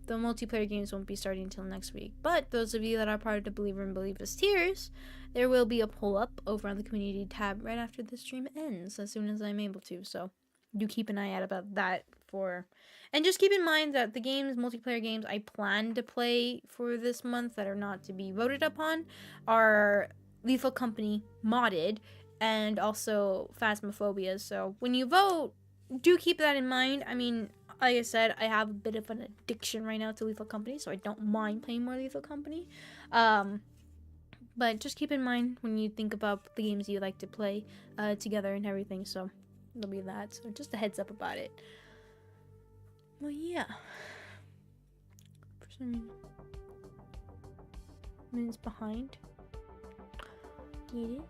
multiplayer games won't be starting until next week. But those of you that are part of the Believer and Believers tiers, there will be a pull up over on the community tab right after the stream ends, as soon as I'm able to. So do keep an eye out about that and just keep in mind that the multiplayer games I plan to play for this month that are not to be voted upon are Lethal Company modded and also Phasmophobia. So when you vote, do keep that in mind. I mean, like I said, I have a bit of an addiction right now to Lethal Company, so I don't mind playing more Lethal Company. But just keep in mind when you think about the games you like to play together and everything, so there'll be that. So just a heads up about it. Well, yeah. For some minutes behind. Get it?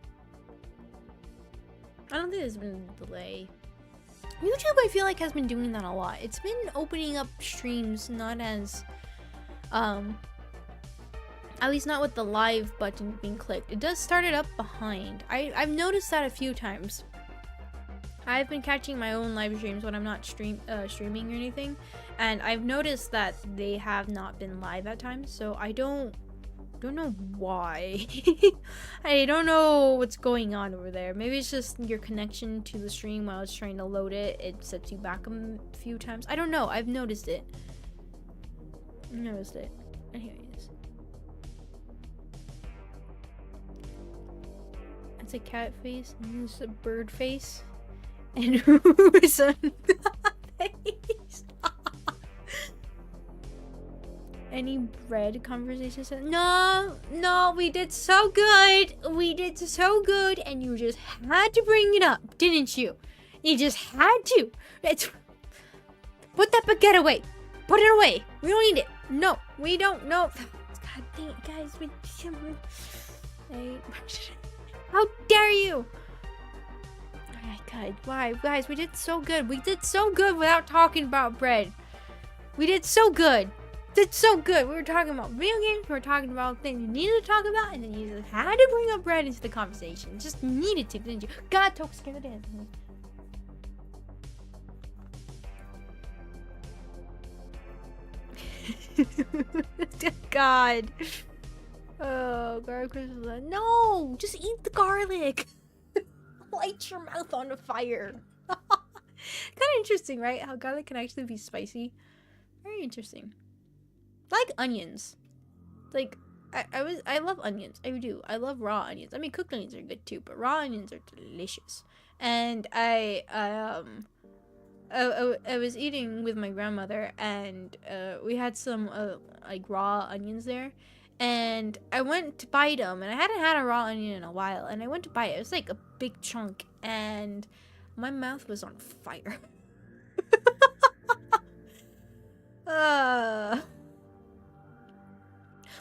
I don't think there's been a delay. YouTube, I feel like, has been doing that a lot. It's been opening up streams, not as, at least not with the live button being clicked. It does start it up behind. I've noticed that a few times. I've been catching my own live streams when I'm not streaming or anything, and I've noticed that they have not been live at times, so I don't know why. I don't know what's going on over there. Maybe it's just your connection to the stream while it's trying to load it. It sets you back a few times. I don't know. I've noticed it. Anyways. It's a cat face and it's a bird face. And who's a face? Any bread conversations? No, we did so good. And you just had to bring it up, didn't you? You just had to. Put that baguette away. Put it away. We don't need it. No, we don't. No. God dang it, guys. How dare you? God, why? Guys, we did so good. We did so good without talking about bread. We did so good. We were talking about video games. We were talking about things you needed to talk about. And then you just had to bring up bread into the conversation. Just needed to, didn't you? God, Toke scared the dance. God. Oh, garlic crisps. No, just eat the garlic. Light your mouth on fire. Kind of interesting, right? How garlic can actually be spicy. Very interesting. Like onions. Like, I love onions. I do. I love raw onions. I mean, cooked onions are good too, but raw onions are delicious. And I was eating with my grandmother, and we had some like raw onions there, and I went to bite them, and I hadn't had a raw onion in a while, and I went to bite it. It was like a big chunk, and my mouth was on fire.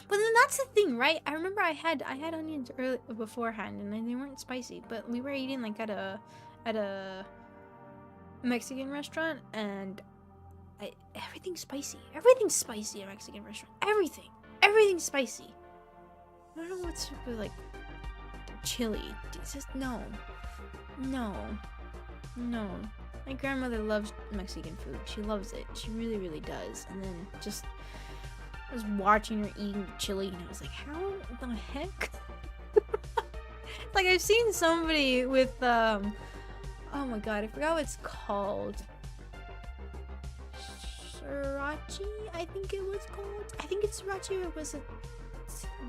But then that's the thing, right? I remember I had onions early beforehand, and they weren't spicy, but we were eating like at a Mexican restaurant, and everything's spicy. Everything's spicy at a Mexican restaurant. Everything's spicy. I don't know what's with like chili. It's just no. My grandmother loves Mexican food. She loves it. She really, really does. And then just I was watching her eating chili, and I was like, how the heck? Like, I've seen somebody with oh my god, I forgot what it's called. Sriracha, I think it was called. I think it's sriracha, or was it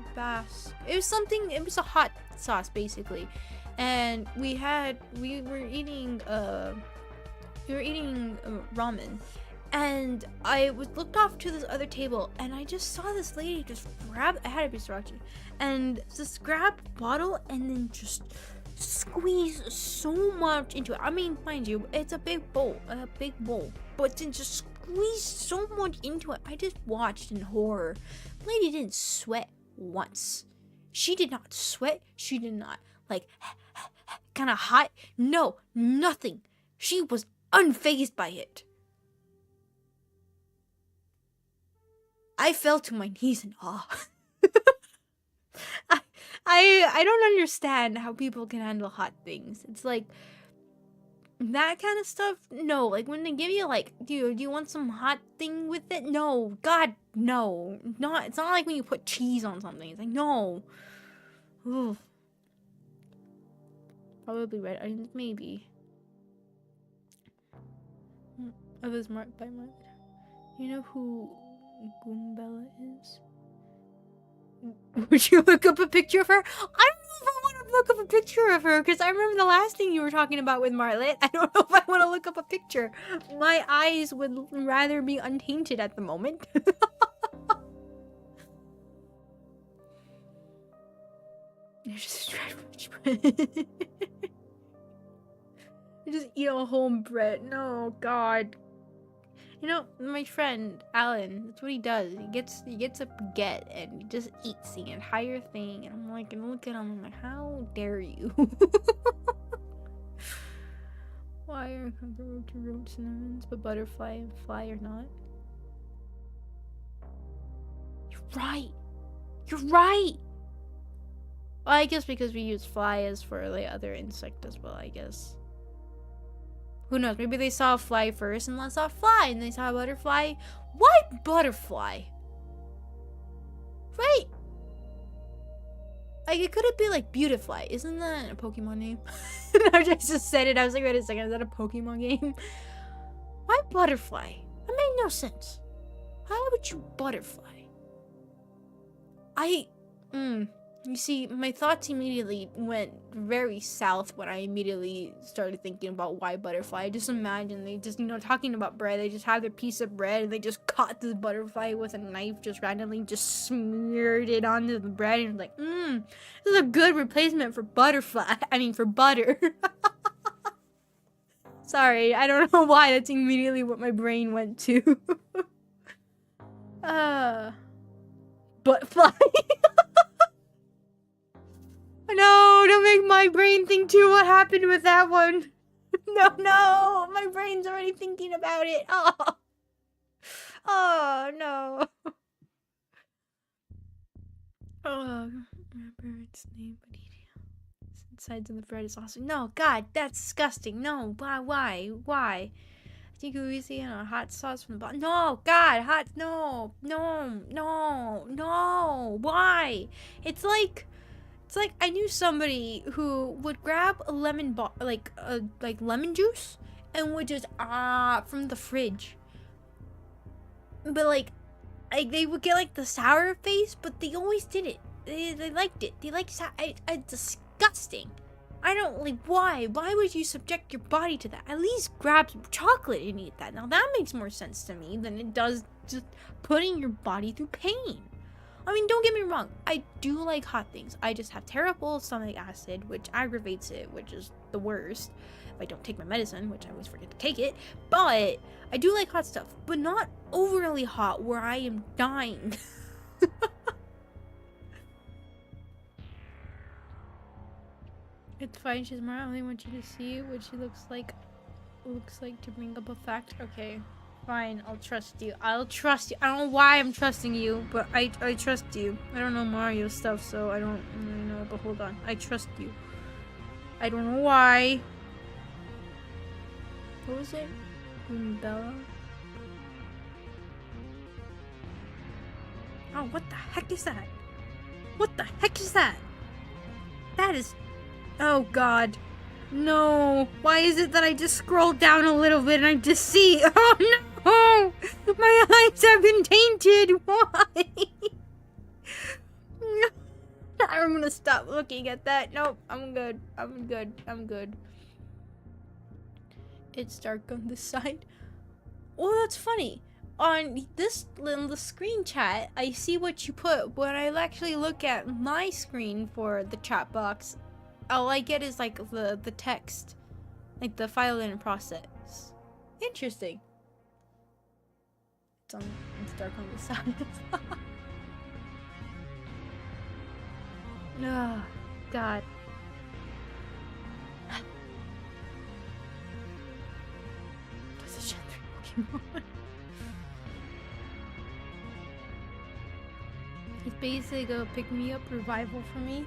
Tabasco? It was something, it was a hot sauce, basically. And we were eating ramen. And I looked off to this other table, and I just saw this lady just grab, it had to be sriracha, and just grab a bottle and then just squeeze so much into it. I mean, mind you, it's a big bowl, but then just squeeze so much into it. I just watched in horror. The lady didn't sweat once. She did not sweat. She did not, like, kind of hot. No, nothing. She was unfazed by it. I fell to my knees in awe. I don't understand how people can handle hot things. It's like that kind of stuff. No, like when they give you like, do you want some hot thing with it? No, God, no, not. It's not like when you put cheese on something. It's like no. Ooh. Probably red onions, maybe. Others marked by mark. You know who Goombella is? Would you look up a picture of her? I don't know if I want to look up a picture of her, because I remember the last thing you were talking about with Marlet. I don't know if I want to look up a picture. My eyes would rather be untainted at the moment. There's just much bread. You just eat a whole bread. No, God. You know, my friend Alan, that's what he does. He gets a baguette and he just eats the entire thing. And I'm like, and look at him, I'm like, how dare you? Why are kangaroo to road cinnamons, but butterfly and fly are not? You're right. Well, I guess because we use fly as for the other insect as well, I guess. Who knows? Maybe they saw a fly first and saw a fly, and they saw a butterfly. Why butterfly? Right? Like, it could be like Beautifly. Isn't that a Pokemon name? I just said it. I was like, wait a second. Is that a Pokemon game? Why butterfly? That made no sense. How would you butterfly? You see, my thoughts immediately went very south when I immediately started thinking about why butterfly. I just imagine they just, talking about bread, they just have their piece of bread and they just caught this butterfly with a knife, just randomly just smeared it onto the bread, and like, this is a good replacement for butterfly. I mean, for butter. Sorry, I don't know why that's immediately what my brain went to. Buttfly. No, don't make my brain think too. What happened with that one? No, my brain's already thinking about it. Oh no. Oh, remember its name, but insides of the bread is awesome. No, God, that's disgusting. No, why? crusty greasy and a hot sauce from the bottom. No, God, no, why? It's like I knew somebody who would grab a lemon like lemon juice and would just from the fridge. But like they would get like the sour face, but they always did it. They liked it. They like it's disgusting. I don't like why. Why would you subject your body to that? At least grab some chocolate and eat that. Now that makes more sense to me than it does just putting your body through pain. I mean, don't get me wrong. I do like hot things. I just have terrible stomach acid, which aggravates it, which is the worst. If I don't take my medicine, which I always forget to take it. But I do like hot stuff, but not overly hot where I am dying. It's fine, she's smart. I only want you to see what she looks like to bring up a fact. Okay, fine, I'll trust you. I'll trust you. I don't know why I'm trusting you, but I trust you. I don't know Mario stuff, so I don't really know, but hold on. I trust you. I don't know why. What was it? Bella? Oh, what the heck is that? What the heck is that? That is... Oh god. No. Why is it that I just scroll down a little bit and I just see... Oh no! My eyes have been tainted! Why? I'm gonna stop looking at that. Nope. I'm good. I'm good. I'm good. It's dark on this side. Oh, that's funny. On this little screen chat, I see what you put. When I actually look at my screen for the chat box, all I get is like the text, like the file in process. Interesting. It's dark on this side. Oh, God. There's a Gen 3 Pokemon. It's basically a pick-me-up revival for me.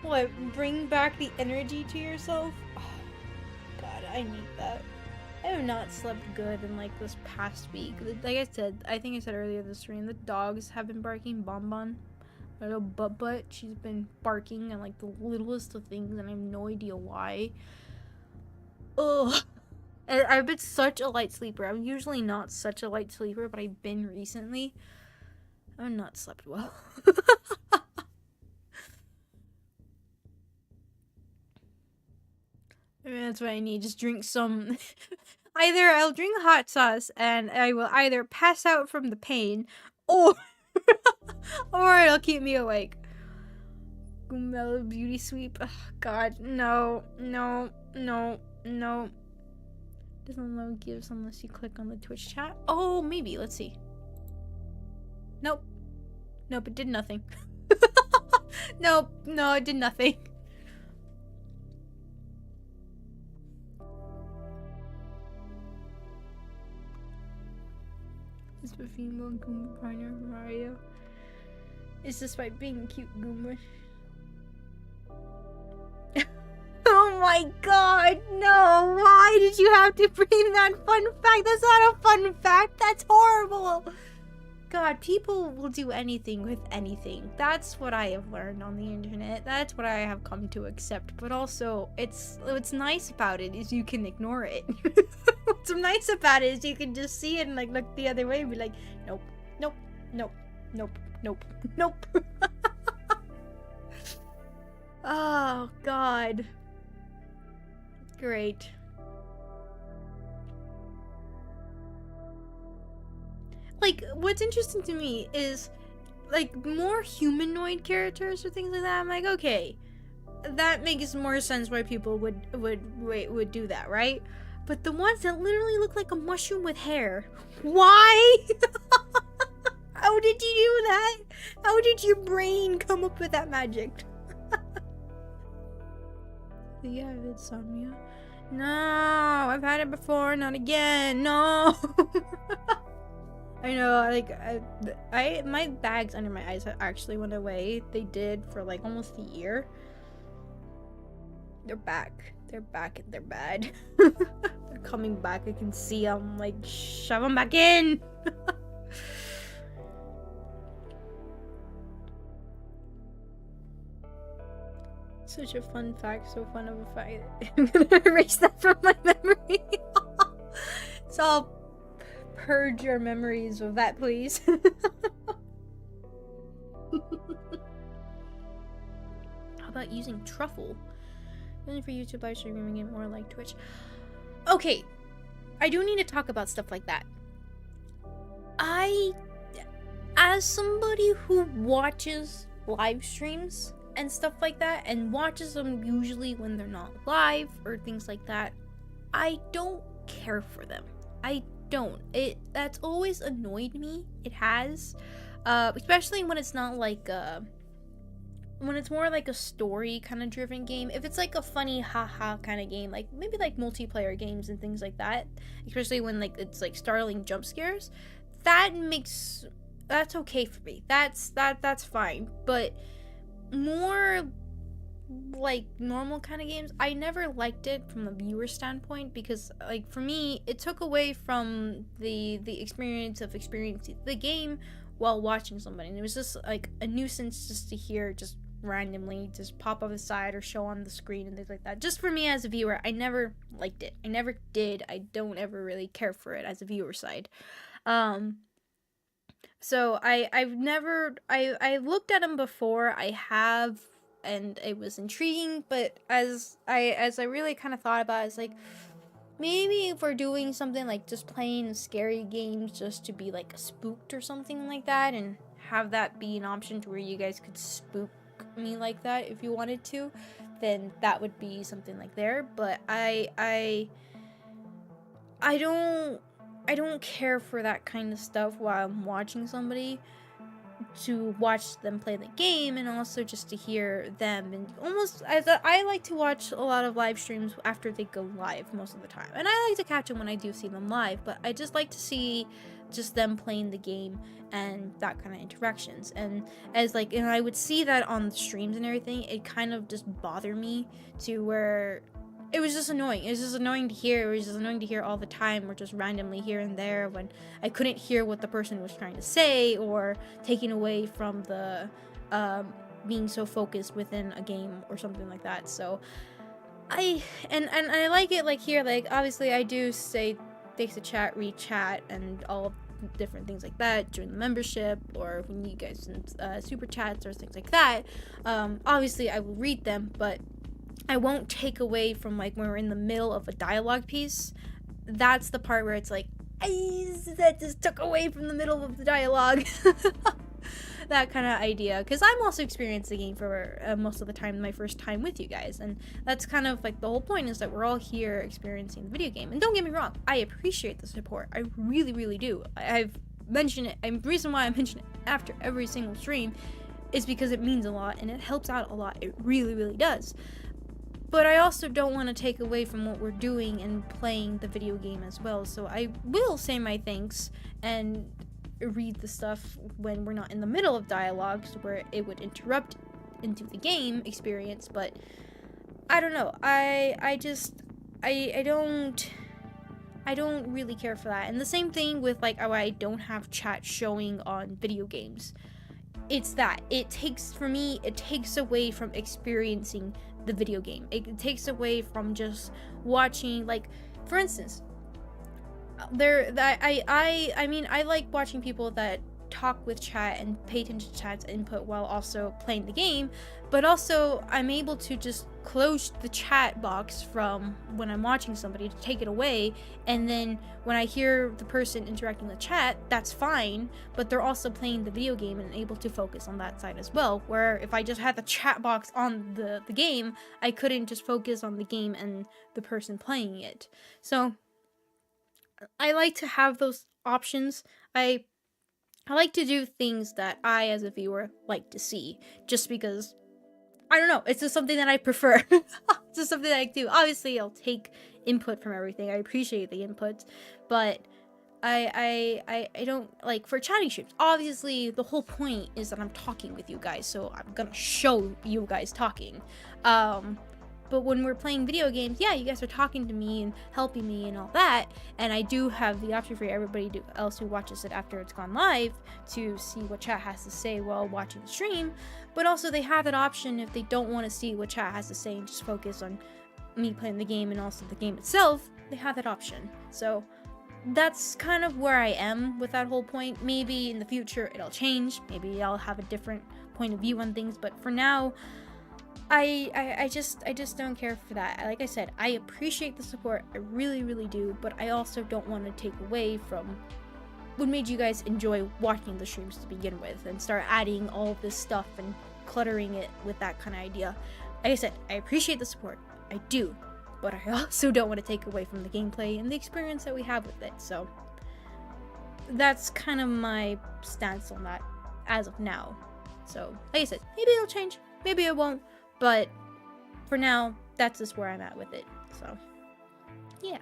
What, bring back the energy to yourself? Oh, God, I need that. I have not slept good in like this past week. Like I said, I think I said earlier this stream, the dogs have been barking. Bonbon, my little butt, she's been barking at like the littlest of things, and I have no idea why. Ugh. I've been such a light sleeper. I'm usually not such a light sleeper, but I've been recently. I've not slept well. I mean, that's what I need. Just drink some. Either I'll drink hot sauce and I will either pass out from the pain, or or it'll keep me awake. Gumelo beauty sweep. Oh, God, no. Doesn't load gives unless you click on the Twitch chat. Oh, maybe. Let's see. Nope, it did nothing. No, it did nothing. Is the female Goomba partner Mario? Is despite being a cute Goomba. Oh my God, no! Why did you have to bring that fun fact? That's not a fun fact. That's horrible. God, people will do anything with anything. That's what I have learned on the internet. That's what I have come to accept. But also, what's nice about it is you can ignore it. What's nice about it is you can just see it and like look the other way and be like, nope. Oh, God. Great. Like, what's interesting to me is, like, more humanoid characters or things like that. I'm like, okay, that makes more sense why people would do that, right? But the ones that literally look like a mushroom with hair, why? How did you do that? How did your brain come up with that magic? Yeah, insomnia. No, I've had it before, not again. No. I know, like, my bags under my eyes actually went away. They did for like almost a year. They're back. They're back and they're bad. They're coming back. I can see them. Like, shove them back in. Such a fun fact. So fun of a fact. I'm gonna erase that from my memory. So I'll purge your memories of that, please. How about using truffle? Only for YouTube live streaming it more like Twitch. Okay, I do need to talk about stuff like that. As somebody who watches live streams and stuff like that, and watches them usually when they're not live or things like that, I don't care for them. I don't. That's always annoyed me. It has, especially when it's not like when it's more like a story kind of driven game. If it's like a funny haha kind of game, like maybe like multiplayer games and things like that, especially when like it's like startling jump scares, that's okay for me. That's fine. But more like normal kind of games, I never liked it from the viewer standpoint, because like for me it took away from the experience of experiencing the game while watching somebody, and it was just like a nuisance just to hear just randomly just pop off the side or show on the screen and things like that. Just for me as a viewer, I never liked it. I never did. I don't ever really care for it as a viewer side. So I've never I looked at them before. I have, and it was intriguing, but as I really kind of thought about it, it's like, maybe if we're doing something like just playing scary games just to be like spooked or something like that, and have that be an option to where you guys could spook me like that if you wanted to, then that would be something like there. But I don't care for that kind of stuff while I'm watching somebody, to watch them play the game, and also just to hear them. And almost, I like to watch a lot of live streams after they go live most of the time, and I like to catch them when I do see them live, but I just like to see just them playing the game and that kind of interactions. And I would see that on the streams and everything, it kind of just bothered me to where it was just annoying. It was just annoying to hear. It was just annoying to hear all the time, or just randomly here and there when I couldn't hear what the person was trying to say, or taking away from the being so focused within a game or something like that. So I like it, like here, like obviously I do say thanks to chat, read chat, and all different things like that during the membership, or when you guys send super chats or things like that. Obviously I will read them, but I won't take away from like when we're in the middle of a dialogue piece. That's the part where it's like, that just took away from the middle of the dialogue. That kind of idea, because I'm also experiencing the game for most of the time, my first time with you guys, and that's kind of like the whole point, is that we're all here experiencing the video game. And don't get me wrong, I appreciate the support. I really, really do. I've mentioned it, and the reason why I mention it after every single stream is because it means a lot and it helps out a lot. It really, really does. But I also don't want to take away from what we're doing and playing the video game as well. So I will say my thanks and read the stuff when we're not in the middle of dialogues where it would interrupt into the game experience. But I don't know. I don't really care for that. And the same thing with like how I don't have chat showing on video games. It's that it takes away from experiencing the video game. It takes away from just watching, like, for instance, I like watching people that talk with chat and pay attention to chat's input while also playing the game, but also I'm able to just close the chat box from when I'm watching somebody to take it away, and then when I hear the person interacting with chat, that's fine, but they're also playing the video game and able to focus on that side as well, where if I just had the chat box on the game, I couldn't just focus on the game and the person playing it. So I like to have those options. I like to do things that I, as a viewer, like to see, just because, I don't know, it's just something that I prefer. It's just something that I do. Obviously, I'll take input from everything. I appreciate the input, but I don't, like, for chatting streams, obviously, the whole point is that I'm talking with you guys, so I'm gonna show you guys talking. But when we're playing video games, yeah, you guys are talking to me and helping me and all that. And I do have the option for everybody else who watches it after it's gone live to see what chat has to say while watching the stream. But also they have that option if they don't want to see what chat has to say and just focus on me playing the game and also the game itself, they have that option. So that's kind of where I am with that whole point. Maybe in the future it'll change. Maybe I'll have a different point of view on things. But for now, I just don't care for that. Like I said, I appreciate the support, I really, really do, but I also don't want to take away from what made you guys enjoy watching the streams to begin with and start adding all this stuff and cluttering it with that kind of idea. Like I said, I appreciate the support, I do, but I also don't want to take away from the gameplay and the experience that we have with it. So that's kind of my stance on that as of now. So like I said, maybe it'll change, maybe it won't. But for now, that's just where I'm at with it. So, yeah.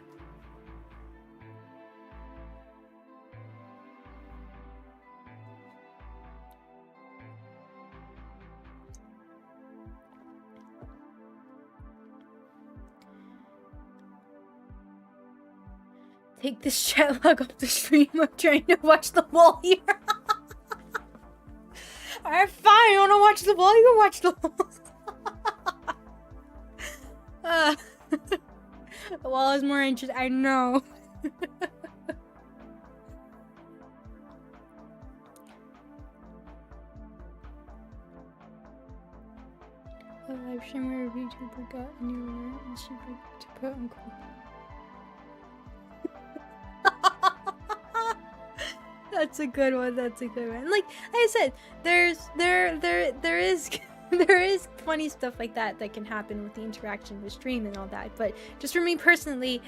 Take this chat log off the stream. I'm trying to watch the wall here. Alright, fine. I want to watch the wall. You can watch the wall. The wall is more interesting. I know. A live stream where a VTuber got a new alert and she got to put on cool. That's a good one. That's a good one. Like I said, there is there is funny stuff like that can happen with the interaction with stream and all that. But just for me personally,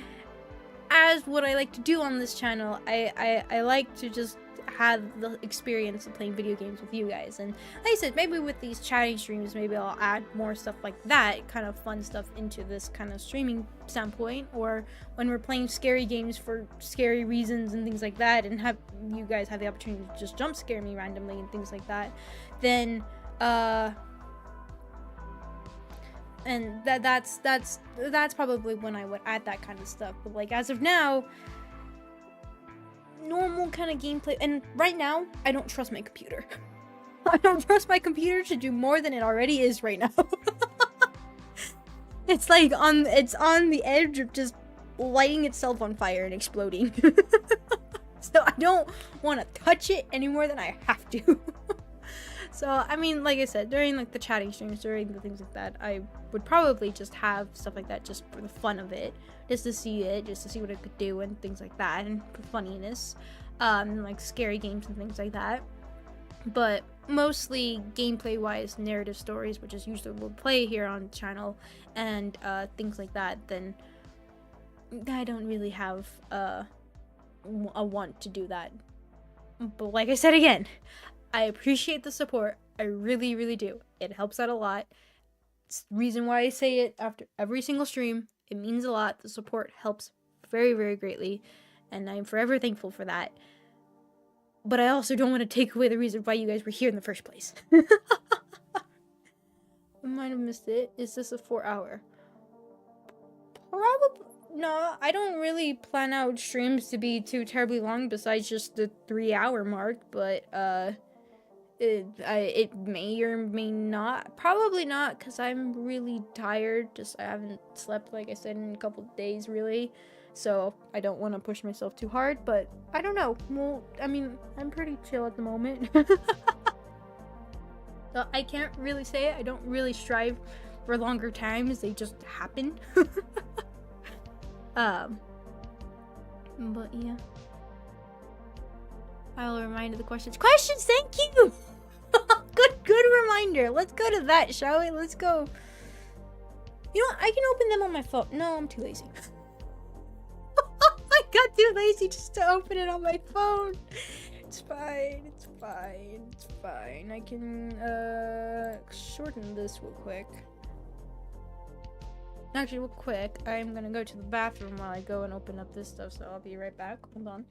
as what I like to do on this channel, I like to just have the experience of playing video games with you guys. And like I said, maybe with these chatting streams, maybe I'll add more stuff like that, kind of fun stuff into this kind of streaming standpoint, or when we're playing scary games for scary reasons and things like that, and have you guys have the opportunity to just jump scare me randomly and things like that, then and that's probably when I would add that kind of stuff. But like as of now, normal kind of gameplay, and right now I don't trust my computer. I don't trust my computer to do more than it already is right now. It's like it's on the edge of just lighting itself on fire and exploding. So I don't want to touch it any more than I have to. So I mean, like I said, during like the chatting streams, during the things like that, I would probably just have stuff like that just for the fun of it, just to see what it could do and things like that, and for funniness, like scary games and things like that. But mostly gameplay wise, narrative stories, which is usually what we'll play here on the channel, and things like that, then I don't really have a want to do that. But like I said again, I appreciate the support. I really, really do. It helps out a lot. It's the reason why I say it after every single stream. It means a lot. The support helps very, very greatly, and I'm forever thankful for that. But I also don't want to take away the reason why you guys were here in the first place. I might have missed it. Is this a 4-hour? Probably. No, I don't really plan out streams to be too terribly long besides just the 3-hour mark, but it may or may not. Probably not, because I'm really tired. I haven't slept, like I said, in a couple of days, really. So I don't want to push myself too hard, but I don't know. Well, I mean, I'm pretty chill at the moment. So I can't really say it. I don't really strive for longer times. They just happen. But yeah. I'll remind of the questions. Questions, thank you! Good reminder. Let's go to that, shall we? Let's go. You know what? I can open them on my phone. No, I'm too lazy. I got too lazy just to open it on my phone. It's fine. It's fine. It's fine. I can shorten this real quick. Actually, real quick, I'm gonna go to the bathroom while I go and open up this stuff, so I'll be right back. Hold on.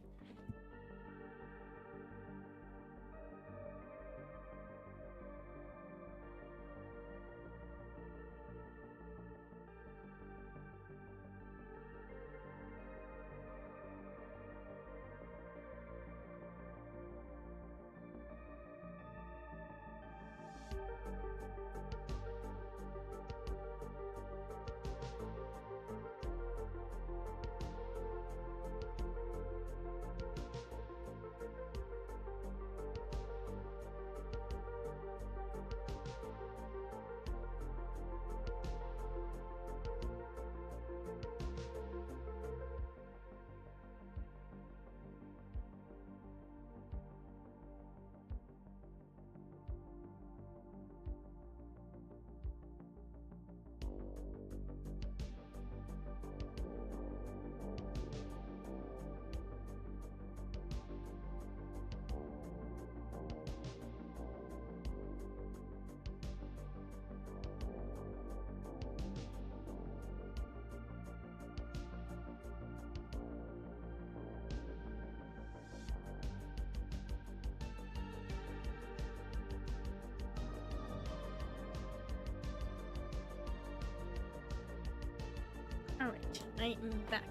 Alright, I am back.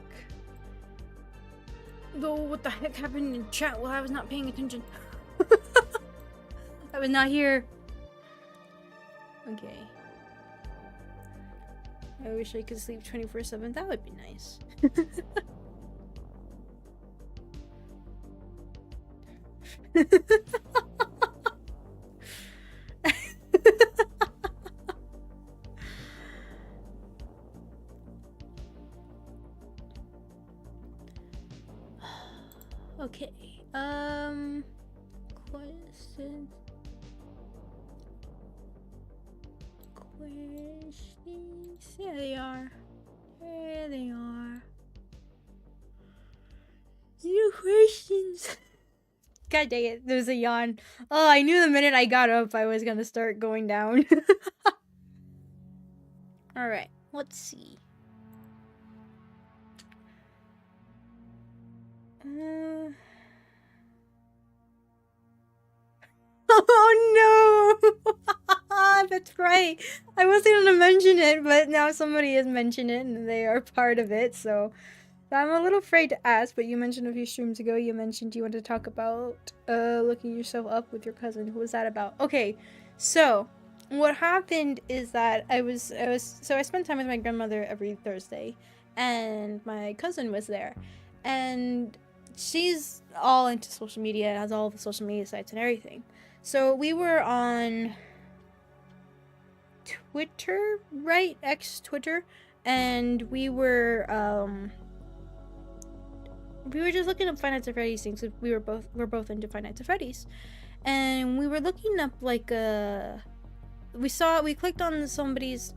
Though, what the heck happened in chat while I was not paying attention? I was not here. Okay. I wish I could sleep 24/7. That would be nice. Okay. Questions. There they are. There they are. Zero questions. God dang it, there's a yawn. Oh, I knew the minute I got up I was gonna start going down. Alright, let's see. Oh no! That's right. I wasn't gonna mention it, but now somebody has mentioned it and they are part of it, so I'm a little afraid to ask, but you mentioned a few streams ago, you mentioned you wanted to talk about looking yourself up with your cousin. Who was that about? Okay, so what happened is that I spent time with my grandmother every Thursday, and my cousin was there, and she's all into social media, has all the social media sites and everything. So we were on Twitter, right? Twitter, and we were just looking up Five Nights at Freddy's things. We're both into Five Nights at Freddy's, and we were looking up like we clicked on somebody's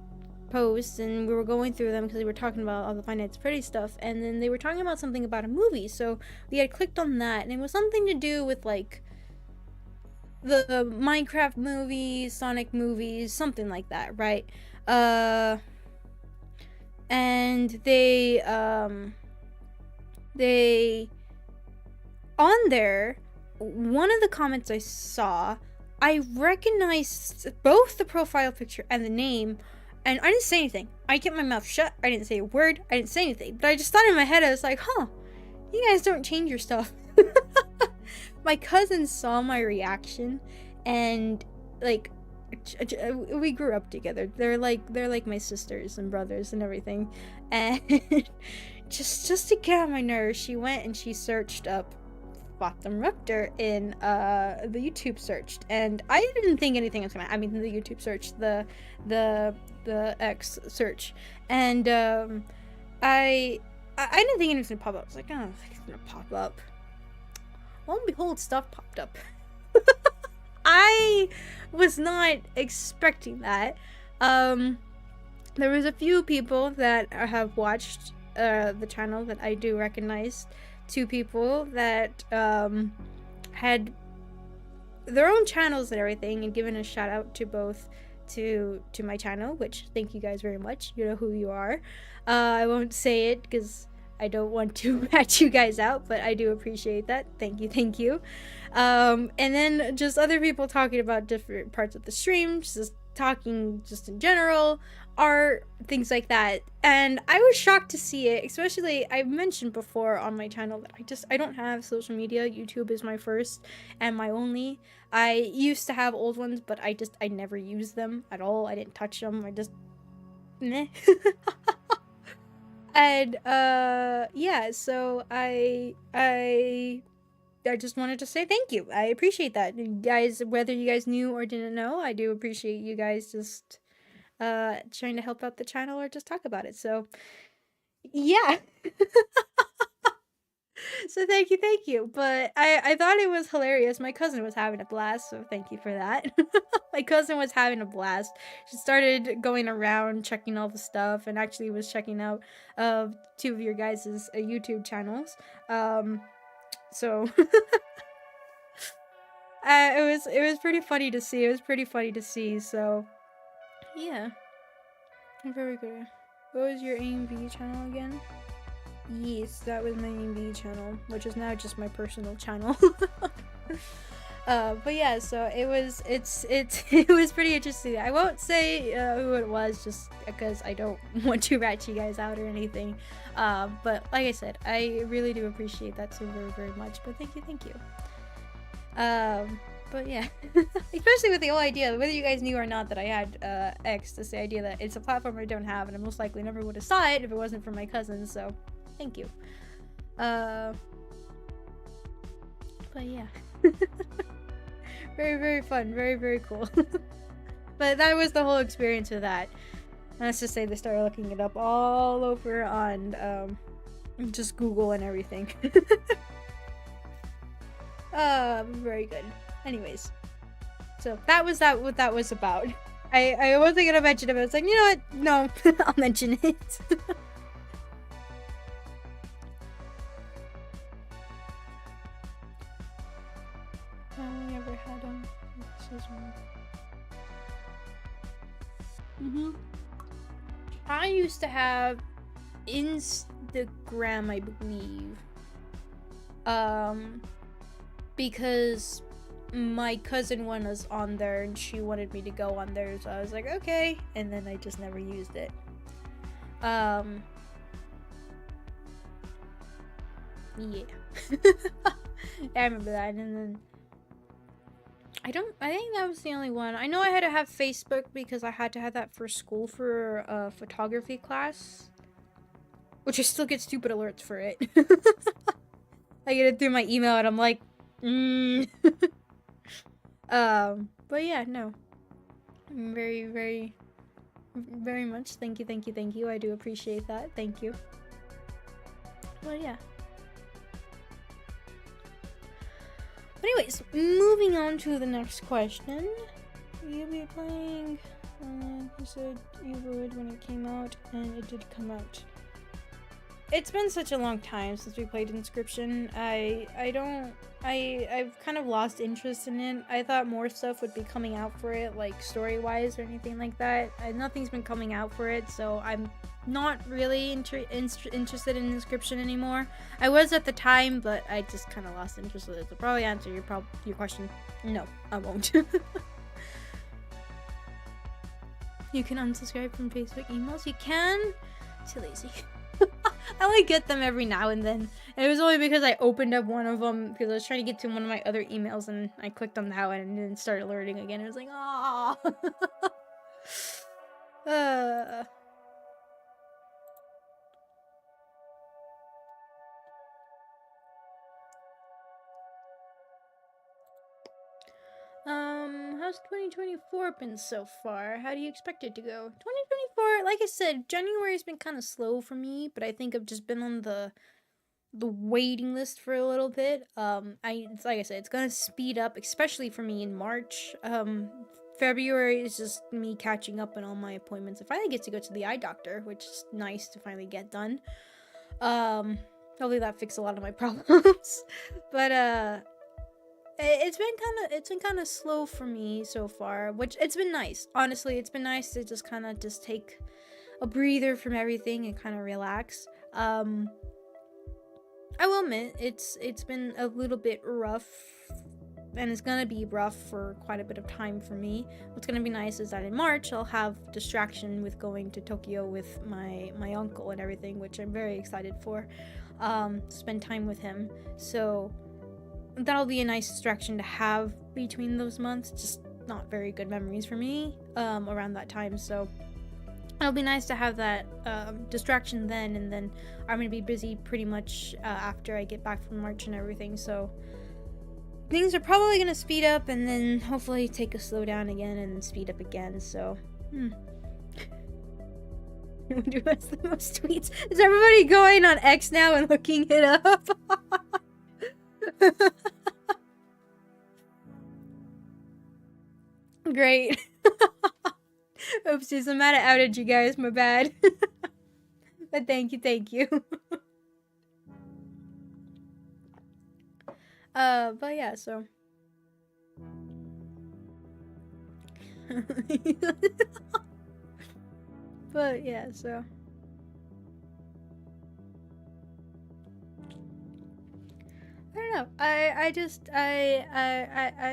posts and we were going through them because they were talking about all the Five Nights at Freddy's stuff, and then they were talking about something about a movie, so we had clicked on that, and it was something to do with like the Minecraft movies, Sonic movies, something like that, right? And they on there, one of the comments I saw, I recognized both the profile picture and the name, and I didn't say anything. I kept my mouth shut. I didn't say a word. I didn't say anything, but I just thought in my head, I was like, huh, you guys don't change your stuff. My cousin saw my reaction, and like we grew up together. They're like my sisters and brothers and everything, and just to get on my nerves, she went and she searched up Fatum Ruptor in the YouTube search, and I didn't think anything was gonna. I mean, the YouTube search, the X search, and I didn't think anything was gonna pop up. I was like, oh, it's gonna pop up. Lo and behold, stuff popped up. I was not expecting that. There was a few people that have watched the channel that I do recognize. 2 people that had their own channels and everything, and given a shout out to both to my channel, which thank you guys very much. You know who you are. I won't say it because I don't want to rat you guys out, but I do appreciate that. Thank you. And then just other people talking about different parts of the stream, just talking just in general, art, things like that. And I was shocked to see it, especially I've mentioned before on my channel that I don't have social media. YouTube is my first and my only. I used to have old ones, but I never used them at all. I didn't touch them. I just meh. And yeah, so I just wanted to say thank you. I appreciate that. You guys, whether you guys knew or didn't know, I do appreciate you guys just trying to help out the channel or just talk about it. So yeah. So thank you. But I thought it was hilarious. My cousin was having a blast, so thank you for that. My cousin was having a blast. She started going around checking all the stuff, and actually was checking out 2 of your guys' YouTube channels. So it was pretty funny to see. So yeah, very good. What was your AMV channel again? Yes, that was my AMV channel, which is now just my personal channel. But yeah, so it was pretty interesting. I won't say who it was just because I don't want to rat you guys out or anything. But like I said, I really do appreciate that so very, very much. But thank you. But yeah, especially with the whole idea, whether you guys knew or not that I had X, this idea that it's a platform I don't have, and I most likely never would have saw it if it wasn't for my cousins. So thank you. But yeah. Very, very fun. Very, very cool. But that was the whole experience with that. And let's just say they started looking it up all over on just Google and everything. Very good. Anyways. So that was what that was about. I wasn't gonna mention it, but I was like, you know what? No, I'll mention it. I only ever had I used to have Instagram, I believe. Because my cousin one was on there and she wanted me to go on there, so I was like, okay, and then I just never used it. Yeah. I remember that, and then I think that was the only one. I know I had to have Facebook because I had to have that for school for a photography class, which I still get stupid alerts for it. I get it through my email and I'm like, but yeah, no. Very, very, very much. Thank you. I do appreciate that. Thank you. Well, yeah. Anyways, moving on to the next question. You'll be playing, you said you would when it came out, and it did come out. It's been such a long time since we played Inscription. I've kind of lost interest in it. I thought more stuff would be coming out for it, like story-wise or anything like that. Nothing's been coming out for it, so I'm not really interested in Inscription anymore. I was at the time, but I just kind of lost interest with it. To probably answer your question, no, I won't. You can unsubscribe from Facebook emails. You can. Too lazy. I like get them every now and then. And it was only because I opened up one of them because I was trying to get to one of my other emails and I clicked on that one and then started alerting again. It was like, ah. How's 2024 been so far? How do you expect it to go? 2024, like I said, January's been kind of slow for me, but I think I've just been on the waiting list for a little bit. It's like I said, it's gonna speed up, especially for me in March. February is just me catching up on all my appointments. I finally get to go to the eye doctor, which is nice to finally get done. Hopefully that fixed a lot of my problems. But it's been kind of slow for me so far, which it's been nice. Honestly, it's been nice to just kind of just take a breather from everything and kind of relax. I will admit it's been a little bit rough, and it's gonna be rough for quite a bit of time for me. What's gonna be nice is that in March I'll have distraction with going to Tokyo with my uncle and everything, which I'm very excited for. Spend time with him, so that'll be a nice distraction to have between those months. Just not very good memories for me around that time, so it'll be nice to have that distraction then, and then I'm gonna be busy pretty much after I get back from March and everything, so things are probably gonna speed up and then hopefully take a slow down again and speed up again, so Who has the most tweets? Is everybody going on X now and looking it up? Great. Oopsies, I might have outed you guys, my bad. But thank you. But yeah, so. But yeah, so. I don't don't know.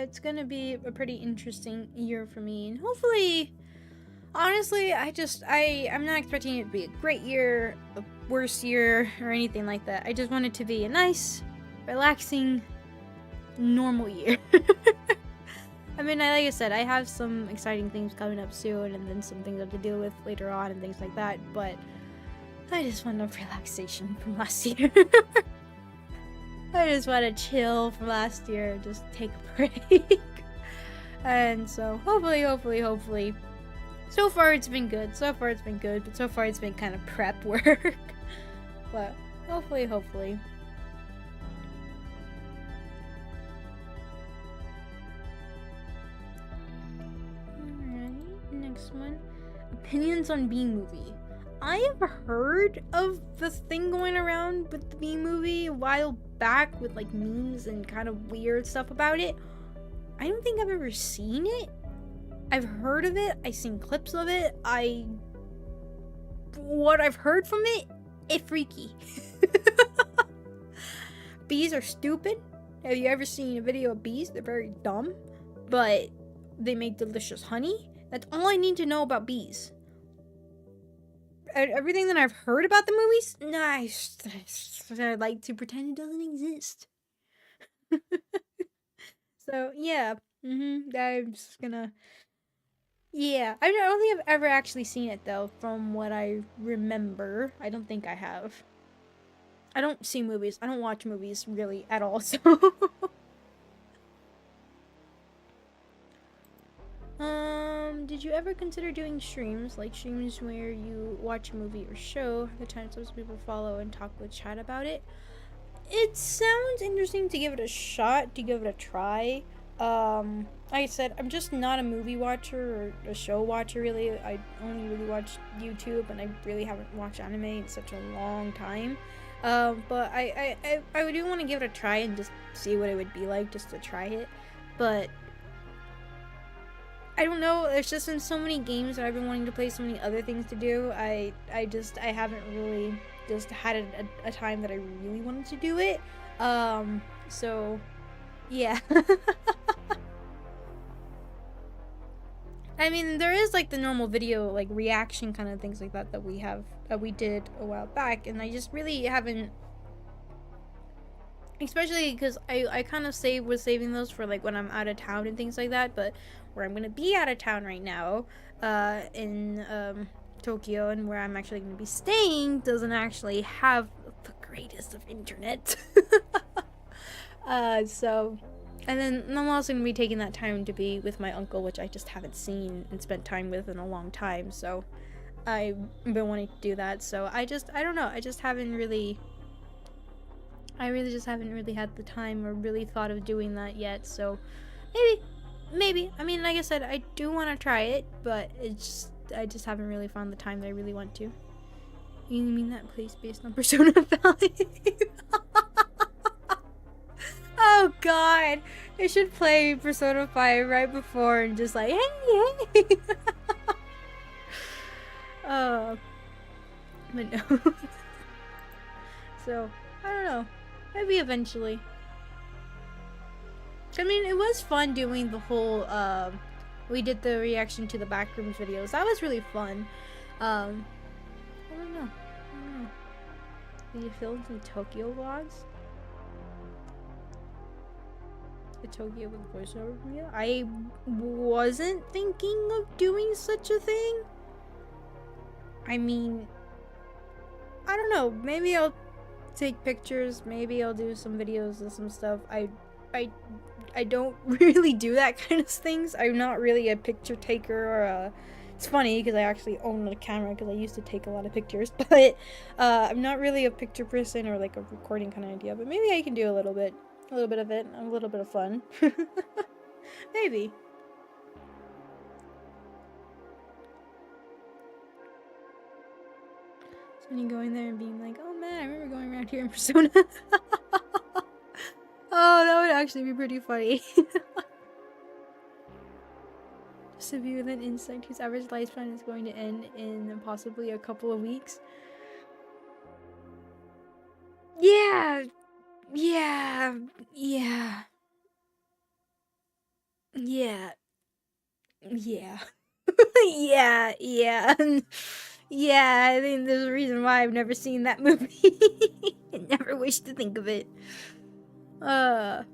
It's gonna be a pretty interesting year for me, and hopefully, honestly, I'm not expecting it to be a great year, a worse year, or anything like that. I just want it to be a nice, relaxing, normal year. I mean, like I said, I have some exciting things coming up soon, and then some things I have to deal with later on, and things like that, but I just want enough relaxation from last year. I just want to chill from last year and just take a break. And so, hopefully. So far it's been good, but so far it's been kind of prep work. But hopefully. Alright, next one. Opinions on B-movie. I have heard of this thing going around with the B-movie a while back with like memes and kind of weird stuff about it. I don't think I've ever seen it. I've heard of it, I've seen clips of it, what I've heard from it, it's freaky. Bees are stupid. Have you ever seen a video of bees? They're very dumb, but they make delicious honey. That's all I need to know about bees. Everything that I've heard about the movies, nice. I like to pretend it doesn't exist. So, yeah. I'm just gonna... Yeah, I don't think I've ever actually seen it, though, from what I remember. I don't think I have. I don't see movies. I don't watch movies, really, at all, so... Did you ever consider doing streams, like streams where you watch a movie or show, the times those people follow and talk with chat about it? It sounds interesting to give it a shot, to give it a try. Like I said, I'm just not a movie watcher or a show watcher, really. I only really watch YouTube, and I really haven't watched anime in such a long time. But I do want to give it a try and just see what it would be like, just to try it. But I don't know, there's just been so many games that I've been wanting to play, so many other things to do. I haven't really just had a time that I really wanted to do it. So, yeah. I mean, there is like the normal video, like reaction kind of things like that we did a while back, and I just really haven't, especially because I kind of was saving those for like when I'm out of town and things like that, but where I'm gonna be out of town right now, in Tokyo, and where I'm actually gonna be staying doesn't actually have the greatest of internet. So, and then I'm also gonna be taking that time to be with my uncle, which I just haven't seen and spent time with in a long time, so I've been wanting to do that. So I don't know, I really just haven't really had the time or really thought of doing that yet, so maybe. I mean, like I said, I do want to try it, but I just haven't really found the time that I really want to. You mean that place based on Persona 5? Oh god, I should play Persona 5 right before and just like, hey. But no. So, I don't know. Maybe eventually. I mean, it was fun doing the whole, we did the reaction to the Backrooms videos. That was really fun. I don't know. Did you film some Tokyo vlogs? The Tokyo with voiceover from you? I wasn't thinking of doing such a thing. I mean, I don't know. Maybe I'll take pictures. Maybe I'll do some videos of some stuff. I don't really do that kind of things. I'm not really a picture taker or a... It's funny because I actually own a camera because I used to take a lot of pictures, but I'm not really a picture person or like a recording kind of idea, but maybe I can do a little bit of it, a little bit of fun. Maybe. So when you going there and being like, oh man, I remember going around here in Persona. Oh, that would actually be pretty funny. Just to be with an insect whose average lifespan is going to end in possibly a couple of weeks. Yeah! Yeah. Yeah. Yeah. Yeah. Yeah. Yeah. Yeah, I think there's a reason why I've never seen that movie. I never wish to think of it. So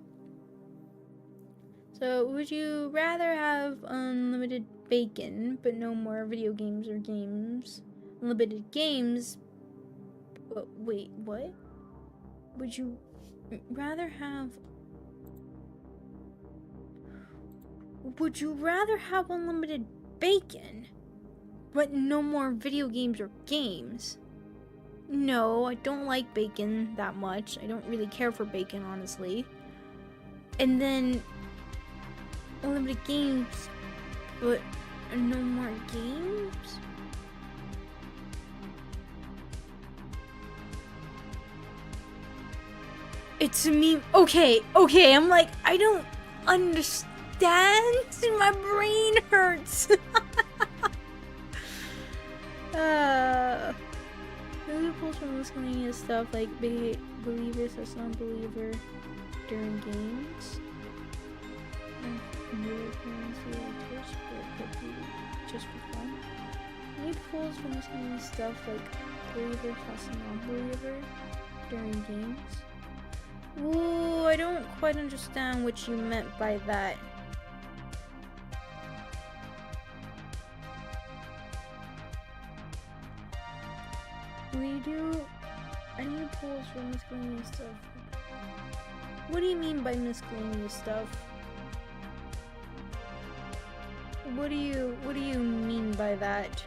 would you rather have unlimited bacon, but no more video games or games? Unlimited games, but wait, what? Would you rather have... Would you rather have unlimited bacon, but no more video games or games? No, I don't like bacon that much. I don't really care for bacon, honestly. And then unlimited games, but no more games? It's a meme. Okay, I'm like, I don't understand. My brain hurts. Who pulls from miscellaneous stuff like believer says non-believer during games? Just for fun. Any pulls from miscellaneous stuff like believer says non-believer during games? Ooh, I don't quite understand what you meant by that. We do any pulls for miscellaneous stuff. What do you mean by miscellaneous stuff? What do you mean by that?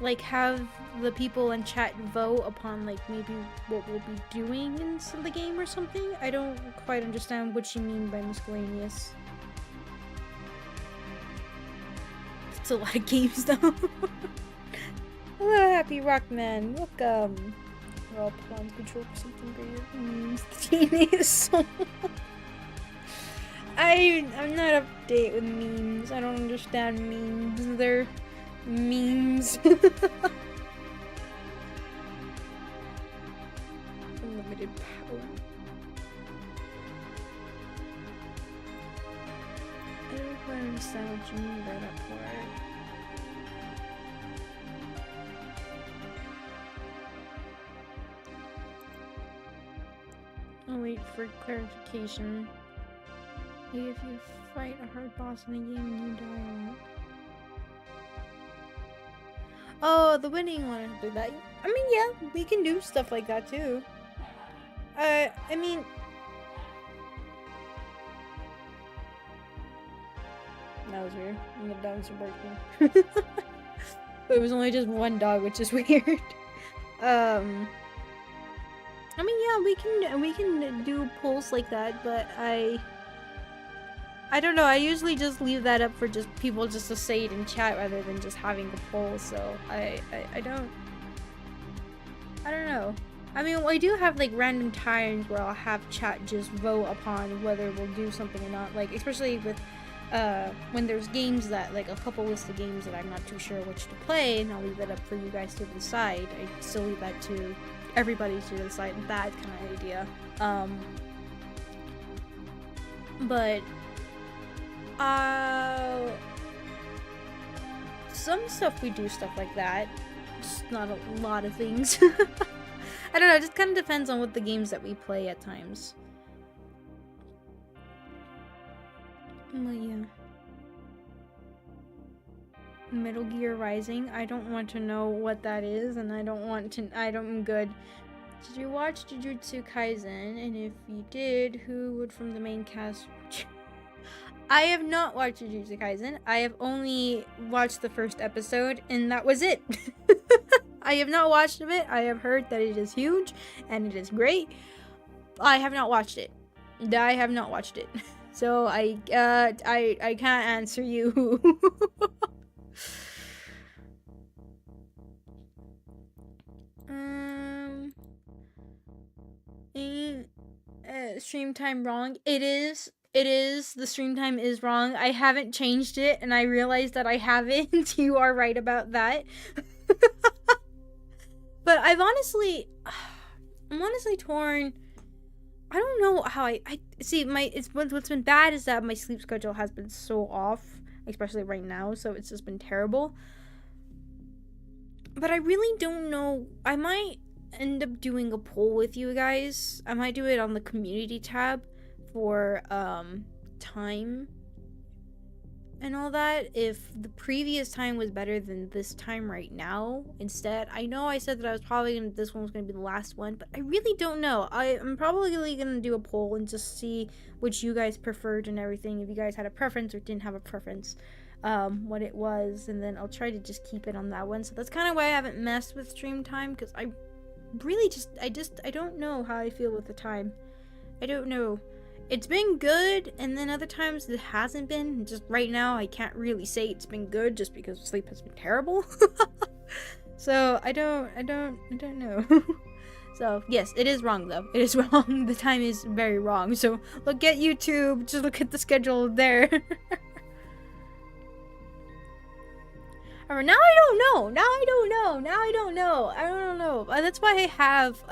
Like, have the people in chat vote upon, like, maybe what we'll be doing in the game or something? I don't quite understand what you mean by miscellaneous. It's a lot of games, though. Hello, Happy Rockman. Welcome. We're all pawns control for something greater. Genius. I'm not up to date with memes. I don't understand memes. They're memes. Unlimited power. I don't quite understand what you mean by that part. I'll wait for clarification. If you fight a hard boss in a game and you die on it. Oh, the winning one to do that. I mean, yeah, we can do stuff like that too. I mean, that was weird. And the dogs are barking. But it was only just one dog, which is weird. I mean, yeah, we can do polls like that, but I don't know. I usually just leave that up for just people just to say it in chat rather than just having a poll. So I don't know. I mean, I do have like random times where I'll have chat just vote upon whether we'll do something or not. Like especially with when there's games that like a couple list of games that I'm not too sure which to play, and I'll leave that up for you guys to decide. I still leave that to everybody to decide that kind of idea. But some stuff we do stuff like that. Just not a lot of things. I don't know, it just kind of depends on what the games that we play at times. But yeah. Metal Gear Rising. I don't want to know what that is, and I'm good. Did you watch Jujutsu Kaisen? And if you did, who would from the main cast? I have not watched Jujutsu Kaisen. I have only watched the first episode, and that was it. I have not watched it. I have heard that it is huge, and it is great. I have not watched it. So I can't answer you. Stream time wrong. It is. The stream time is wrong. I haven't changed it, and I realized that I haven't. You are right about that. But I've honestly... I'm honestly torn. I don't know how I see what's been bad is that my sleep schedule has been so off, especially right now, so it's just been terrible. But I really don't know. I might end up doing a poll with you guys. I might do it on the community tab for time and all that, if the previous time was better than this time right now instead. I know I said that I was probably gonna, this one was gonna be the last one, but I really don't know. I'm probably gonna do a poll and just see which you guys preferred and everything, if you guys had a preference or didn't have a preference, what it was, and then I'll try to just keep it on that one. So that's kind of why I haven't messed with stream time, because I really I don't know how I feel with the time. I don't know. It's been good, and then other times it hasn't been. Just right now, I can't really say it's been good just because sleep has been terrible. So I don't know. So yes, it is wrong though. It is wrong. The time is very wrong. So look at YouTube. Just look at the schedule there. Or now I don't know. I don't know. That's why I have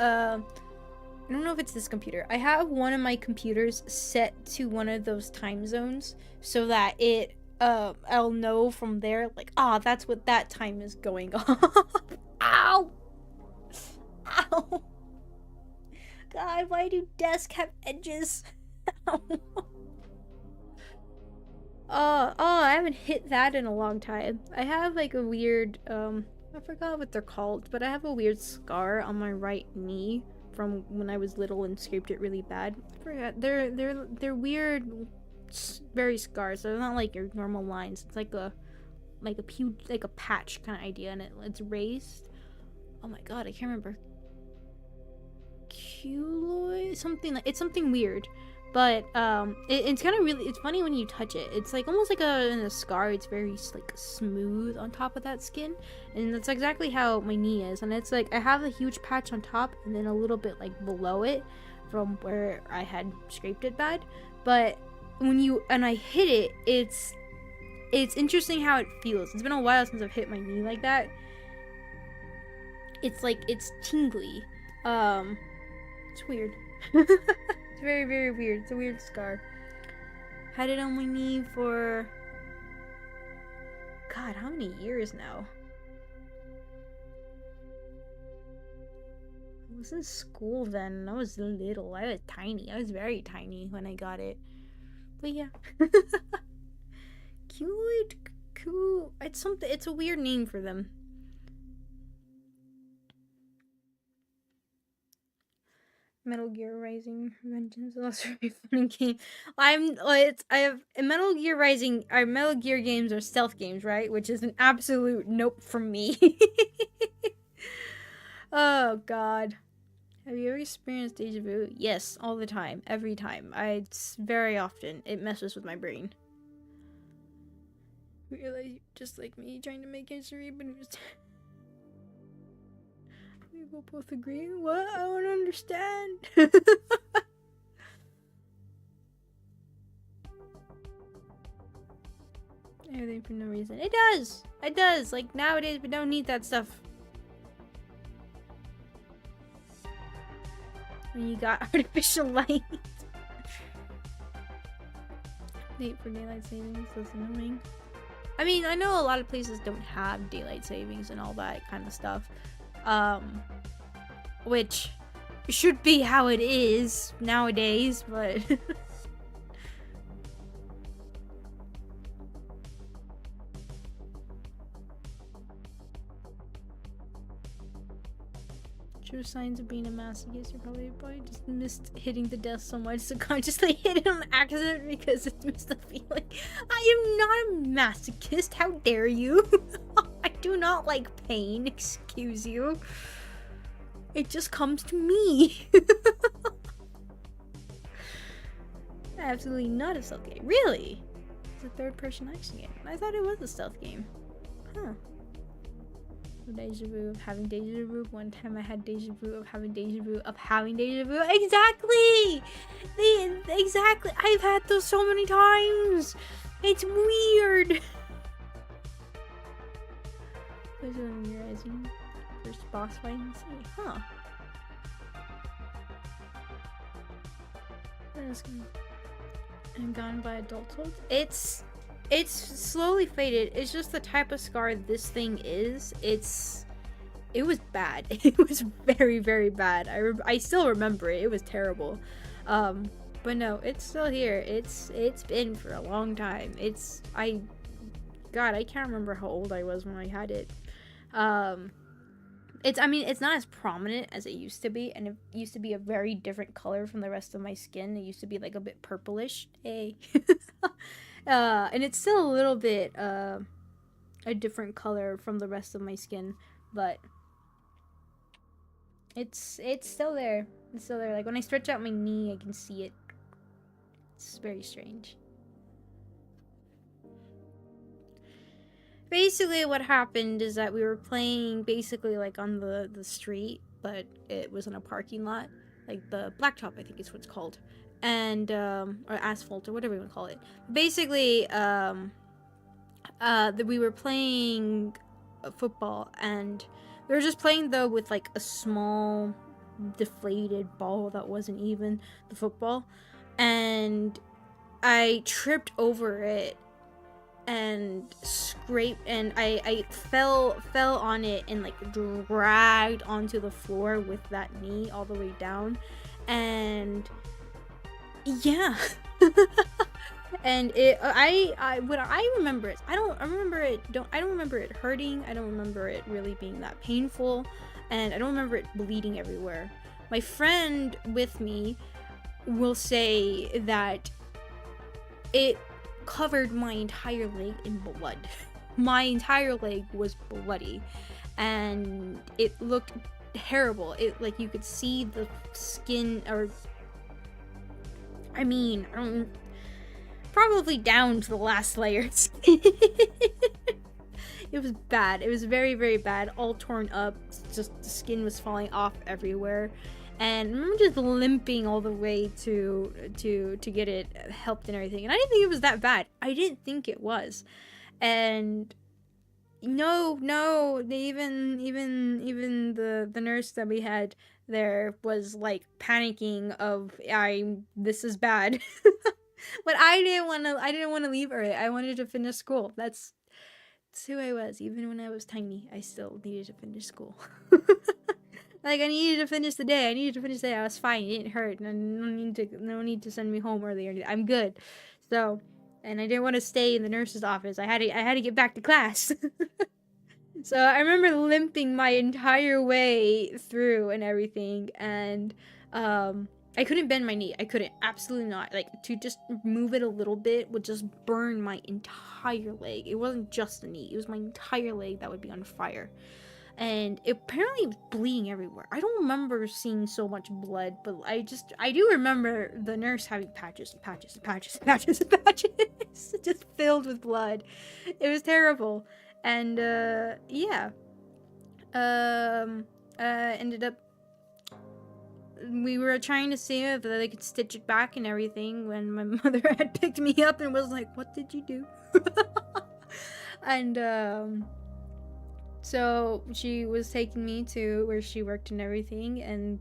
I don't know if it's this computer. I have one of my computers set to one of those time zones so that it I'll know from there, like, that's what that time is going on. Ow! Ow! God, why do desks have edges? Ow. I haven't hit that in a long time. I have like a weird I forgot what they're called, but I have a weird scar on my right knee from when I was little and scraped it really bad. I forgot. They're weird, very scars. They're not like your normal lines. It's like a patch kind of idea, and it's raised. Oh my god, I can't remember. Keloid, something like, it's something weird, but it's kind of really, it's funny when you touch it. It's like almost like a scar. It's very like smooth on top of that skin, and that's exactly how my knee is. And it's like I have a huge patch on top and then a little bit like below it from where I had scraped it bad. But when I hit it, it's interesting how it feels. It's been a while since I've hit my knee like that. It's like, it's tingly. It's weird. It's very, very weird. It's a weird scar. Had it on my knee for, God, how many years now? I was in school then. I was little. I was tiny. I was very tiny when I got it. But yeah. Keloid, it's something. It's a weird name for them. Metal Gear Rising Vengeance. That's a very funny game. Metal Gear Rising. Our Metal Gear games are stealth games, right? Which is an absolute nope from me. Oh god. Have you ever experienced deja vu? Yes, all the time, every time. It's very often. It messes with my brain. Realize, just like me, trying to make history, but it was. We will both agree. What? I don't understand. Everything for no reason. It does. It does. Like nowadays, we don't need that stuff. When you got artificial light. Date for daylight savings. That's annoying. I mean, I know a lot of places don't have daylight savings and all that kind of stuff. Which should be how it is nowadays, but true signs of being a masochist. You probably just missed hitting the desk so much, subconsciously hit it on accident because it missed the feeling. I am not a masochist. How dare you? I do not like pain. Excuse you. It just comes to me. Absolutely not a stealth game. Really? It's a third-person action game. I thought it was a stealth game. Huh. Deja vu of having deja vu. One time I had deja vu of having deja vu of having deja vu. Exactly! Exactly! I've had those so many times! It's weird! First boss fight in the city. Huh. And gone by adulthood. It's slowly faded. It's just the type of scar this thing is. It was bad. It was very, very bad. I still remember it. It was terrible. But no, it's still here. It's been for a long time. God, I can't remember how old I was when I had it. It's not as prominent as it used to be, and it used to be a very different color from the rest of my skin. It used to be like a bit purplish. Hey. And it's still a little bit a different color from the rest of my skin, but it's still there. It's still there. Like when I stretch out my knee, I can see it. It's very strange. Basically what happened is that we were playing basically like on the street, but it was in a parking lot, like the blacktop, I think is what it's called, and or asphalt or whatever you want to call it. Basically we were playing football, and we were just playing though with like a small deflated ball that wasn't even the football, and I tripped over it and scraped, and I fell on it and like dragged onto the floor with that knee all the way down, and yeah. And what I remember is I don't remember it hurting. I don't remember it really being that painful, and I don't remember it bleeding everywhere. My friend with me will say that it covered my entire leg in blood. My entire leg was bloody, and it looked terrible. It, like, you could see the skin, or I mean, probably down to the last layers. It was bad. It was very, very bad. All torn up. Just the skin was falling off everywhere. And I remember just limping all the way to get it helped and everything. And I didn't think it was that bad. I didn't think it was. And no, even the nurse that we had there was like panicking of this is bad. But I didn't want to leave early. I wanted to finish school. That's who I was. Even when I was tiny, I still needed to finish school. Like, I needed to finish the day. I was fine. It didn't hurt. No need to send me home early or anything. I'm good. So, and I didn't want to stay in the nurse's office. I had to get back to class. So I remember limping my entire way through and everything, and I couldn't bend my knee. I couldn't. Absolutely not. Like, to just move it a little bit would just burn my entire leg. It wasn't just the knee. It was my entire leg that would be on fire. And it apparently was bleeding everywhere. I don't remember seeing so much blood, but I do remember the nurse having patches, just filled with blood. It was terrible. And yeah, ended up, we were trying to see if they could stitch it back and everything when my mother had picked me up and was like, "What did you do?" And so she was taking me to where she worked and everything, and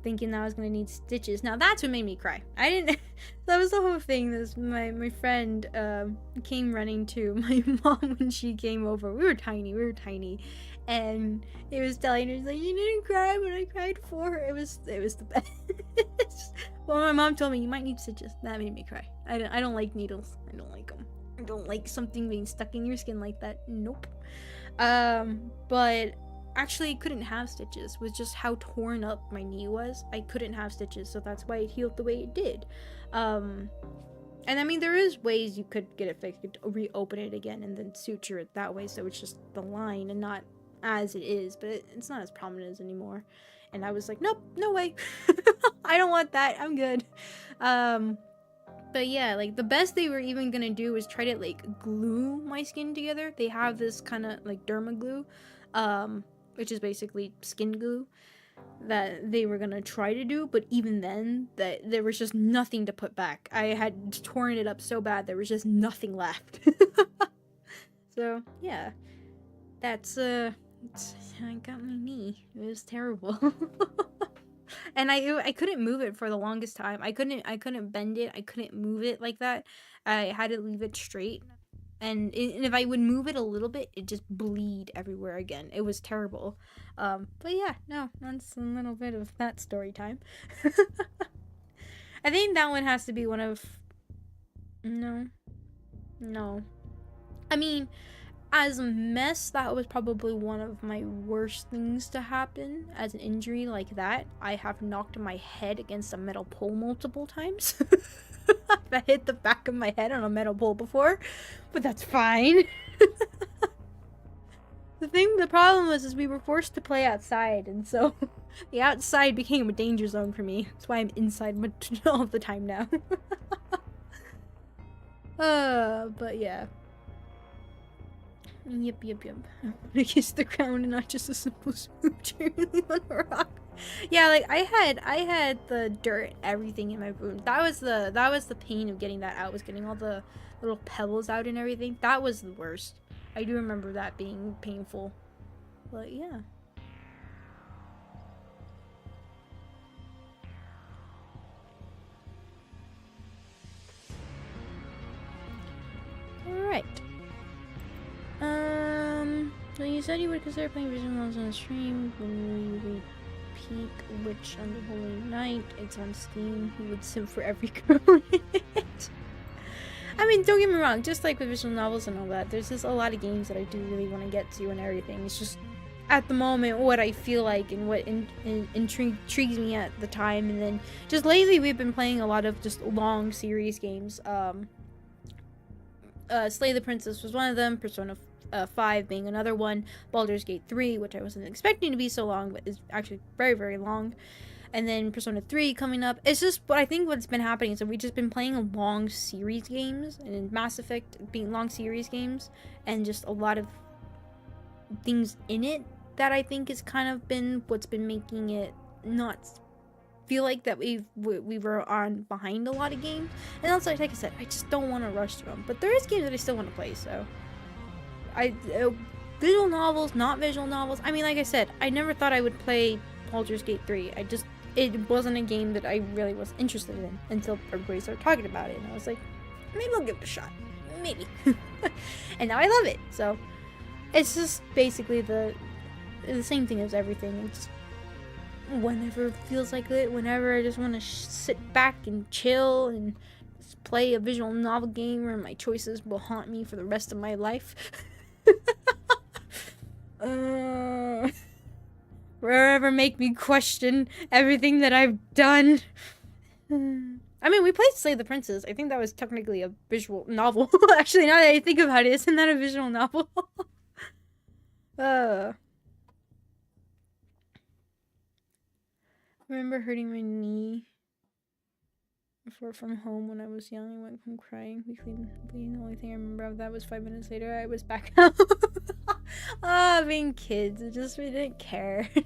thinking that I was gonna need stitches. Now that's what made me cry. I didn't. That was the whole thing. My friend came running to my mom when she came over. We were tiny, and it was telling her, like, "You didn't cry when I cried for her." It was the best. Well, my mom told me, "You might need stitches." That made me cry. I don't like needles. I don't like them. I don't like something being stuck in your skin like that. Nope. But actually couldn't have stitches with just how torn up my knee was. I couldn't have stitches, so that's why it healed the way it did. And I mean, there is ways you could get it fixed. You could reopen it again and then suture it that way, so it's just the line and not as it is, but it's not as prominent as anymore. And I was like, nope, no way. I don't want that. I'm good. But yeah, like, the best they were even gonna do was try to, like, glue my skin together. They have this kind of, like, derma glue, which is basically skin glue, that they were gonna try to do, but even then, that there was just nothing to put back. I had torn it up so bad, there was just nothing left. So, yeah. That's, I got my knee. It was terrible. And I couldn't move it for the longest time. I couldn't bend it. I couldn't move it like that. I had to leave it straight. And if I would move it a little bit, it just bleed everywhere again. It was terrible. But yeah, no, that's a little bit of that story time. I think that one has to be one of... No. I mean, as a mess, that was probably one of my worst things to happen as an injury like that. I have knocked my head against a metal pole multiple times. I hit the back of my head on a metal pole before, but that's fine. The problem was we were forced to play outside, and so the outside became a danger zone for me. That's why I'm inside all the time now. But yeah. Yep. I want to kiss the ground and not just a simple smooch on a rock. Yeah, like I had the dirt, everything in my wound. That was the pain of getting that out, was getting all the little pebbles out and everything. That was the worst. I do remember that being painful. But yeah. Alright. So you said you would consider playing visual novels on the stream. When you repeat Witch on the Holy Night, it's on Steam. You would sim for every girl in it. I mean, don't get me wrong, just like with visual novels and all that, there's just a lot of games that I do really want to get to and everything. It's just, at the moment, what I feel like and what intrigues me at the time. And then, just lately, we've been playing a lot of just long series games. Slay the Princess was one of them, Persona 5 being another one, Baldur's Gate 3, which I wasn't expecting to be so long, but is actually very, very long. And then Persona 3 coming up. It's just what I think what's been happening is that we've just been playing long series games, and in Mass Effect being long series games, and just a lot of things in it that I think has kind of been what's been making it not feel like that we were on behind a lot of games. And also, like I said, I just don't want to rush through them. But there is games that I still want to play, so visual novels, not visual novels. I mean, like I said, I never thought I would play Baldur's Gate 3. It wasn't a game that I really was interested in until everybody started talking about it, and I was like, maybe I'll give it a shot. Maybe. And now I love it. So it's just basically the same thing as everything. It's whenever it feels like it, whenever I just want to sit back and chill and just play a visual novel game where my choices will haunt me for the rest of my life. Forever make me question everything that I've done. I mean, we played Slay the Princess. I think that was technically a visual novel. Actually, now that I think about it, isn't that a visual novel? I remember hurting my knee before from home when I was young. I went home crying. We cleaned bleeding. The only thing I remember of that was 5 minutes later, I was back out. Being kids, we didn't care. We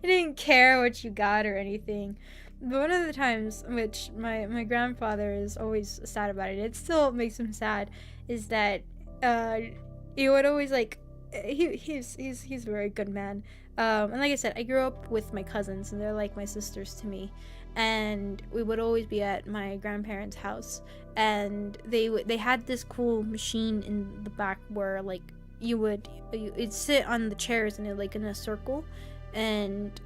didn't care what you got or anything. But one of the times, which my grandfather is always sad about it, it still makes him sad, is that he would always like, he's a very good man. And like I said, I grew up with my cousins, and they're like my sisters to me. And we would always be at my grandparents' house, and they had this cool machine in the back where like you'd sit on the chairs and it like in a circle, and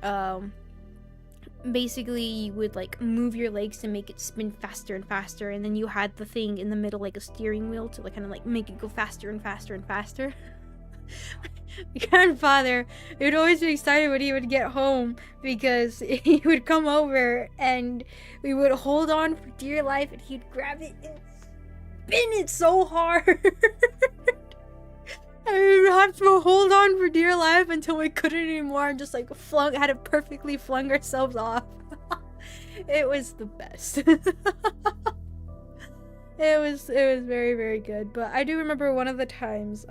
basically you would like move your legs to make it spin faster and faster, and then you had the thing in the middle like a steering wheel to like kind of like make it go faster and faster and faster. My grandfather would always be excited when he would get home, because he would come over and we would hold on for dear life, and he'd grab it and spin it so hard. And we would have to hold on for dear life until we couldn't anymore, and just like had to perfectly flung ourselves off. It was the best. It was very, very good. But I do remember one of the times,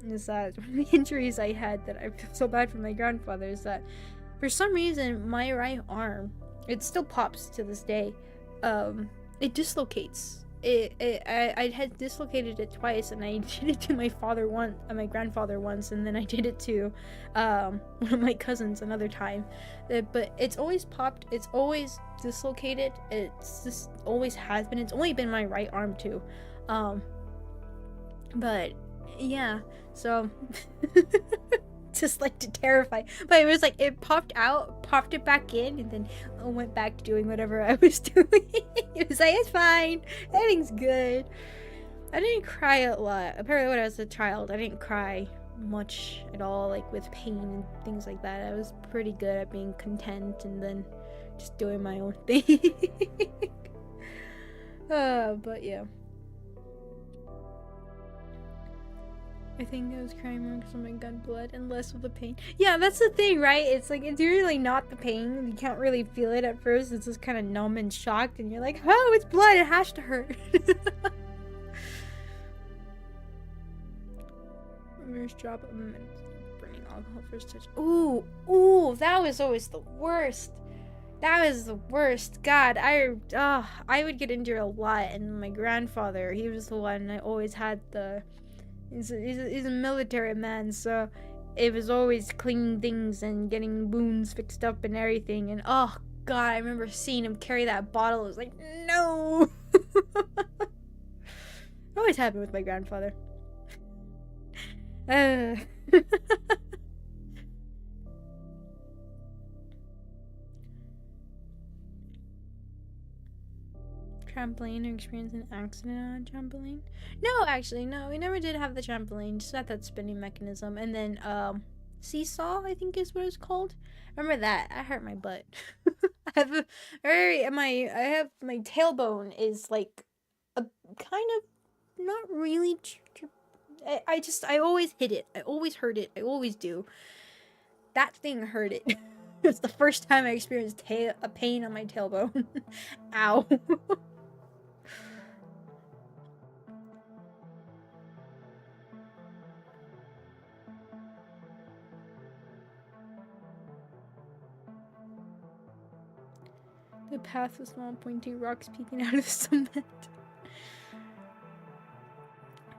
is that one of the injuries I had that I feel so bad for my grandfather is that for some reason my right arm, it still pops to this day, it dislocates I had dislocated it twice, and I did it to my grandfather once, and then I did it to one of my cousins another time. But it's always popped. It's always dislocated. It's just always has been. It's only been my right arm too. But yeah, so just like to terrify. But it was like it popped out, popped it back in, and then I went back to doing whatever I was doing. It was like, it's fine, everything's good. I didn't cry a lot. Apparently when I was a child, I didn't cry much at all, like with pain and things like that. I was pretty good at being content and then just doing my own thing. But yeah. I think I was crying more because of my gun blood and less of the pain. Yeah, that's the thing, right? It's like, it's really not the pain. You can't really feel it at first. It's just kind of numb and shocked, and you're like, oh, it's blood. It has to hurt. First drop of burning alcohol first touch. Ooh, that was always the worst. That was the worst. God, I would get injured a lot, and my grandfather, he was the one I always had the... He's a military man, so it was always cleaning things and getting wounds fixed up and everything. And oh god, I remember seeing him carry that bottle. It was like, no. It always happened with my grandfather. Trampoline or experience an accident on a trampoline? No, actually, no. We never did have the trampoline. Just had that spinning mechanism. And then, seesaw, I think is what it's called. Remember that? I hurt my butt. I have my tailbone is like a kind of not really. I always hit it. I always hurt it. I always do. That thing hurt it. It's the first time I experienced a pain on my tailbone. Ow. The path was small, pointy rocks peeking out of the cement.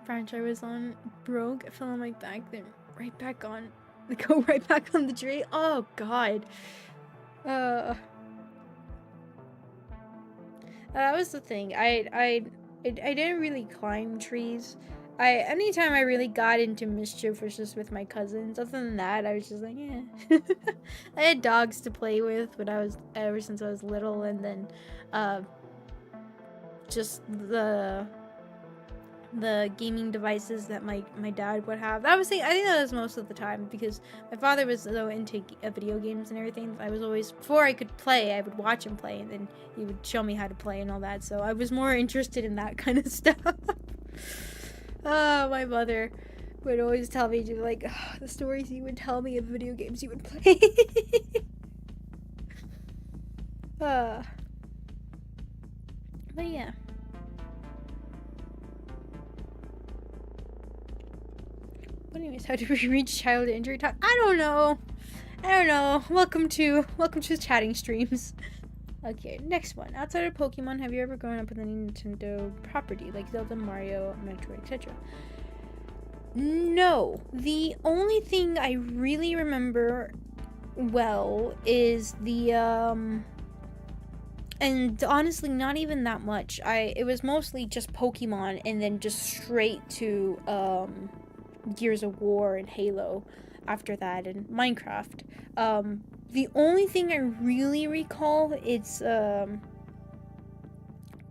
Branch I was on broke. I fell on my back, then right back on. Go right back on the tree. Oh god. That was the thing. I didn't really climb trees. Anytime I really got into mischief was just with my cousins. Other than that, I was just like, yeah. I had dogs to play with ever since I was little, and then just the gaming devices that my dad would have. I think that was most of the time, because my father was so into video games and everything. I was always, before I could play, I would watch him play, and then he would show me how to play and all that. So I was more interested in that kind of stuff. My mother would always tell me to, like, the stories he would tell me of video games he would play. But yeah. But anyways, how do we reach child injury talk? I don't know. Welcome to chatting streams. Okay, next one. Outside of Pokemon, have you ever grown up with any Nintendo property, like Zelda, Mario, Metroid, etc.? No. The only thing I really remember well is the, and honestly, not even that much. It was mostly just Pokemon, and then just straight to, Gears of War and Halo after that, and Minecraft. The only thing I really recall is, oh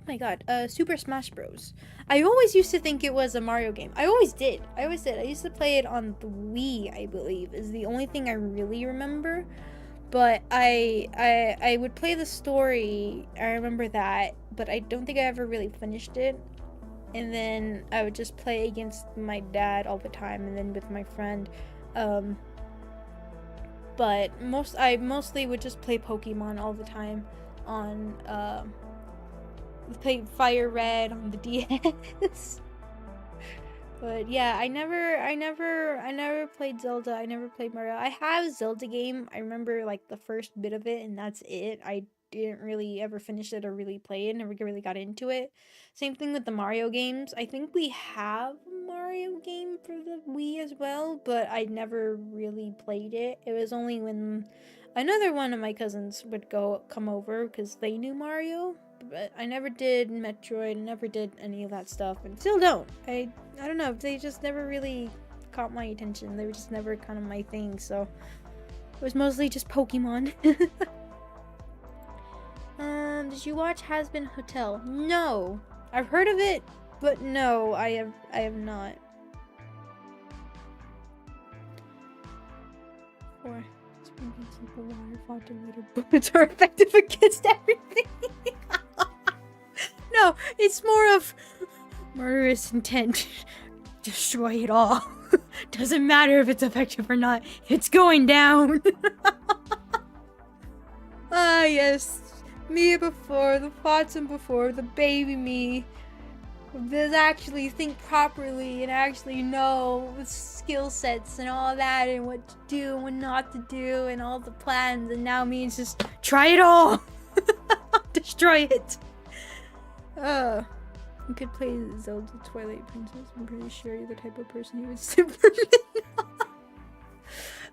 my god, Super Smash Bros. I always used to think it was a Mario game. I always did. I used to play it on the Wii, I believe, is the only thing I really remember. But I would play the story, I remember that, but I don't think I ever really finished it. And then I would just play against my dad all the time, and then with my friend. But I mostly would just play Pokemon all the time on, play Fire Red on the DS. But yeah, I never played Zelda. I never played Mario. I have a Zelda game. I remember like the first bit of it, and that's it. I didn't really ever finish it or really play it, never really got into it. Same thing with the Mario games. I think we have a Mario game for the Wii as well, but I never really played it. It was only when another one of my cousins would come over because they knew Mario, but I never did Metroid, never did any of that stuff, and still don't. I don't know, they just never really caught my attention. They were just never kind of my thing, so it was mostly just Pokemon. Did you watch Has Been Hotel? No. I've heard of it, but no, I have not. Or drinking simple water, Fatum later bullets are effective against everything. No, it's more of murderous intent. Destroy it all. Doesn't matter if it's effective or not. It's going down. Ah, yes. Me before, the Fatum before, the baby me. Does actually think properly and actually know the skill sets and all that and what to do and what not to do and all the plans, and now me it's just try it all. Destroy it. You could play Zelda Twilight Princess. I'm pretty sure you're the type of person who would simp for me.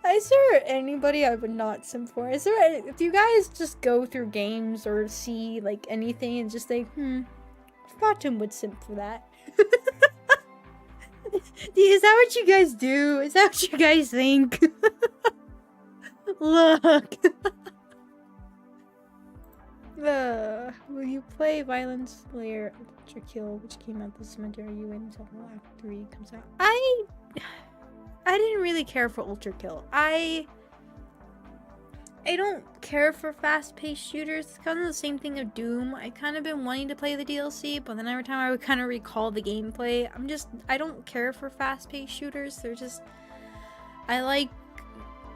I swear anybody I would not simp for. I swear if you guys just go through games or see like anything and just think, Fatum would simp for that. Is that what you guys do? Is that what you guys think? Look. Will you play Violence Slayer Ultra Kill, which came out this winter? Are you waiting until Act 3 comes out? I didn't really care for Ultra Kill. I don't care for fast-paced shooters. It's kind of the same thing of Doom. I kind of been wanting to play the DLC, but then every time I would kind of recall the gameplay, I don't care for fast-paced shooters. They're just, I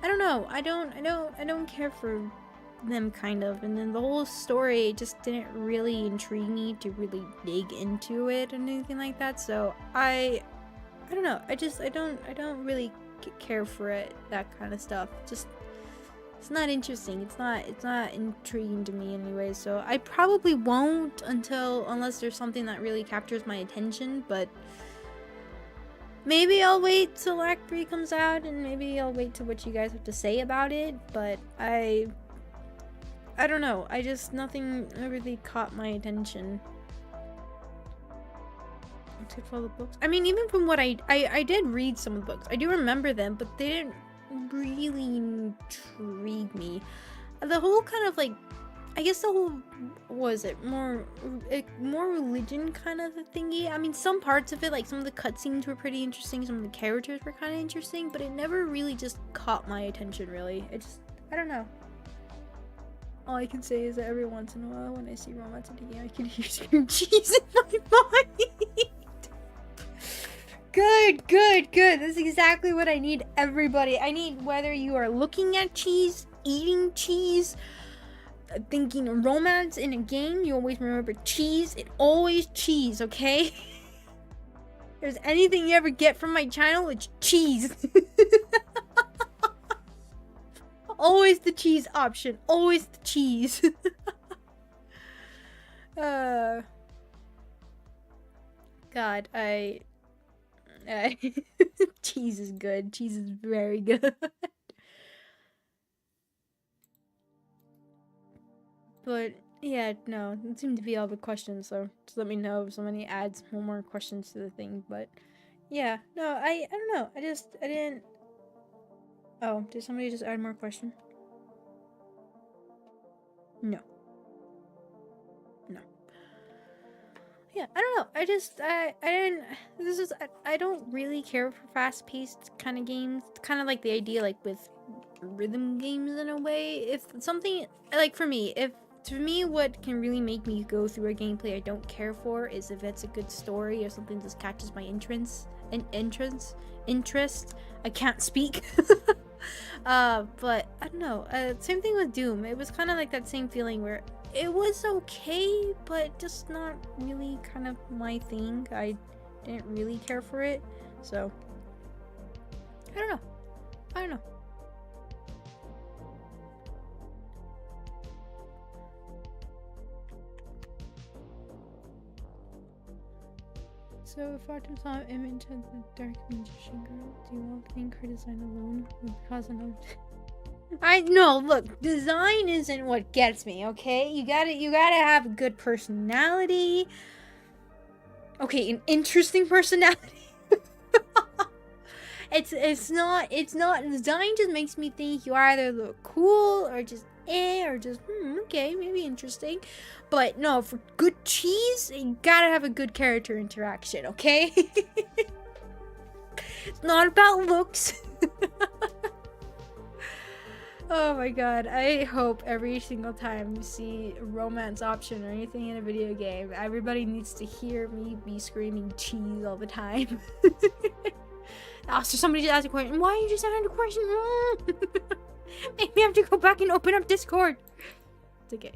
don't know. I don't care for them, kind of. And then the whole story just didn't really intrigue me to really dig into it and anything like that. So I don't know. I don't really care for it, that kind of stuff. Just, it's not interesting. It's not intriguing to me anyway. So I probably won't unless there's something that really captures my attention. But maybe I'll wait till Act 3 comes out, and maybe I'll wait till what you guys have to say about it. But I don't know. Nothing really caught my attention. Except for all the books. I mean, even from what I did read some of the books. I do remember them, but they didn't really intrigue me. The whole kind of like, I guess the whole, was it more religion kind of a thingy? I mean, some parts of it, like some of the cutscenes were pretty interesting, some of the characters were kind of interesting, but it never really just caught my attention, really. I don't know. All I can say is that every once in a while, when I see romance in the game, I can hear scream cheese in my mind. Good. That's exactly what I need, everybody. I need, whether you are looking at cheese, eating cheese, thinking romance in a game, you always remember cheese. It always cheese, okay? If there's anything you ever get from my channel, it's cheese. Always the cheese option. Always the cheese. God, cheese is good. Cheese is very good. But yeah, no, it seemed to be all the questions, so just let me know if somebody adds more questions to the thing. But yeah, no, I don't know. I didn't. Oh, did somebody just add more question? No. Yeah, I don't know. I don't really care for fast-paced kind of games. It's kind of like the idea, like, with rhythm games in a way. If something, like, for me, what can really make me go through a gameplay I don't care for is if it's a good story or something just catches my interest. I can't speak. But I don't know. Same thing with Doom. It was kind of like that same feeling where it was okay, but just not really kind of my thing. I didn't really care for it. So I don't know. So, Fatum saw an image of the dark magician girl. Do you all think her design alone would cause another? I know. Look, design isn't what gets me. Okay, you gotta have a good personality. Okay, an interesting personality. It's not design just makes me think you either look cool or just okay, maybe interesting. But no, for good cheese, you gotta have a good character interaction, okay? It's not about looks. Oh my god, I hope every single time you see a romance option or anything in a video game, everybody needs to hear me be screaming cheese all the time. Oh, so somebody just asked a question. Why are you just asking a question? Maybe I have to go back and open up Discord. It's okay.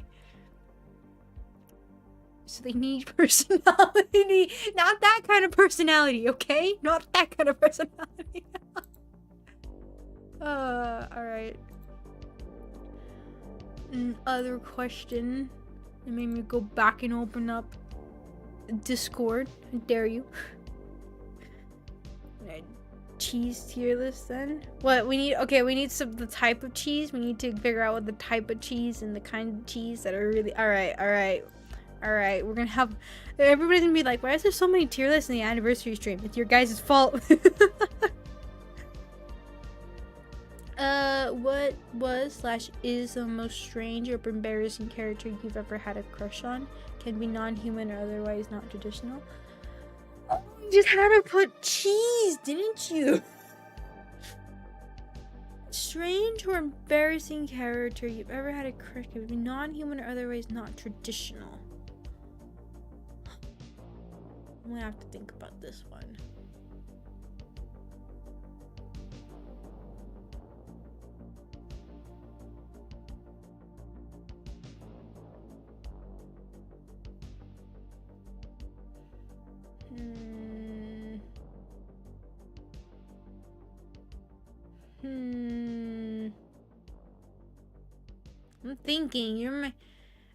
So they need personality. Not that kind of personality, okay? Not that kind of personality. Alright. Another question that made me go back and open up Discord. I dare you. Cheese tier list then? What we need? Okay, we need the type of cheese. We need to figure out what the type of cheese and the kind of cheese that are really all right. We're gonna have everybody's gonna be like, why is there so many tier lists in the anniversary stream? It's your guys' fault. What was / is the most strange or embarrassing character you've ever had a crush on? Can be non-human or otherwise not traditional. Oh, you just had to put cheese, didn't you? Strange or embarrassing character you've ever had a crush on. Can be non-human or otherwise not traditional. I'm gonna have to think about this one.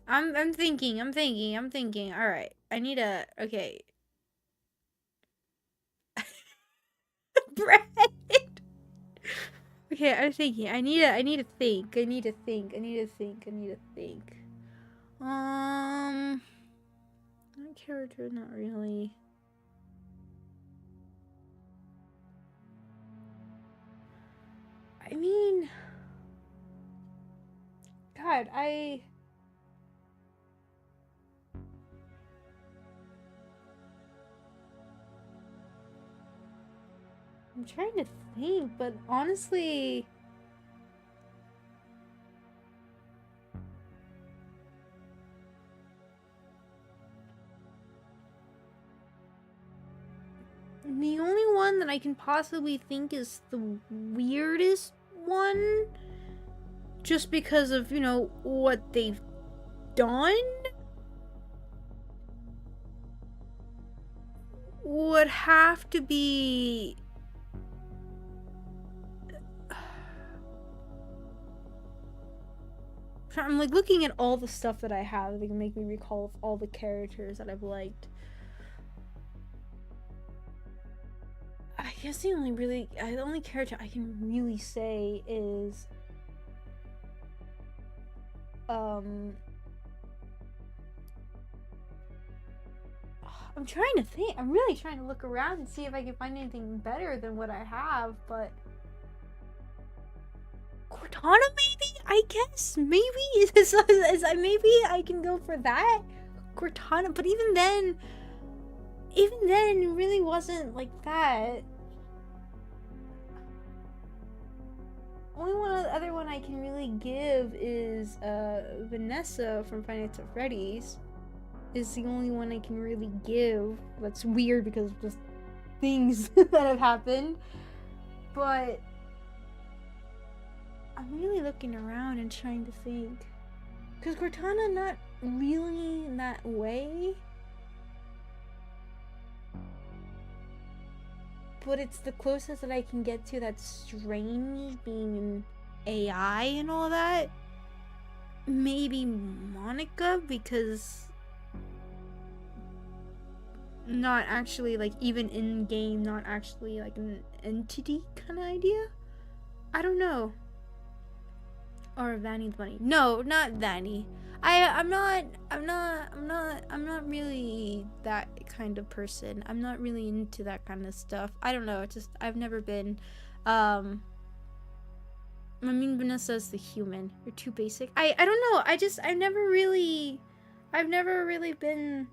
I'm thinking. I'm thinking. All right. I need a. Okay. Bread. Okay, I'm thinking. I need to think. That character, not really. I mean, God, I'm trying to think, but honestly, the only one that I can possibly think is the weirdest one, just because of, you know, what they've done, would have to be... I'm like looking at all the stuff that I have that can make me recall all the characters that I've liked. I guess the only character I can really say is I'm trying to think. I'm really trying to look around and see if I can find anything better than what I have, but Cortana, maybe? I guess maybe maybe I can go for that Cortana, but even then it really wasn't like that. Only other one I can really give is Vanessa from Five Nights at Freddy's. Is the only one I can really give. That's weird because of just things that have happened. But I'm really looking around and trying to think. Because Cortana, not really in that way. But it's the closest that I can get to that strange being an AI and all that. Maybe Monica, because not actually like even in game, not actually like an entity kind of idea. I don't know. Or Vanny the bunny. No, not Vanny. I'm not really that kind of person. I'm not really into that kind of stuff. I don't know. It's just I've never been. I mean, Vanessa's the human. You're too basic. I don't know. I've never really been.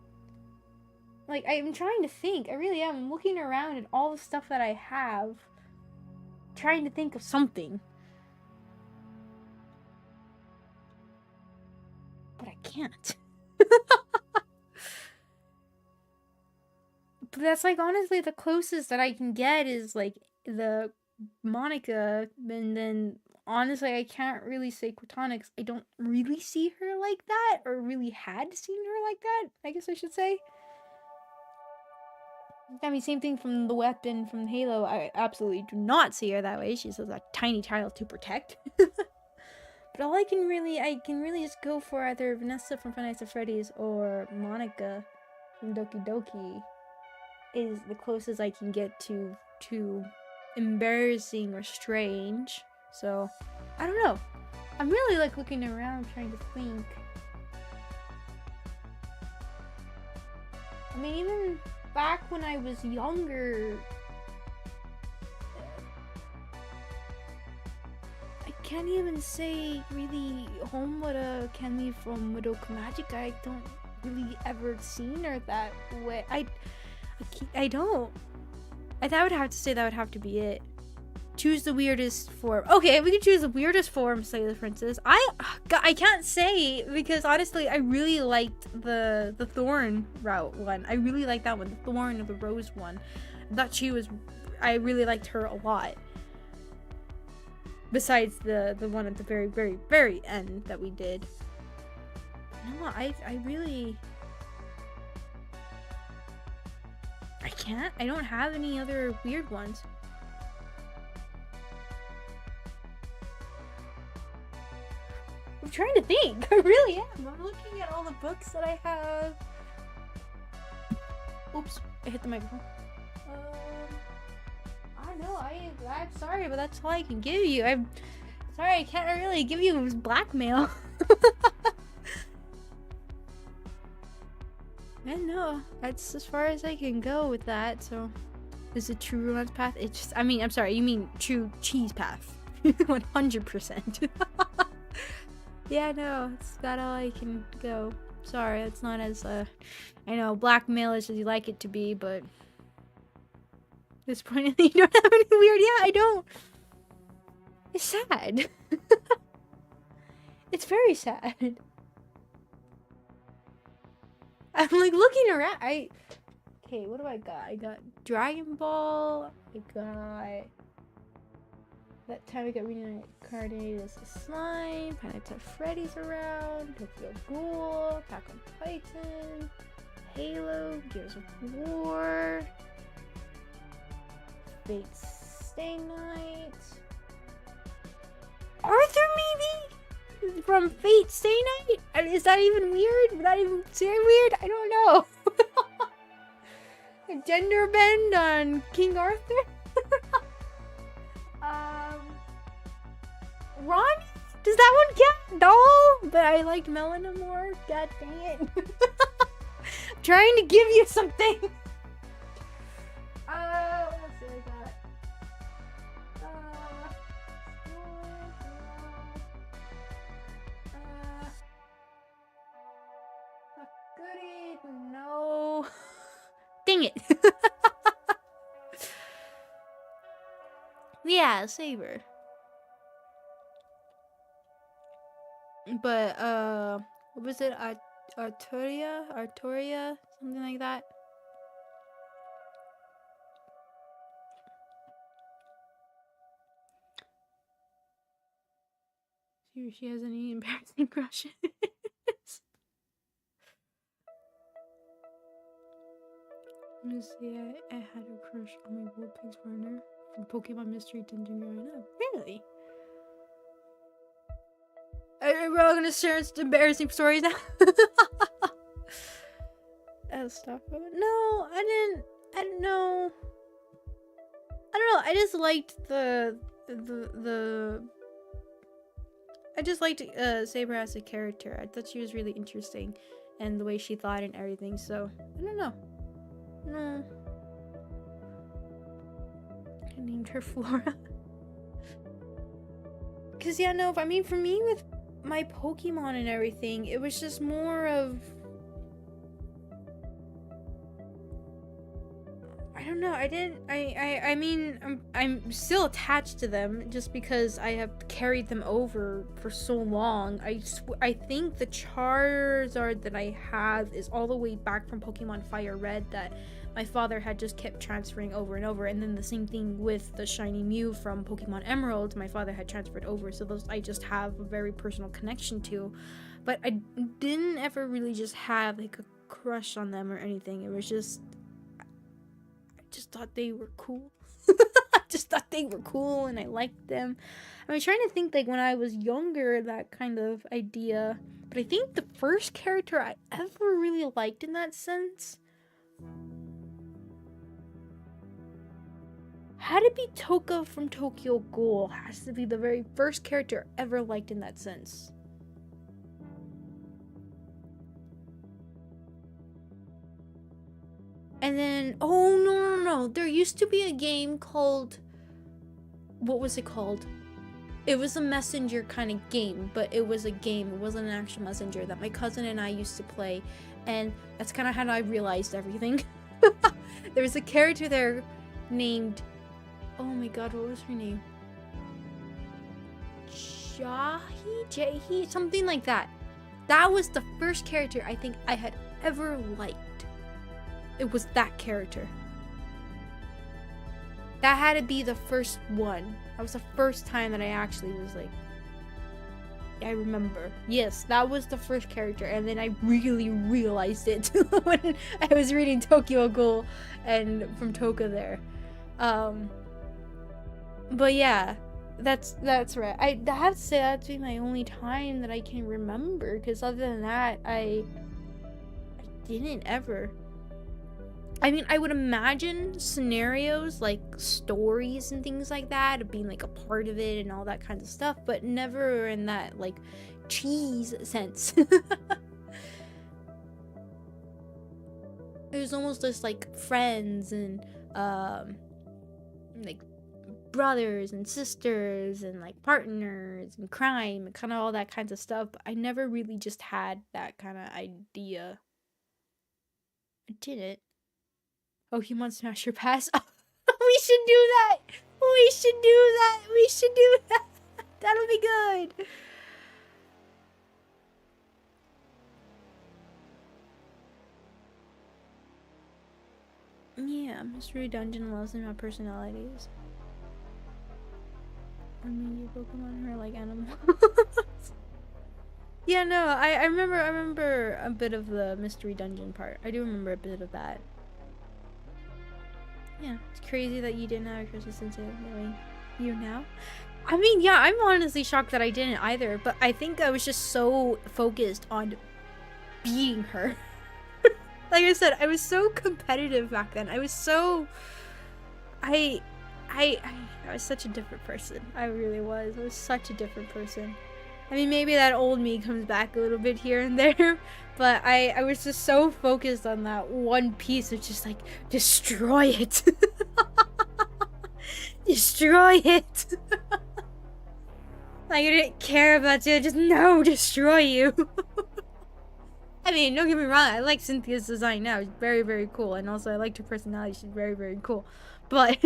Like, I'm trying to think. I really am. I'm looking around at all the stuff that I have. Trying to think of something. But I can't. But that's like honestly the closest that I can get is like the Monica, and then honestly I can't really say Quatonics. I don't really see her like that, or really had seen her like that, I guess I should say. I mean, same thing from the weapon from Halo. I absolutely do not see her that way. She's a tiny child to protect. But all I can really just go for either Vanessa from Five Nights at Freddy's or Monica from Doki Doki is the closest I can get to embarrassing or strange. So, I don't know. I'm really like looking around trying to think. I mean, even back when I was younger, I can't even say really Homewada Kenny from Madoka Magic. I don't really ever seen her that way. I don't. I would have to say that would have to be it. Choose the weirdest form. Okay, we can choose the weirdest form, say the princess. I can't say because honestly, I really liked the thorn route one. I really liked that one, the thorn or the rose one. I really liked her a lot. Besides the one at the very, very, very end that we did. No, I can't. I don't have any other weird ones. I'm trying to think. I really am. I'm looking at all the books that I have. Oops, I hit the microphone. I don't know. I'm sorry, but that's all I can give you. I'm sorry, I can't really give you blackmail. And no, that's as far as I can go with that. So, is it true romance path? It's just, I mean, I'm sorry, you mean true cheese path. 100%. Yeah, no, it's about all I can go. Sorry, it's not as, I know, blackmailish as you like it to be, but at this point, you don't have any weird. Yeah, I don't. It's sad. It's very sad. I'm like looking around. Okay, what do I got? I got Dragon Ball. I got that time I got reincarnated as a slime. Five Nights at Freddy's around. Tokyo Ghoul. Attack on Titan. Halo. Gears of War. Fate Stay Night. Arthur maybe? From Fate Stay Night? Is that even weird? Would that even say weird? I don't know. A gender bend on King Arthur? Ronnie? Does that one count? No, but I liked Melina more. God dang it. I'm trying to give you something. Let's see what I got. Goody, no. Dang it. Yeah, Saber. But, what was it? Artoria? Something like that. See if she has any embarrassing crushes. Let me see, I had a crush on my Vulpix partner from Pokemon Mystery Dungeon growing up. Really? We're all gonna share embarrassing stories now. stuff. No, I didn't know. I don't know. I just liked I just liked Saber as a character. I thought she was really interesting, and the way she thought and everything. So I don't know. No, I named her Flora. Cause yeah, no. I mean, for me with my Pokemon and everything, it was just more of, I don't know. I mean, I'm still attached to them just because I have carried them over for so long. I think the Charizard that I have is all the way back from Pokemon Fire Red that my father had just kept transferring over and over. And then the same thing with the shiny Mew from Pokemon Emerald, my father had transferred over. So those I just have a very personal connection to. But I didn't ever really just have like a crush on them or anything. It was just thought they were cool. I just thought they were cool and I liked them. I was trying to think like when I was younger, that kind of idea. But I think the first character I ever really liked in that sense had to be Toka from Tokyo Ghoul. Has to be the very first character I ever liked in that sense. And then, oh, no. There used to be a game called, what was it called? It was a messenger kind of game, but it was a game. It wasn't an actual messenger that my cousin and I used to play. And that's kind of how I realized everything. There was a character there named, oh my god, what was her name? Jahi, something like that. That was the first character I think I had ever liked. It was that character. That had to be the first one. That was the first time that I actually was like, I remember. Yes, that was the first character. And then I really realized it when I was reading Tokyo Ghoul and from Toka there. But yeah, that's right. I have to say that's been my only time that I can remember. Because other than that, I didn't ever. I mean, I would imagine scenarios like stories and things like that of being like a part of it and all that kind of stuff, but never in that like cheese sense. It was almost just like friends and like brothers and sisters and like partners and crime and kind of all that kinds of stuff. But I never really just had that kind of idea. I didn't. Pokemon Smasher Pass. We should do that. We should do that. We should do that. That'll be good. Yeah, Mystery Dungeon loves my personalities. I mean, your Pokemon are like animals. Yeah, no, I remember a bit of the Mystery Dungeon part. I do remember a bit of that. Yeah, it's crazy that you didn't have a Christmas Sensei knowing you now. I mean, yeah, I'm honestly shocked that I didn't either, but I think I was just so focused on beating her. Like I said, I was so competitive back then. I was so... I was such a different person. I really was. I was such a different person. I mean, maybe that old me comes back a little bit here and there, but I was just so focused on that one piece of just like, destroy it. Destroy it. Like, I didn't care about you, just no, destroy you. I mean, don't get me wrong, I like Cynthia's design now. It's very, very cool. And also, I liked her personality. She's very, very cool. But...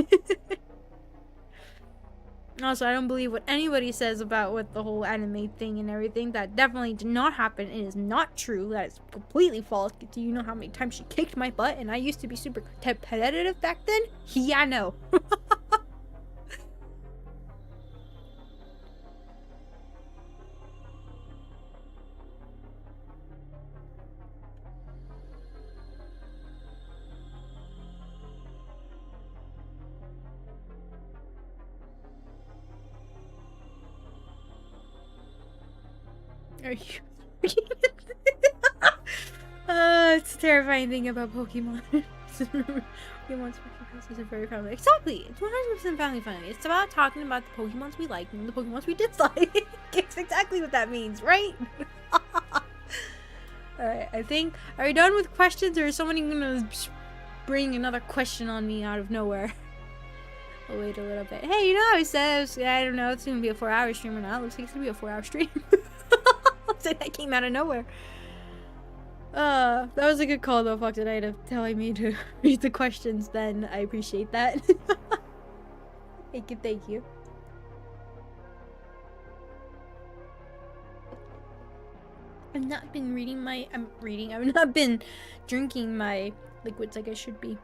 Also, I don't believe what anybody says about with the whole anime thing and everything. That definitely did not happen. It is not true. That is completely false. Do you know how many times she kicked my butt? And I used to be super competitive back then? Yeah, no. Are you... the terrifying thing about Pokemon. Pokemon's is a very family. Exactly, it's 100% family friendly. It's about talking about the Pokemons we like and the Pokemons we dislike. It's exactly what that means, right? Alright, I think, are we done with questions, or is somebody gonna bring another question on me out of nowhere? I'll wait a little bit. Hey, you know how I said, I don't know, it's gonna be a 4-hour stream or not. Looks like it's gonna be a 4-hour stream. That came out of nowhere. That was a good call though, Fox and I, to telling me to read the questions then. I appreciate that. Thank you. I've not been I've not been drinking my liquids like I should be.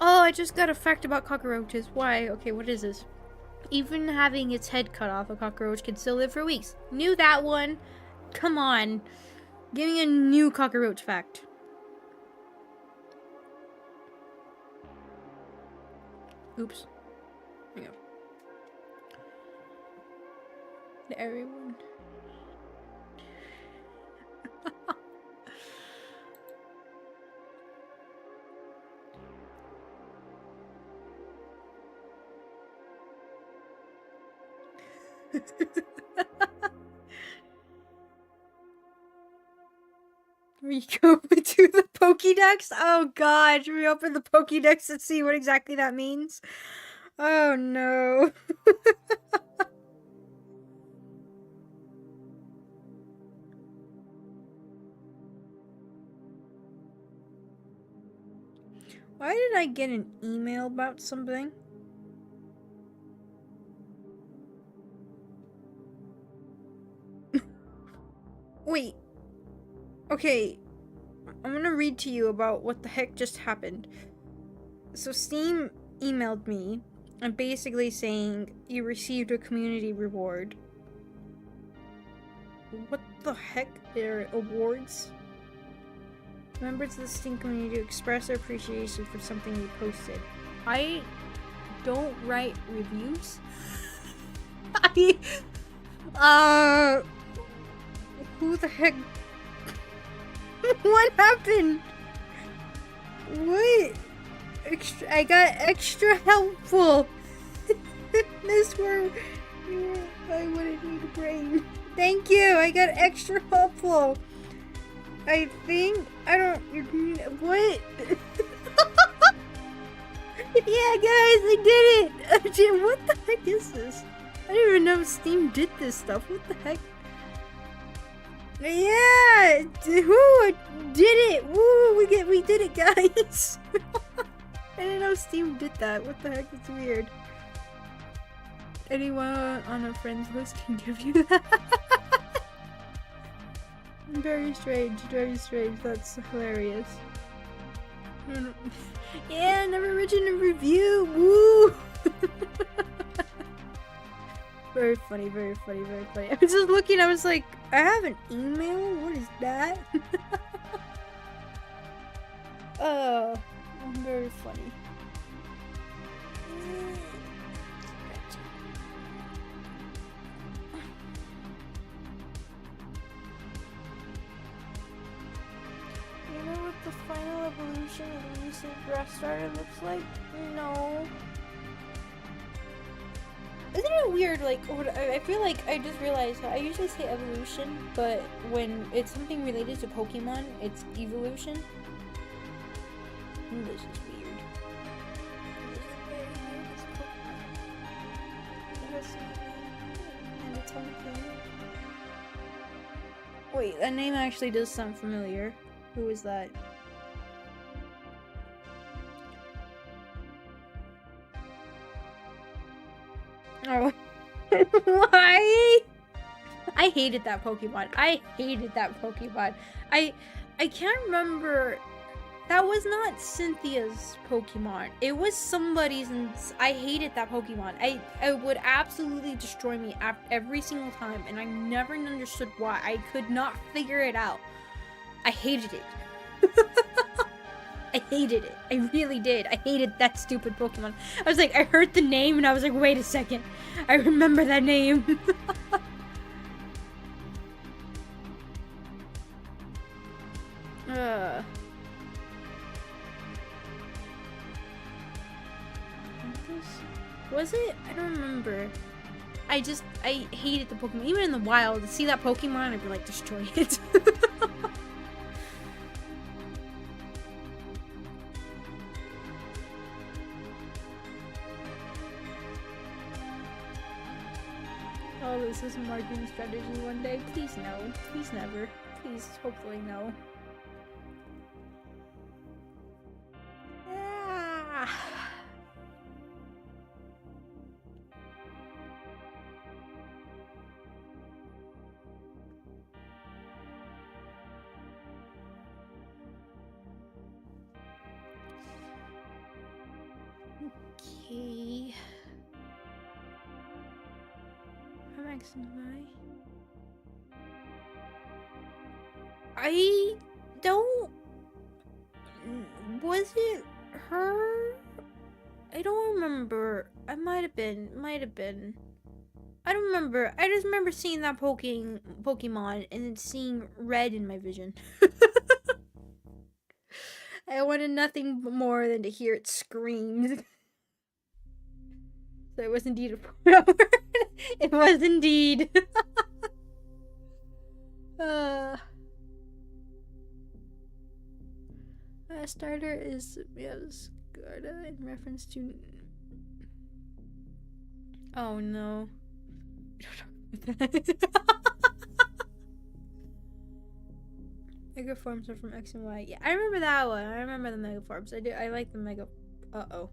Oh, I just got a fact about cockroaches. Why? Okay, what is this? Even having its head cut off, a cockroach can still live for weeks. Knew that one. Come on. Give me a new cockroach fact. Oops. There we go. To everyone. We go to the Pokédex? Oh god, should we open the Pokédex and see what exactly that means? Oh no. Why did I get an email about something? Wait. Okay, I'm gonna read to you about what the heck just happened. So Steam emailed me and basically saying you received a community reward. What the heck? They're awards? Members of the Steam community to express their appreciation for something you posted. I don't write reviews. Who the heck? What happened? What? I got extra helpful. This were I wouldn't need a brain. Thank you. I got extra helpful. I think I don't. What? Yeah, guys, I did it. What the heck is this? I didn't even know Steam did this stuff. What the heck? Yeah, who did it? Woo, we did it, guys. I didn't know Steam did that. What the heck? It's weird. Anyone on a friend's list can give you that. Very strange, very strange. That's hilarious. Yeah, never written a review. Woo. Very funny, very funny, very funny. I was just looking, I was like, I have an email? What is that? Oh, very funny. You know what the final evolution of the recent draft starter looks like? No. Isn't it weird, like, I feel like I just realized I usually say evolution, but when it's something related to Pokemon, it's evolution. This is weird. This is very weird, this Pokemon. It has something, and its own thing. Wait, that name actually does sound familiar. Who is that? Oh. Why? I hated that Pokemon. I hated that Pokemon. I can't remember. That was not Cynthia's Pokemon. It was somebody's, and I hated that Pokemon. It would absolutely destroy me every single time, and I never understood why. I could not figure it out. I hated it. I hated it. I really did. I hated that stupid Pokemon. I was like, I heard the name and I was like, wait a second. I remember that name. Was it? I don't remember. I hated the Pokemon. Even in the wild, to see that Pokemon, I'd be like, destroy it. Oh, this is a marketing strategy one day. Please no. Please never. Please, hopefully no. Ah. Okay. From X and Y. I don't. Was it her? I don't remember. I might have been. I don't remember. I just remember seeing that Pokemon and then seeing red in my vision. I wanted nothing more than to hear it scream. So it was indeed a Pokemon. It was indeed. Starter is Scarda in reference to. Oh no. Mega forms are from X and Y. Yeah, I remember that one. I remember the mega forms. I like the mega. Uh-oh.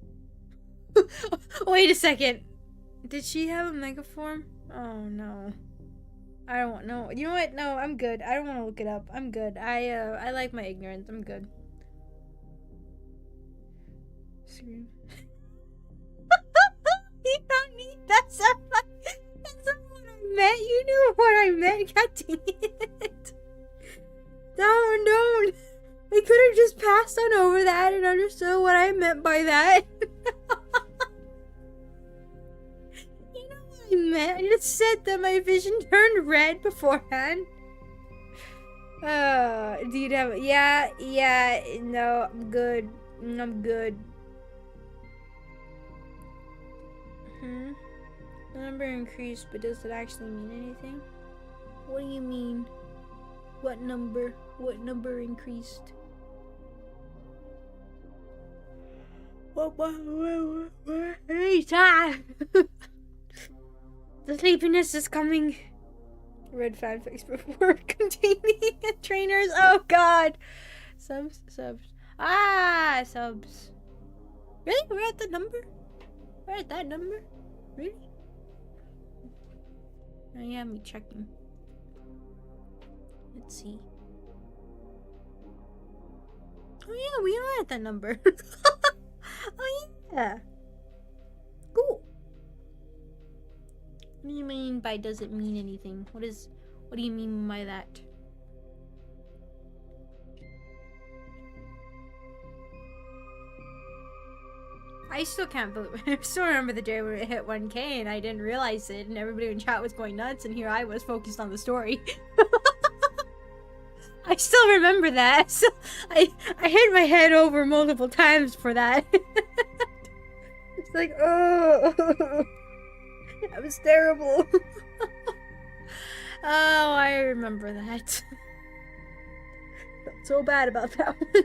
Wait a second. Did she have a mega form? Oh no. I don't know. You know what? No, I'm good. I don't want to look it up. I'm good. I like my ignorance. I'm good. Scream. You don't need that stuff. That's not what I meant. You knew what I meant. God dang it. Don't. I could have just passed on over that and understood what I meant by that. You know what I meant? I just said that my vision turned red beforehand. Do you have... Yeah, no, I'm good. The number increased, but does it actually mean anything? What do you mean? What number? What number increased? What? Anytime! The sleepiness is coming. Read fanfics before containing trainers. Oh god! Subs. Ah, subs. Really? We're at the number? We're at that number? Really? Oh yeah, me checking. Let's see. Oh yeah, we are at that number. Oh yeah. Cool. What do you mean by does it mean anything? What do you mean by that? I still can't believe I still remember the day when it hit 1K and I didn't realize it and everybody in chat was going nuts and here I was focused on the story. I still remember that. So I hit my head over multiple times for that. It's like, oh, that was terrible. Oh, I remember that. Felt so bad about that one.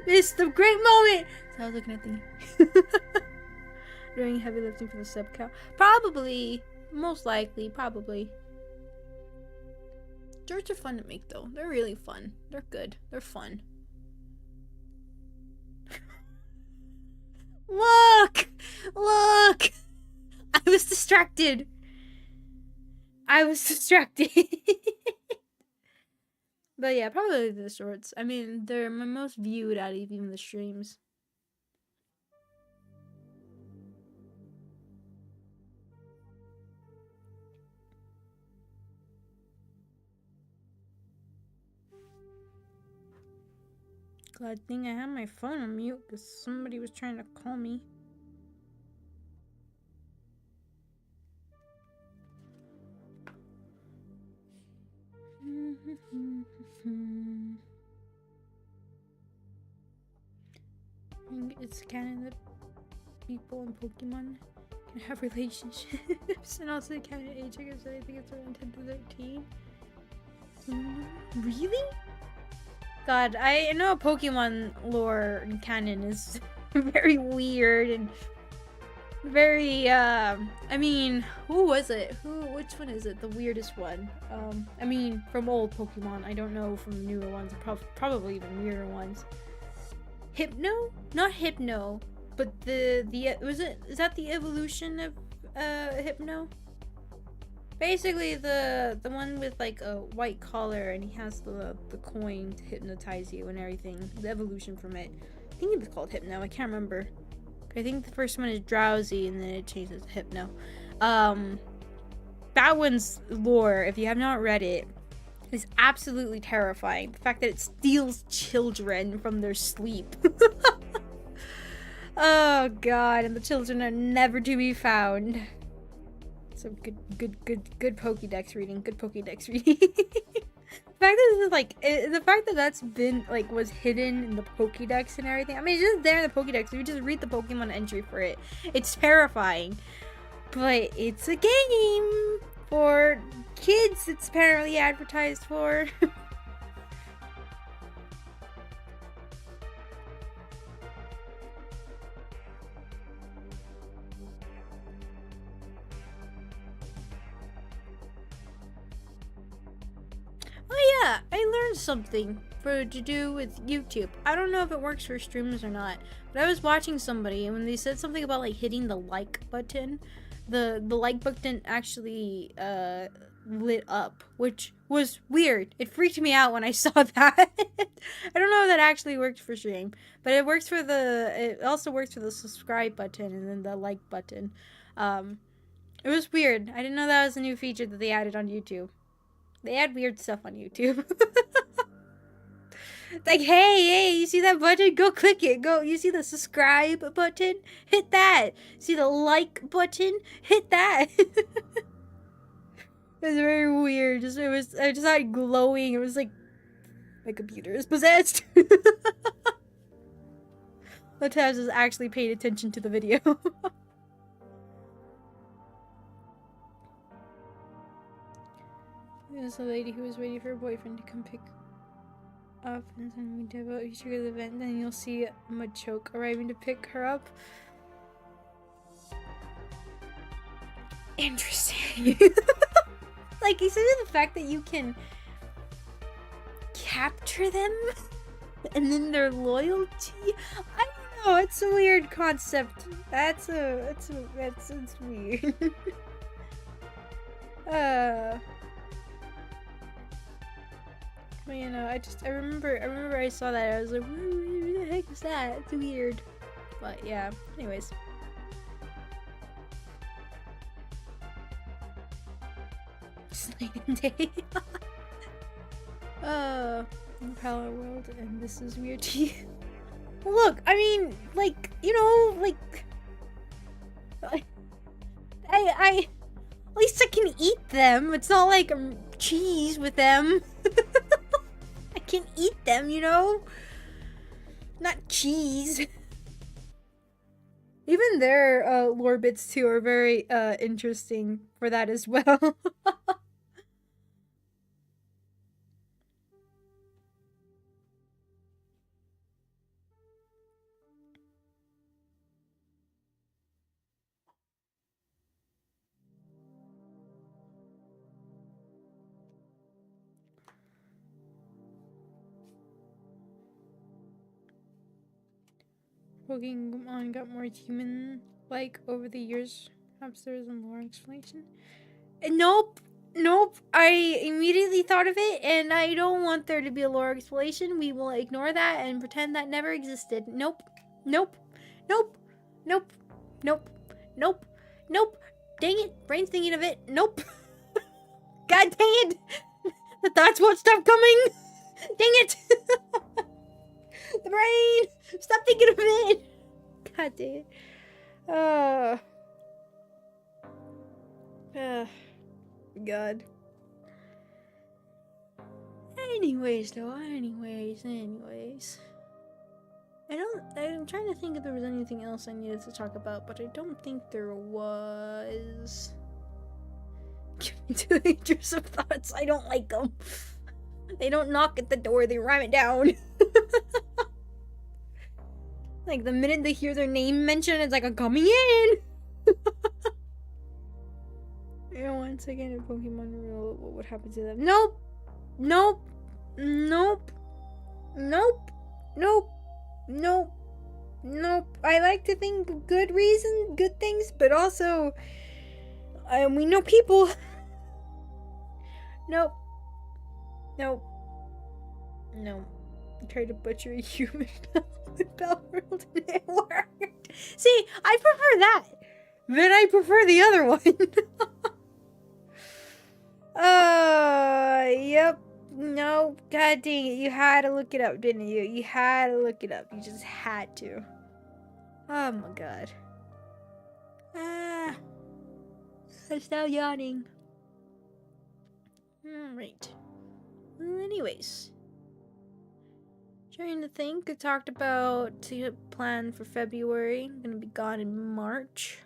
Missed the great moment. So I was looking at the doing heavy lifting for the sub count. Probably, most likely, probably. Shorts are fun to make though. They're really fun. They're good. They're fun. Look! I was distracted. But yeah, probably the shorts. I mean, they're my most viewed out of even the streams. Glad thing I had my phone on mute because somebody was trying to call me. It's canon that people in Pokemon can have relationships, and also the canon age, I guess I think it's around 10 to 13. Really? God, I know Pokemon lore and canon is very weird and very, I mean, who was it? Which one is it? The weirdest one? I mean, from old Pokemon. I don't know from the newer ones. Probably even weirder ones. Hypno? Not Hypno, but is that the evolution of, Hypno? Basically, the one with like a white collar and he has the coin to hypnotize you and everything. The evolution from it. I think it was called Hypno. I can't remember. I think the first one is Drowsy and then it changes to Hypno. That one's lore, if you have not read it, is absolutely terrifying. The fact that it steals children from their sleep. Oh god, and the children are never to be found. So good Pokédex reading. Good Pokédex reading. The fact that this is like, the fact that that's been like was hidden in the Pokédex and everything. I mean, it's just there in the Pokédex. You just read the Pokemon entry for it. It's terrifying, but it's a game for kids. It's apparently advertised for. Oh yeah, I learned something to do with YouTube. I don't know if it works for streamers or not, but I was watching somebody and when they said something about like hitting the like button, the like button actually lit up, which was weird. It freaked me out when I saw that. I don't know if that actually works for stream, but it works for it also works for the subscribe button and then the like button. It was weird. I didn't know that was a new feature that they added on YouTube. They add weird stuff on YouTube. Like, hey, you see that button? Go click it. Go. You see the subscribe button? Hit that. See the like button? Hit that. It was very weird. I just saw it glowing. It was like my computer is possessed. Lataz is actually paying attention to the video. There's a lady who was waiting for her boyfriend to come pick up, and then we devote each other the event, then you'll see Machoke arriving to pick her up. Interesting. Like, essentially the fact that you can capture them and then their loyalty. I don't know, it's a weird concept. It's weird. But you know, I remember I saw that, I was like, who the heck is that? It's weird. But yeah, anyways. Slating Day. Power World, and this is weird to you. Look, I mean, like, you know, like, I at least I can eat them. It's not like cheese with them. I can eat them, you know? Not cheese. Even their lore bits too are very interesting for that as well. Pokemon got more human-like over the years. Perhaps there is a lore explanation. Nope. I immediately thought of it, and I don't want there to be a lore explanation. We will ignore that and pretend that never existed. Nope. Dang it. Brain's thinking of it. Nope. God dang it. The thoughts won't stop coming. Dang it. The brain! Stop thinking of it! God damn it. God. Anyways. I'm trying to think if there was anything else I needed to talk about, but I don't think there was. Give me 2 intrusive thoughts. I don't like them. They don't knock at the door, they ram it down. Like, the minute they hear their name mentioned, it's like, I'm coming in! Once again, if Pokemon rule, what would happen to them? Nope! Nope! Nope! Nope! Nope! Nope! Nope! I like to think good things, but also, we know people. Nope. Nope. No. I tried to butcher a human with Bellworld and it worked. See, I prefer that. Then I prefer the other one. Yep. No, god dang it. You had to look it up, didn't you? You had to look it up. You just had to. Oh my god. I'm still yawning. Alright. Anyways. Trying to think. I talked about to plan for February. I'm gonna be gone in March.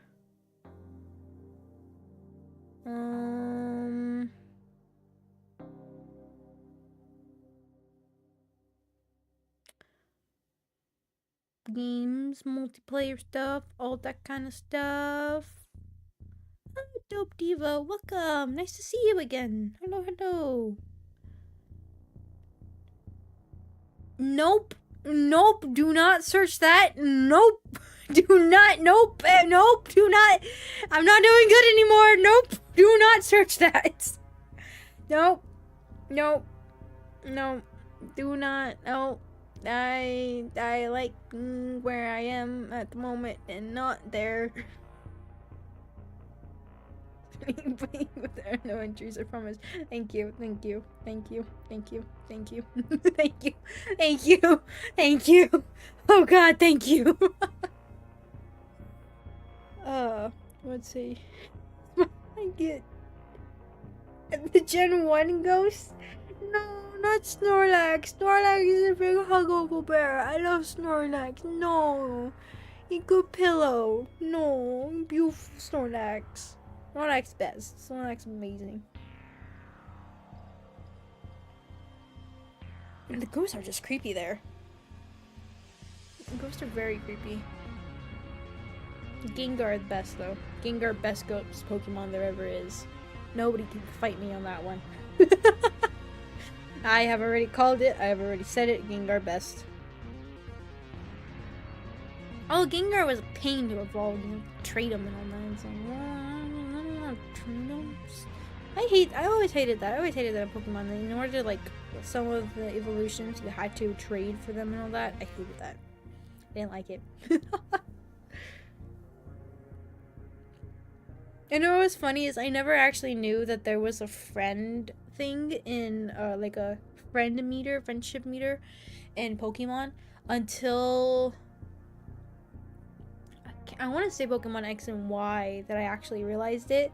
Games, multiplayer stuff, all that kind of stuff. Oh, Dope Diva, welcome. Nice to see you again. Hello, hello. Nope. Nope. Do not search that. Nope. Do not. Nope. Nope. Do not. I'm not doing good anymore. Nope. Do not search that. Nope. Nope. No. Do not. No. I like where I am at the moment and not there. But there are no entries, I promise. Thank you, thank you, thank you, thank you, thank you, thank you, thank you, thank you. Oh god, thank you. Let's see. I get the Gen 1 ghost? No, not Snorlax. Snorlax is a big huggable bear. I love Snorlax. No. A good pillow. No. Beautiful Snorlax. Snorlax best. Snorlax amazing. And the ghosts are just creepy there. The ghosts are very creepy. Gengar the best though. Gengar best ghost Pokemon there ever is. Nobody can fight me on that one. I have already called it. I have already said it. Gengar best. Oh, Gengar was a pain to evolve and trade him and all that. It's like, I always hated that. I always hated that in Pokemon. In order to, like, some of the evolutions, you had to trade for them and all that. I hated that. I didn't like it. And what was funny is I never actually knew that there was a friend thing in, like a friendship meter in Pokemon until I want to say Pokemon X and Y that I actually realized it.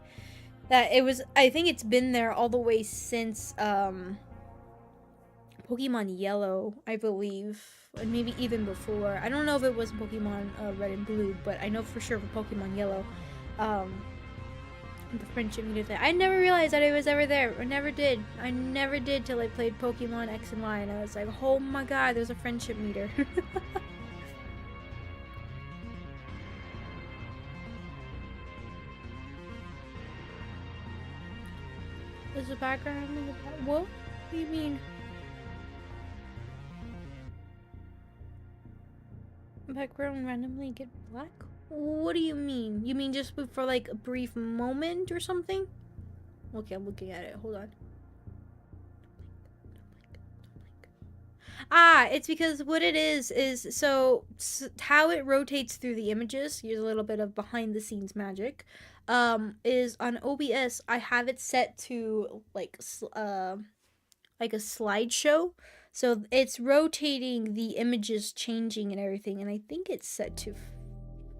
That it was, I think it's been there all the way since, Pokemon Yellow, I believe. And maybe even before. I don't know if it was Pokemon Red and Blue, but I know for sure for Pokemon Yellow, the friendship meter thing. I never realized that it was ever there. I never did. I never did till I played Pokemon X and Y, and I was like, oh my god, there's a friendship meter. There's a background in the back. What? What do you mean? Background randomly get black? What do you mean? You mean just for like a brief moment or something? Okay, I'm looking at it. Hold on. Ah, it's because what it is so how it rotates through the images. Here's a little bit of behind the scenes magic. Is on OBS I have it set to like a slideshow. So it's rotating the images, changing and everything, and I think it's set to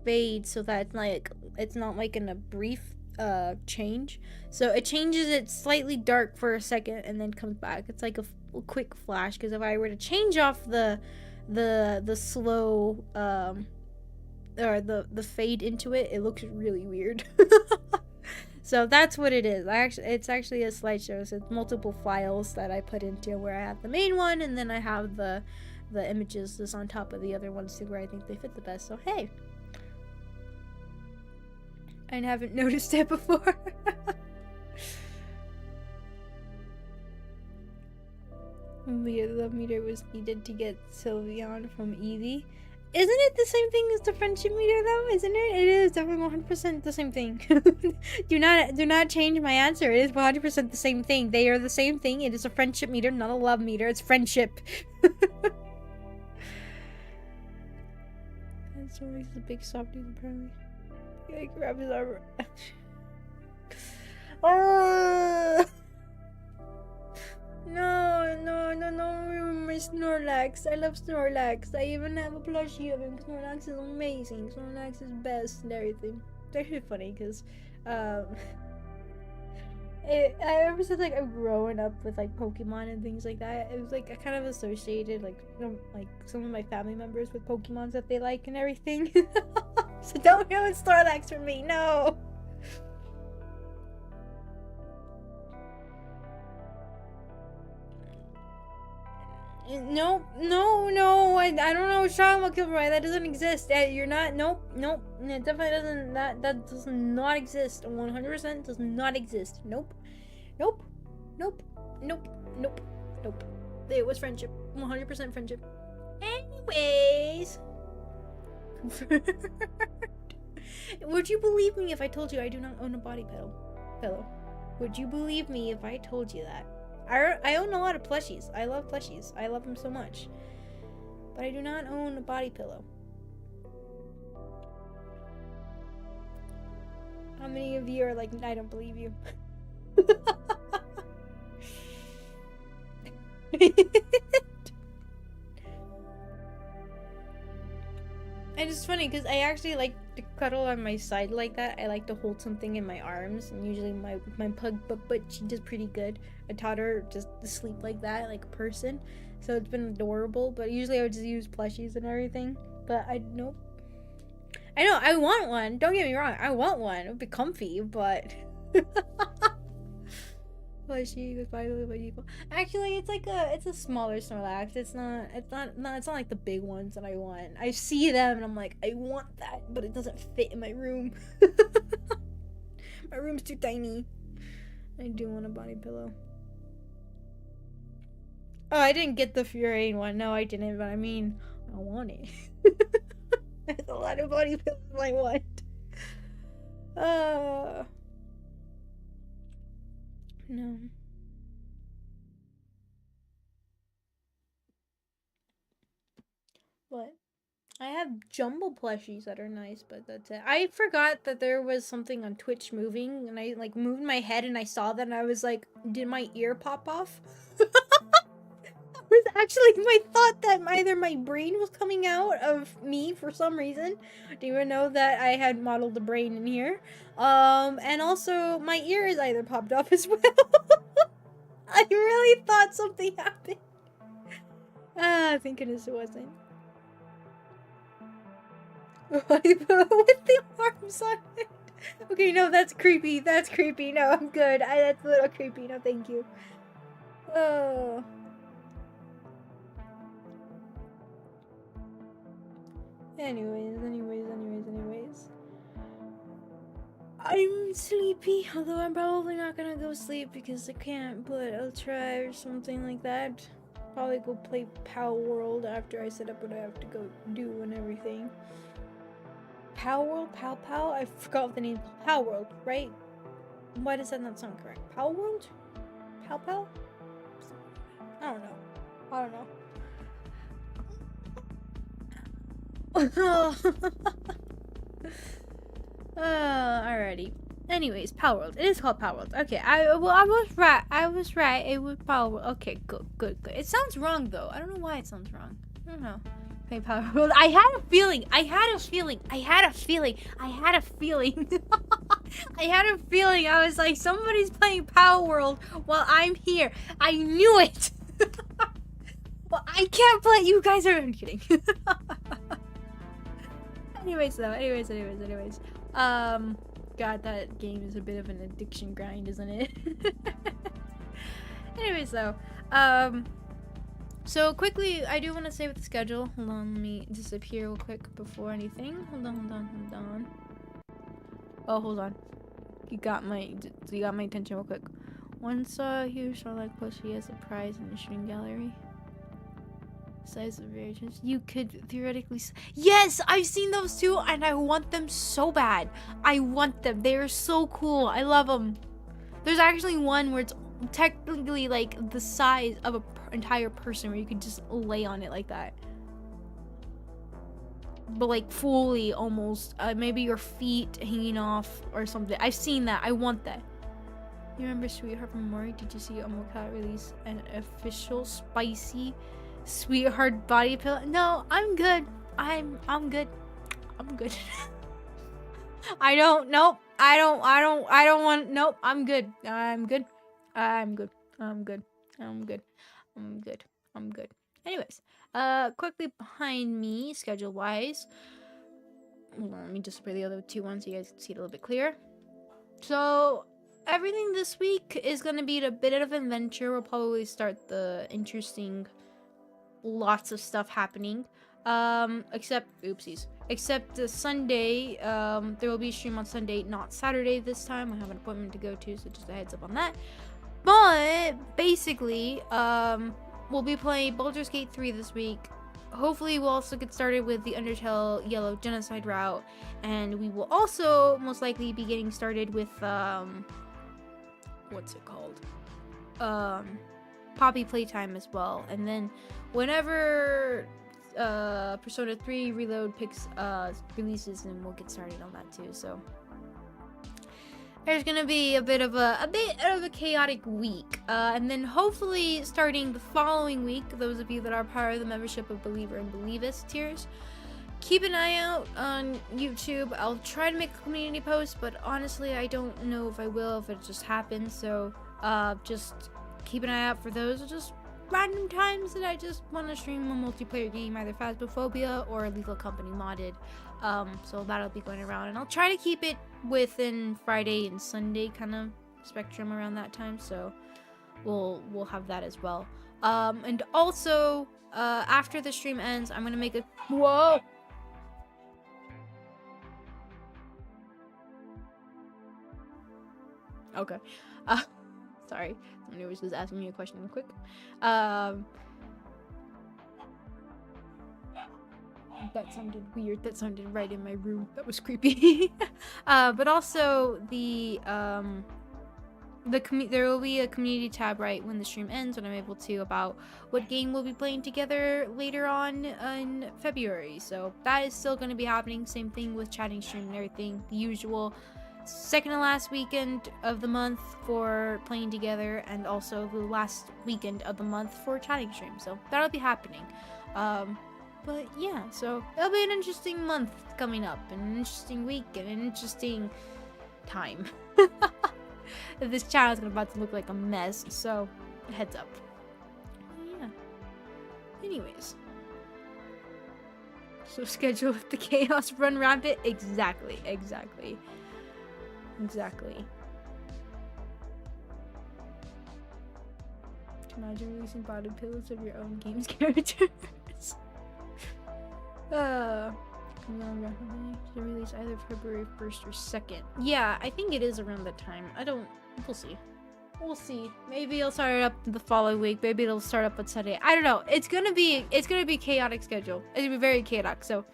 fade so that it's not like in a brief change. So it changes it slightly dark for a second and then comes back. It's like a quick flash, because if I were to change off the the slow or the fade into it, it looks really weird. So that's what it is. It's actually a slideshow. So it's multiple files that I put into where I have the main one, and then I have the images just on top of the other ones too, where I think they fit the best. So hey, I haven't noticed it before. The love meter was needed to get Sylveon from Eevee. Isn't it the same thing as the friendship meter though? Isn't it? It is definitely 100% the same thing. do not change my answer. It is 100% the same thing. They are the same thing. It is a friendship meter, not a love meter. It's friendship. That's always the big soft dude apparently. Yeah, grab his armor. Oh! No, my Snorlax. I love Snorlax. I even have a plushie of him. Snorlax is amazing. Snorlax is best and everything. It's actually funny because, I ever since like I've grown up with like Pokemon and things like that, it was like I kind of associated like some of my family members with Pokemons that they like and everything. So don't ruin Snorlax for me, no! No, I don't know what's wrong with Kilroy. That doesn't exist. You're not, nope, it definitely doesn't, that does not exist. 100% does not exist. Nope. It was friendship. 100% friendship. Anyways. Would you believe me if I told you I do not own a body pillow? Would you believe me if I told you that? I own a lot of plushies. I love plushies. I love them so much. But I do not own a body pillow. How many of you are like, I don't believe you? And it's funny because I actually like to cuddle on my side like that. I like to hold something in my arms, and usually my pug, but she does pretty good. I taught her just to sleep like that, like a person, so it's been adorable. But usually I would just use plushies and everything. But nope. I know I want one. Don't get me wrong. I want one. It would be comfy, but plushie with by people. Actually, it's a smaller Snorlax. It's not like the big ones that I want. I see them and I'm like, I want that, but it doesn't fit in my room. My room's too tiny. I do want a body pillow. Oh, I didn't get the Furane one. No, I didn't, but I mean, I want it. There's a lot of body pillows I want. No. What? I have jumbo plushies that are nice, but that's it. I forgot that there was something on Twitch moving, and I like moved my head and I saw that and I was like, did my ear pop off? It was actually my thought that either my brain was coming out of me for some reason. I didn't even know that I had modeled the brain in here. And also my ear is either popped off as well. I really thought something happened. Thank goodness it wasn't. With the arms on it. Okay, no, that's creepy. That's creepy. No, I'm good. That's a little creepy. No, thank you. Oh. Anyways. I'm sleepy, although I'm probably not gonna go sleep because I can't, but I'll try or something like that. Probably go play Pow World after I set up what I have to go do and everything. Pow World? Pow? I forgot what the name is. Pow World, right? Why does that not sound correct? Pow World? Pow? I don't know. Alrighty. Anyways, Power World. It is called Power World. Okay, I was right. It was Power World. Okay, good. It sounds wrong though. I don't know why it sounds wrong. I don't know. Okay, Power World. I had a feeling. I had a feeling. I was like, somebody's playing Power World while I'm here. I knew it. Well, I can't play. You guys are. I'm kidding. Anyways. God, that game is a bit of an addiction grind, isn't it? Anyways, though, so quickly, I do want to say with the schedule. Hold on, let me disappear real quick before anything. Hold on. Oh, hold on. You got my attention real quick. Once you saw like push, he has a prize in the stream gallery. Size of variations. You could theoretically. Yes, I've seen those too, and I want them so bad. I want them. They are so cool. I love them. There's actually one where it's technically like the size of an entire person, where you could just lay on it like that. But like fully, almost. Maybe your feet hanging off or something. I've seen that. I want that. You remember Sweetheart from Mori? Did you see Omoka release an official spicy Sweetheart body pillow? No, I'm good. I'm good. I don't want. Nope. I'm good. Anyways, quickly behind me, schedule wise. Hold on, let me just spray the other two ones so you guys can see it a little bit clearer. So everything this week is gonna be a bit of an adventure. We'll probably start the interesting, lots of stuff happening. Except the Sunday. There will be a stream on Sunday, not Saturday this time. I have an appointment to go to, so just a heads up on that. But basically, we'll be playing Baldur's Gate 3 this week. Hopefully we'll also get started with the Undertale Yellow Genocide route, and we will also most likely be getting started with what's it called, Poppy Playtime as well. And then whenever Persona 3 Reload releases, and we'll get started on that too. So there's gonna be a bit of a chaotic week, and then hopefully starting the following week, those of you that are part of the membership of Believer and Believist tiers, keep an eye out on YouTube. I'll try to make a community post, but honestly, I don't know if I will, if it just happens. So just keep an eye out for those. Just random times that I just want to stream a multiplayer game, either Phasmophobia or Lethal Company modded. So that'll be going around, and I'll try to keep it within Friday and Sunday kind of spectrum around that time. So we'll have that as well. And also after the stream ends, I'm gonna make a Okay. Sorry. Somebody was just asking me a question real quick. That sounded weird. That sounded right in my room. That was creepy. But also there will be a community tab right when the stream ends, when I'm able to, about what game we'll be playing together later on in February. So that is still going to be happening. Same thing with chatting stream and everything. The usual second to last weekend of the month for playing together, and also the last weekend of the month for chatting stream. So that'll be happening. But yeah, so it'll be an interesting month coming up, and an interesting week, and an interesting time. This channel is about to look like a mess, so heads up. Yeah. Anyways. So schedule the chaos run rampant? Exactly. Imagine releasing body pillows of your own game's characters. To release either February 1st or 2nd. Yeah, I think it is around that time. We'll see. Maybe it'll start it up the following week. Maybe it'll start up on Sunday. I don't know. It's gonna be a chaotic schedule. It's gonna be very chaotic, so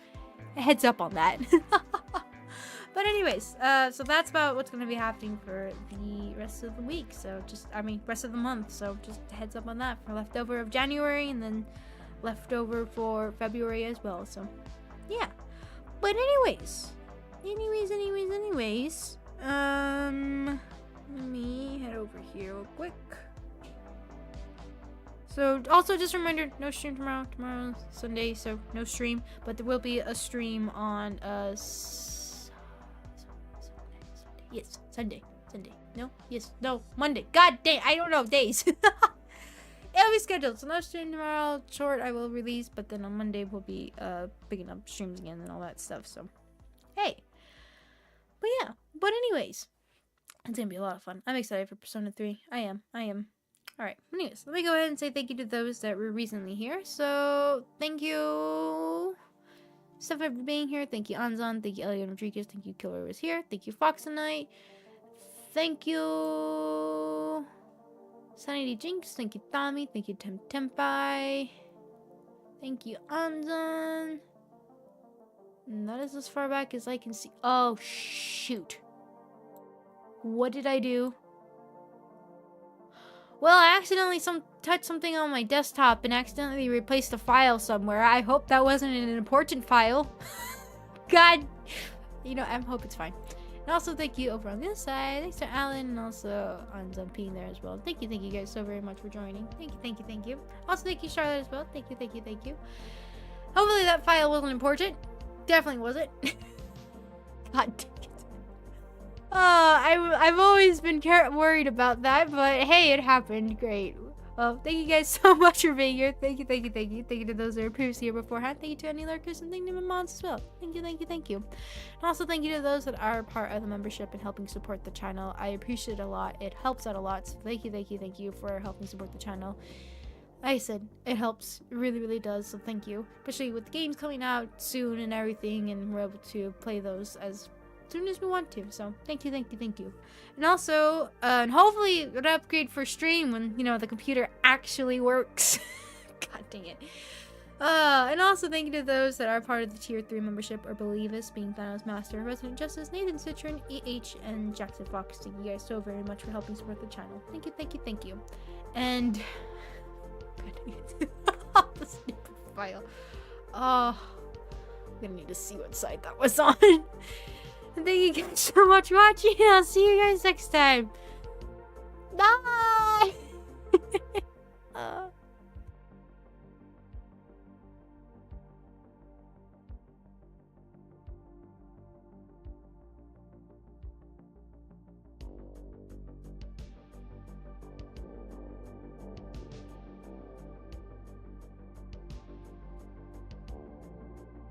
heads up on that. But anyways, so that's about what's gonna be happening for the rest of the week. So rest of the month. So just heads up on that for leftover of January, and then leftover for February as well. So yeah. But anyways, let me head over here real quick. So also just a reminder, no stream tomorrow's Sunday, so no stream, but there will be a stream on Monday. God dang, I don't know days. It'll that'll be scheduled. So no stream tomorrow. Short I will release, but then on Monday we'll be picking up streams again and all that stuff. So hey. But yeah. But anyways, it's gonna be a lot of fun. I'm excited for Persona 3. I am. Alright, anyways, let me go ahead and say thank you to those that were recently here. So, thank you, Stefan, for being here. Thank you, Anzan. Thank you, Elliot Rodriguez. Thank you, Killer was here. Thank you, Fox and Night. Thank you, Sunny D Jinx. Thank you, Tommy. Thank you, Tempai. Thank you, Anzan. And that is as far back as I can see. Oh, shoot. What did I do? Well, I accidentally touched something on my desktop and accidentally replaced a file somewhere. I hope that wasn't an important file. God. You know, I hope it's fine. And also, thank you over on this side. Thanks to Alan and also on Zumping there as well. Thank you guys so very much for joining. Thank you. Also, thank you, Charlotte, as well. Thank you. Hopefully that file wasn't important. Definitely wasn't. God damn it. I've always been worried about that, but hey, it happened. Great. Well, thank you guys so much for being here. Thank you. Thank you to those that were previously here beforehand. Thank you to any lurkers and thank you to my mods as well. Thank you. And also thank you to those that are part of the membership and helping support the channel. I appreciate it a lot. It helps out a lot. So thank you for helping support the channel. Like I said, it helps. It really does. So thank you. Especially with the games coming out soon and everything, and we're able to play those as soon as we want to. So thank you. And also and hopefully an upgrade for stream when, you know, the computer actually works. God dang it. And also thank you to those that are part of the tier 3 membership or believe us, being Thanos Master, Resident Justice, Nathan Citron, and Jackson Fox. Thank you guys so very much for helping support the channel. Thank you. And the stupid file. Oh, I'm gonna need to see what side that was on. And thank you guys so much for watching. I'll see you guys next time. Bye.